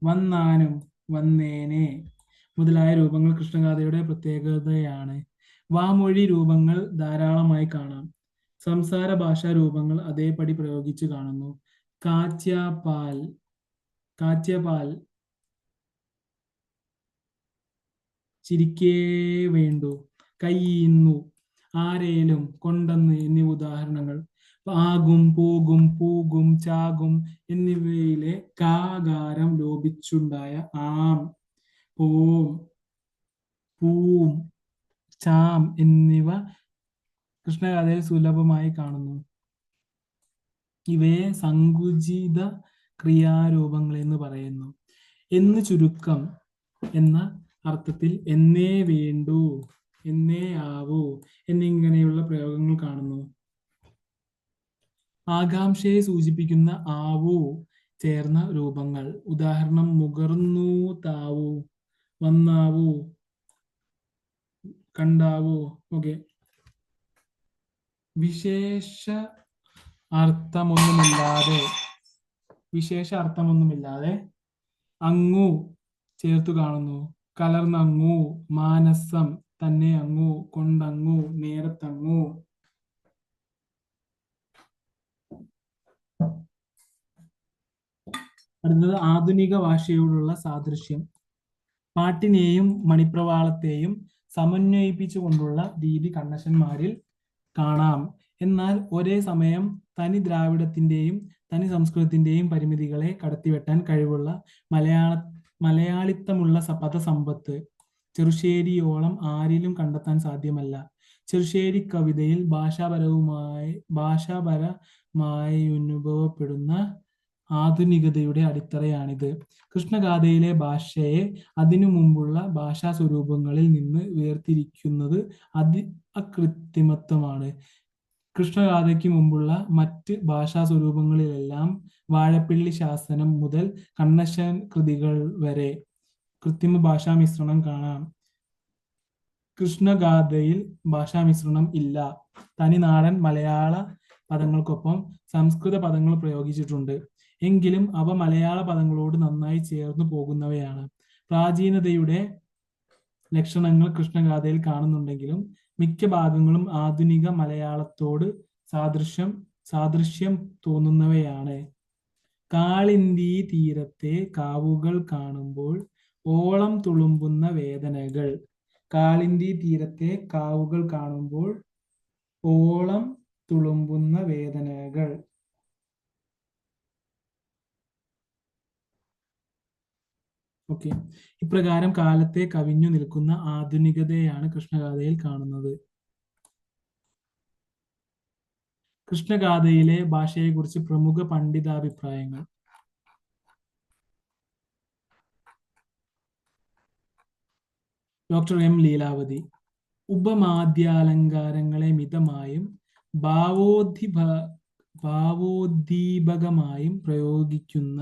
വന്നാനും, വന്നേനെ മുതലായ രൂപങ്ങൾ കൃഷ്ണഗാഥയുടെ പ്രത്യേകതയാണ്. വാമൊഴി രൂപങ്ങൾ ധാരാളമായി കാണാം. സംസാര ഭാഷാ രൂപങ്ങൾ അതേപടി പ്രയോഗിച്ചു കാണുന്നു. കാച്യാപാൽ, കാച്യപാൽ, ചിരിക്കേ വേണ്ടു, കയ്യുന്നു, ആരേലും, കൊണ്ടെന്ന് എന്നിവ ഉദാഹരണങ്ങൾ. ആകും, പോകും, പൂകും, ചാകും എന്നിവയിലെ കാകാരം ലോപിച്ചുണ്ടായ ആം, പോം, പൂം, ചാം എന്നിവ കൃഷ്ണഗാഥയിൽ സുലഭമായി കാണുന്നു. ഇവയെ സങ്കുചിത ക്രിയാരൂപങ്ങൾ എന്ന് പറയുന്നു. എന്ന് ചുരുക്കം എന്ന അർത്ഥത്തിൽ എന്നേ വേണ്ടു, എന്നേ ആവൂ എന്നിങ്ങനെയുള്ള പ്രയോഗങ്ങൾ കാണുന്നു. ആകാംക്ഷയെ സൂചിപ്പിക്കുന്ന ആവൂ ചേർന്ന രൂപങ്ങൾ. ഉദാഹരണം മുകർന്നു താവൂ, വന്നാവൂ, കണ്ടാവൂ. ഓക്കെ. വിശേഷ അർത്ഥമൊന്നുമില്ലാതെ അങ്ങു ചേർത്തു കാണുന്നു. കലർന്നങ്ങു, മാനസം, തന്നെ അങ്ങു, കൊണ്ടങ്ങു, നേരത്തങ്ങു. അടുത്തത് ആധുനിക ഭാഷയോടുള്ള സാദൃശ്യം. പാട്ടിനെയും മണിപ്രവാളത്തെയും സമന്വയിപ്പിച്ചുകൊണ്ടുള്ള രീതി കണ്ണശന്മാരിൽ കാണാം. എന്നാൽ ഒരേ സമയം തനി ദ്രാവിഡത്തിന്റെയും തനി സംസ്കൃതത്തിന്റെയും പരിമിതികളെ കടത്തിവെട്ടാൻ കഴിവുള്ള മലയാളിത്തമുള്ള പദസമ്പത്ത് ചെറുശ്ശേരിയോളം ആരിലും കണ്ടെത്താൻ സാധ്യമല്ല. ചെറുശ്ശേരി കവിതയിൽ ഭാഷാപരമായി അനുഭവപ്പെടുന്ന ആധുനികതയുടെ അടിത്തറയാണിത്. കൃഷ്ണഗാഥയിലെ ഭാഷയെ അതിനു മുമ്പുള്ള ഭാഷാ സ്വരൂപങ്ങളിൽ നിന്ന് വേർതിരിക്കുന്നത് അകൃത്രിമത്വമാണ്. കൃഷ്ണഗാഥയ്ക്ക് മുമ്പുള്ള മറ്റ് ഭാഷാ സ്വരൂപങ്ങളിലെല്ലാം വാഴപ്പിള്ളി ശാസനം മുതൽ കണ്ണശൻ കൃതികൾ വരെ കൃത്രിമ ഭാഷാമിശ്രണം കാണാം. കൃഷ്ണഗാഥയിൽ ഭാഷാമിശ്രണം ഇല്ല. തനിനാടൻ മലയാള പദങ്ങൾക്കൊപ്പം സംസ്കൃത പദങ്ങൾ പ്രയോഗിച്ചിട്ടുണ്ട്. എങ്കിലും അവ മലയാള പദങ്ങളോട് നന്നായി ചേർന്നു പോകുന്നവയാണ്. പ്രാചീനതയുടെ ലക്ഷണങ്ങൾ കൃഷ്ണഗാഥയിൽ കാണുന്നുണ്ടെങ്കിലും മിക്ക ഭാഗങ്ങളും ആധുനിക മലയാളത്തോട് സാദൃശ്യം തോന്നുന്നവയാണ്. കാളിന്തി തീരത്തെ കാവുകൾ കാണുമ്പോൾ ഓളം തുളുമ്പുന്ന വേദനകൾ. കാളിന്തി തീരത്തെ കാവുകൾ കാണുമ്പോൾ ഓളം തുളുമ്പുന്ന വേദനകൾ. ഓക്കെ. ഇപ്രകാരം കാലത്തെ കവിഞ്ഞു നിൽക്കുന്ന ആധുനികതയാണ് കൃഷ്ണഗാഥയിൽ കാണുന്നത്. കൃഷ്ണഗാഥയിലെ ഭാഷയെക്കുറിച്ച് പ്രമുഖ പണ്ഡിതാഭിപ്രായങ്ങൾ. Doctor M Leelavathi. ഉപമാദ്യാലങ്കാരങ്ങളെ മിതമായും ഭാവോദ്ദീപകമായും പ്രയോഗിക്കുന്ന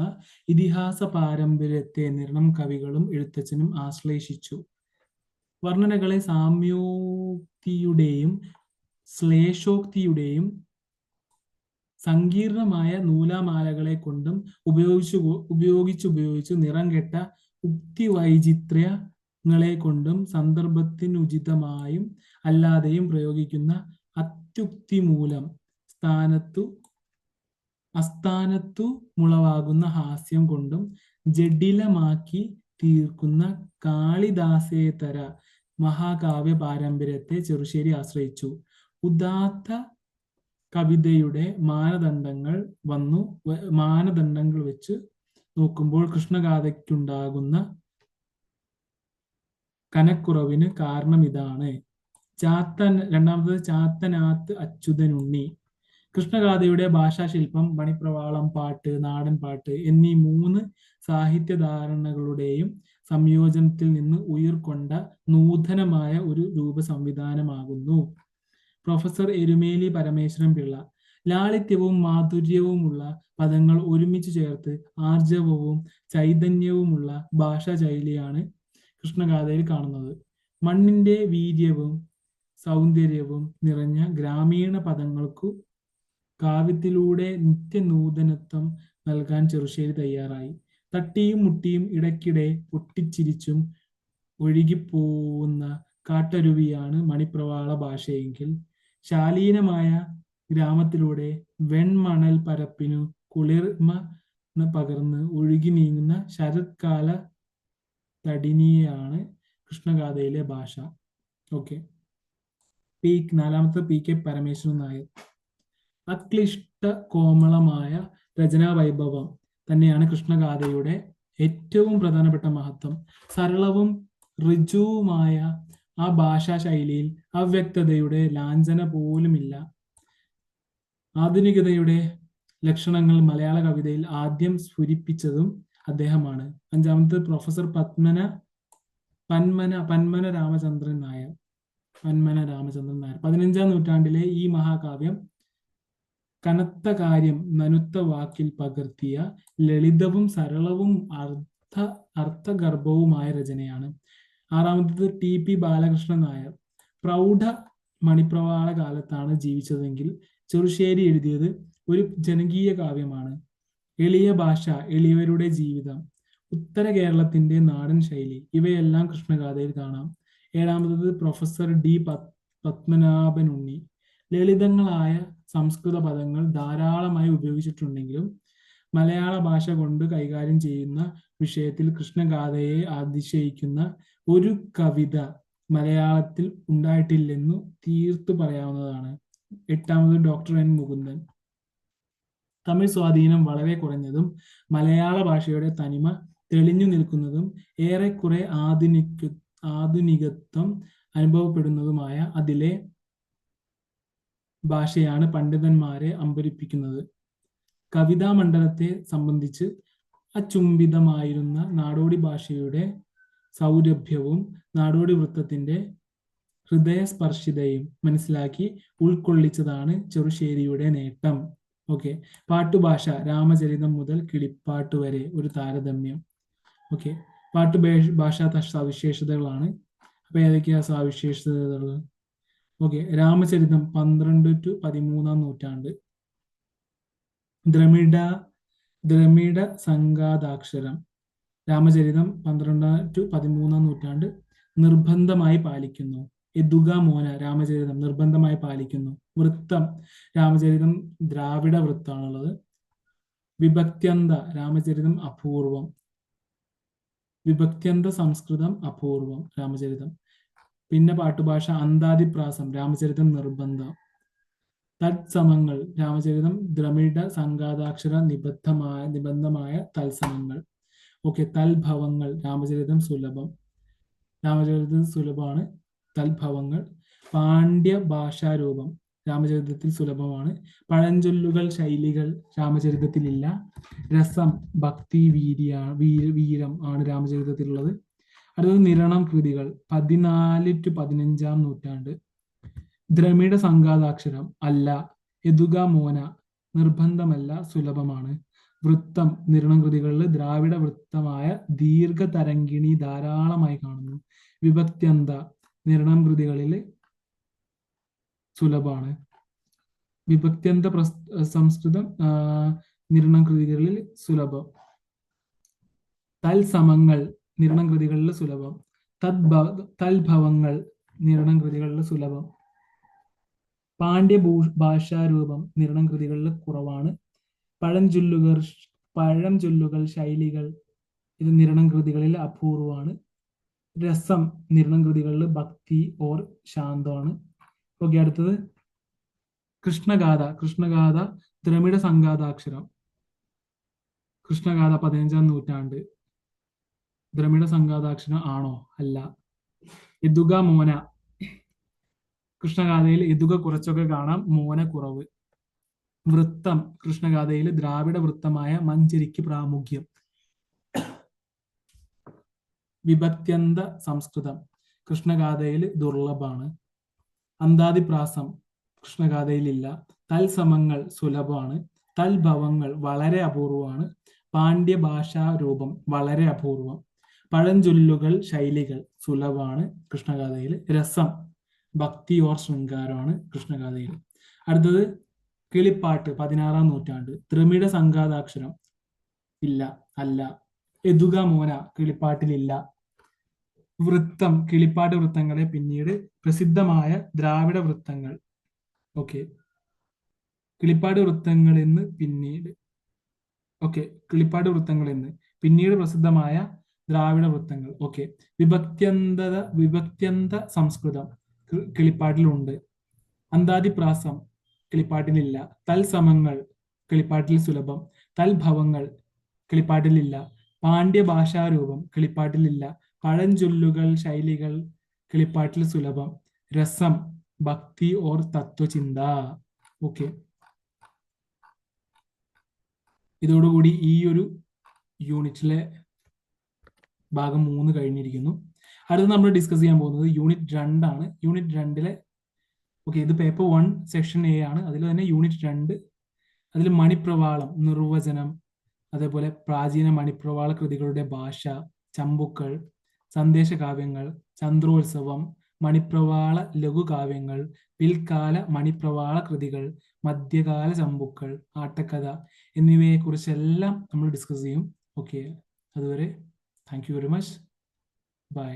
ഇതിഹാസ പാരമ്പര്യത്തെ നിരണം കവികളും എഴുത്തച്ഛനും ആശ്ലേഷിച്ചു. വർണ്ണനകളെ സാമ്യോക്തിയുടെയും ശ്ലേഷോക്തിയുടെയും സങ്കീർണമായ നൂലാമാലകളെ കൊണ്ടും ഉപയോഗിച്ചു നിറം കെട്ട ഉക്തിവൈചിത്ര്യങ്ങളെ കൊണ്ടും സന്ദർഭത്തിനുചിതമായും അല്ലാതെയും പ്രയോഗിക്കുന്ന അത്യുക്തി മൂലം അസ്ഥാനത്തു മുളവാകുന്ന ഹാസ്യം കൊണ്ടും ജഡിലമാക്കി തീർക്കുന്ന കാളിദാസേതര മഹാകാവ്യ പാരമ്പര്യത്തെ ചെറുശ്ശേരി ആശ്രയിച്ചു. ഉദാത്ത കവിതയുടെ മാനദണ്ഡങ്ങൾ വെച്ച് നോക്കുമ്പോൾ കൃഷ്ണഗാഥയ്ക്കുണ്ടാകുന്ന കനക്കുറവിന് കാരണം ഇതാണ്. രണ്ടാമത്തത് ചാത്തനാത്ത് അച്യുതനുണ്ണി. കൃഷ്ണഗാഥയുടെ ഭാഷാശില്പം മണിപ്രവാളം, പാട്ട്, നാടൻ പാട്ട് എന്നീ 3 സാഹിത്യധാരണകളുടെയും സംയോജനത്തിൽ നിന്ന് ഉയിർക്കൊണ്ട നൂതനമായ ഒരു രൂപസംവിധാനമാകുന്നു. പ്രൊഫസർ എരുമേലി പരമേശ്വരൻ പിള്ള. ലാളിത്യവും മാധുര്യവുമുള്ള പദങ്ങൾ ഒരുമിച്ച് ചേർത്ത് ആർജവവും ചൈതന്യവുമുള്ള ഭാഷാ ശൈലിയാണ് കൃഷ്ണഗാഥയിൽ കാണുന്നത്. മണ്ണിന്റെ വീര്യവും സൗന്ദര്യവും നിറഞ്ഞ ഗ്രാമീണ പദങ്ങൾക്കു കാവ്യത്തിലൂടെ നിത്യനൂതനത്വം നൽകാൻ ചെറുശ്ശേരി തയ്യാറായി. തട്ടിയും മുട്ടിയും ഇടയ്ക്കിടെ പൊട്ടിച്ചിരിച്ചും ഒഴുകിപ്പോവുന്ന കാട്ടരുവിയാണ് മണിപ്രവാള ഭാഷയെങ്കിൽ ശാലീനമായ ഗ്രാമത്തിലൂടെ വെൺമണൽ പരപ്പിനു കുളിർമ പകർന്ന് ഒഴുകി നീങ്ങുന്ന ശരത്കാല തടിനിയാണ് കൃഷ്ണഗാഥയിലെ ഭാഷ. ഓക്കെ. നാലാമത്തെ പി കെ പരമേശ്വരൻ നായർ. അക്ലിഷ്ട കോമളമായ രചനാ വൈഭവം തന്നെയാണ് കൃഷ്ണഗാഥയുടെ ഏറ്റവും പ്രധാനപ്പെട്ട മഹത്വം. സരളവും ഋജുവുമായ ആ ഭാഷാ ശൈലിയിൽ അവ്യക്തതയുടെ ലാഞ്ചന പോലുമില്ല. ആധുനികതയുടെ ലക്ഷണങ്ങൾ മലയാള കവിതയിൽ ആദ്യം സ്ഫുരിപ്പിച്ചതും അദ്ദേഹമാണ്. അഞ്ചാമത് പ്രൊഫസർ പന്മന രാമചന്ദ്രൻ നായർ. 15-ാം നൂറ്റാണ്ടിലെ ഈ മഹാകാവ്യം കനത്ത കാര്യം നനുത്ത വാക്കിൽ പകർത്തിയ ലളിതവും സരളവും അർത്ഥഗർഭവുമായ രചനയാണ്. ആറാമത്തത് ടി പി ബാലകൃഷ്ണൻ നായർ. പ്രൗഢ മണിപ്രവാള കാലത്താണ് ജീവിച്ചതെങ്കിൽ ചെറുശ്ശേരി എഴുതിയത് ഒരു ജനകീയ കാവ്യമാണ്. എളിയ ഭാഷ, എളിയവരുടെ ജീവിതം, ഉത്തര കേരളത്തിന്റെ നാടൻ ശൈലി ഇവയെല്ലാം കൃഷ്ണഗാഥയിൽ കാണാം. ഏഴാമത്തത് പ്രൊഫസർ ഡി പത്മനാഭൻ ഉണ്ണി. ലളിതങ്ങളായ സംസ്കൃത പദങ്ങൾ ധാരാളമായി ഉപയോഗിച്ചിട്ടുണ്ടെങ്കിലും മലയാള ഭാഷ കൊണ്ട് കൈകാര്യം ചെയ്യുന്ന വിഷയത്തിൽ കൃഷ്ണഗാഥയെ അതിശയിക്കുന്ന ഒരു കവിത മലയാളത്തിൽ ഉണ്ടായിട്ടില്ലെന്നു തീർത്തു പറയാവുന്നതാണ്. എട്ടാമത് ഡോക്ടർ എൻ മുകുന്ദൻ. തമിഴ് സ്വാധീനം വളരെ കുറഞ്ഞതും മലയാള ഭാഷയുടെ തനിമ തെളിഞ്ഞു നിൽക്കുന്നതും ഏറെക്കുറെ ആധുനികത്വം അനുഭവപ്പെടുന്നതുമായ അതിലെ ഭാഷയാണ് പണ്ഡിതന്മാരെ അമ്പരിപ്പിക്കുന്നത്. കവിതാ മണ്ഡലത്തെ സംബന്ധിച്ച് അചുംബിതമായിരുന്ന നാടോടി ഭാഷയുടെ സൗരഭ്യവും നാടോടി വൃത്തത്തിന്റെ ഹൃദയസ്പർശിതയും മനസ്സിലാക്കി ഉൾക്കൊള്ളിച്ചതാണ് ചെറുശ്ശേരിയുടെ നേട്ടം. ഓക്കെ. പാട്ടുഭാഷ, രാമചരിതം മുതൽ കിളിപ്പാട്ട് വരെ ഒരു താരതമ്യം. ഓക്കെ. ഭാഷാ സവിശേഷതകളാണ്. അപ്പൊ ഏതൊക്കെയാ സവിശേഷതകൾ? ഓക്കെ. രാമചരിതം 12 to 13 നൂറ്റാണ്ട്. ദ്രമിഡ സംഘാതാക്ഷരം. രാമചരിതം 12 to 13 നൂറ്റാണ്ട് നിർബന്ധമായി പാലിക്കുന്നു. എതുക മോന രാമചരിതം നിർബന്ധമായി പാലിക്കുന്നു. വൃത്തം, രാമചരിതം ദ്രാവിഡ വൃത്താണുള്ളത്. വിഭക്ത്യന്ത രാമചരിതം അപൂർവം. വിഭക്ത്യന്ത സംസ്കൃതം അപൂർവം രാമചരിതം. പിന്നെ പാട്ടുഭാഷ അന്താദിപ്രാസം രാമചരിതം നിർബന്ധം. തത്സമങ്ങൾ രാമചരിതം ദ്രമിഡ സംഘാതാക്ഷര നിബന്ധമായ തത്സമങ്ങൾ. ഓക്കെ. തൽഭവങ്ങൾ രാമചരിതം സുലഭം. രാമചരിതം സുലഭമാണ്. തൽഭവങ്ങൾ. പാണ്ഡ്യ ഭാഷാരൂപം രാമചരിതത്തിൽ സുലഭമാണ്. പഴഞ്ചൊല്ലുകൾ, ശൈലികൾ രാമചരിതത്തിലില്ല. രസം, ഭക്തി, വീരം ആണ് രാമചരിതത്തിലുള്ളത്. അടുത്തത് നിരണം കൃതികൾ 14 to 15 നൂറ്റാണ്ട്. ദ്രമിഡ സംഘാതാക്ഷരം അല്ല. എതുക മോന നിർബന്ധമല്ല, സുലഭമാണ്. വൃത്തം, നിരണം കൃതികളിൽ ദ്രാവിഡ വൃത്തമായ ദീർഘതരംഗിണി ധാരാളമായി കാണുന്നു. വിഭക്ത്യന്ത നിരണം കൃതികളിൽ സുലഭമാണ്. വിഭക്ത്യന്ത സംസ്കൃതം നിരണം കൃതികളിൽ സുലഭം. തൽസമങ്ങൾ നിരണം കൃതികളിൽ സുലഭം. തൽഭവങ്ങൾ നിരണം കൃതികളിൽ സുലഭം. പാണ്ഡ്യ ഭാഷാരൂപം നിരണം കൃതികളിൽ കുറവാണ്. പഴംചൊല്ലുകൾ, ശൈലികൾ ഇത് നിരണം കൃതികളിൽ അപൂർവമാണ്. രസം നിരണം കൃതികളിൽ ഭക്തി ഓർ ശാന്തമാണ്. ഓക്കെ. അടുത്തത് കൃഷ്ണഗാഥ ദ്രമിഡ സംഘാതാക്ഷരം. കൃഷ്ണഗാഥ 15 നൂറ്റാണ്ട്. ദ്രമിഡ സംഘാതാക്ഷരം ആണോ? അല്ല. എതുക മോന കൃഷ്ണഗാഥയിൽ എതുക കുറച്ചൊക്കെ കാണാം, മോന കുറവ്. വൃത്തം കൃഷ്ണഗാഥയിൽ ദ്രാവിഡ വൃത്തമായ മഞ്ചരിക്ക് പ്രാമുഖ്യം. വിഭക്ത്യന്ത സംസ്കൃതം കൃഷ്ണഗാഥയിൽ ദുർലഭമാണ്. അന്താദിപ്രാസം കൃഷ്ണഗാഥയിലില്ല. തൽസമങ്ങൾ സുലഭമാണ്. തൽഭവങ്ങൾ വളരെ അപൂർവമാണ്. പാണ്ഡ്യ ഭാഷാരൂപം വളരെ അപൂർവം. പഴഞ്ചൊല്ലുകൾ, ശൈലികൾ സുലഭമാണ് കൃഷ്ണഗാഥയിൽ. രസം, ഭക്തി ഓർ ശൃംഗാരമാണ് കൃഷ്ണഗാഥയിൽ. അടുത്തത് കിളിപ്പാട്ട് 16 നൂറ്റാണ്ട്. ദ്രമിഡ സംഘാതാക്ഷരം ഇല്ല, അല്ല. എതുക മോന കിളിപ്പാട്ടിലില്ല. വൃത്തം, കിളിപ്പാട്ട് വൃത്തങ്ങളെ പിന്നീട് പ്രസിദ്ധമായ ദ്രാവിഡ വൃത്തങ്ങൾ. ഓക്കെ, കിളിപ്പാട് വൃത്തങ്ങൾ എന്ന് പിന്നീട് കിളിപ്പാട് വൃത്തങ്ങൾ എന്ന് പിന്നീട് പ്രസിദ്ധമായ ദ്രാവിഡ വൃത്തങ്ങൾ. ഓക്കെ, വിഭക്ത്യന്ത സംസ്കൃതം കിളിപ്പാട്ടിലുണ്ട്. അന്താതിപ്രാസം കിളിപ്പാട്ടിലില്ല. തൽസമങ്ങൾ കിളിപ്പാട്ടിൽ സുലഭം. തൽഭവങ്ങൾ കിളിപ്പാട്ടിലില്ല. പാണ്ഡ്യ ഭാഷാരൂപം കിളിപ്പാട്ടിലില്ല. പഴഞ്ചൊല്ലുകൾ, ശൈലികൾ കിളിപ്പാട്ടിൽ സുലഭം. രസം, ഭക്തി ഓർ തത്വചിന്ത. ഓക്കെ, ഇതോടുകൂടി ഈ ഒരു യൂണിറ്റിലെ ഭാഗം 3 കഴിഞ്ഞിരിക്കുന്നു. അടുത്ത് നമ്മൾ ഡിസ്കസ് ചെയ്യാൻ പോകുന്നത് യൂണിറ്റ് 2 ആണ്. യൂണിറ്റ് 2 ഇത് പേപ്പർ 1 സെക്ഷൻ എ ആണ്. അതിൽ തന്നെ യൂണിറ്റ് 2, അതിൽ മണിപ്രവാളം, നിർവചനം, അതേപോലെ പ്രാചീന മണിപ്രവാള കൃതികളുടെ ഭാഷ, ചമ്പുക്കൾ, സന്ദേശകാവ്യങ്ങൾ, ചന്ദ്രോത്സവം, മണിപ്രവാള ലഘുകാവ്യങ്ങൾ, പിൽക്കാല മണിപ്രവാള കൃതികൾ, മധ്യകാല ചമ്പുക്കൾ, ആട്ടക്കഥ എന്നിവയെക്കുറിച്ചെല്ലാം നമ്മൾ ഡിസ്കസ് ചെയ്യും. ഓക്കെ, അതുവരെ thank you very much. By.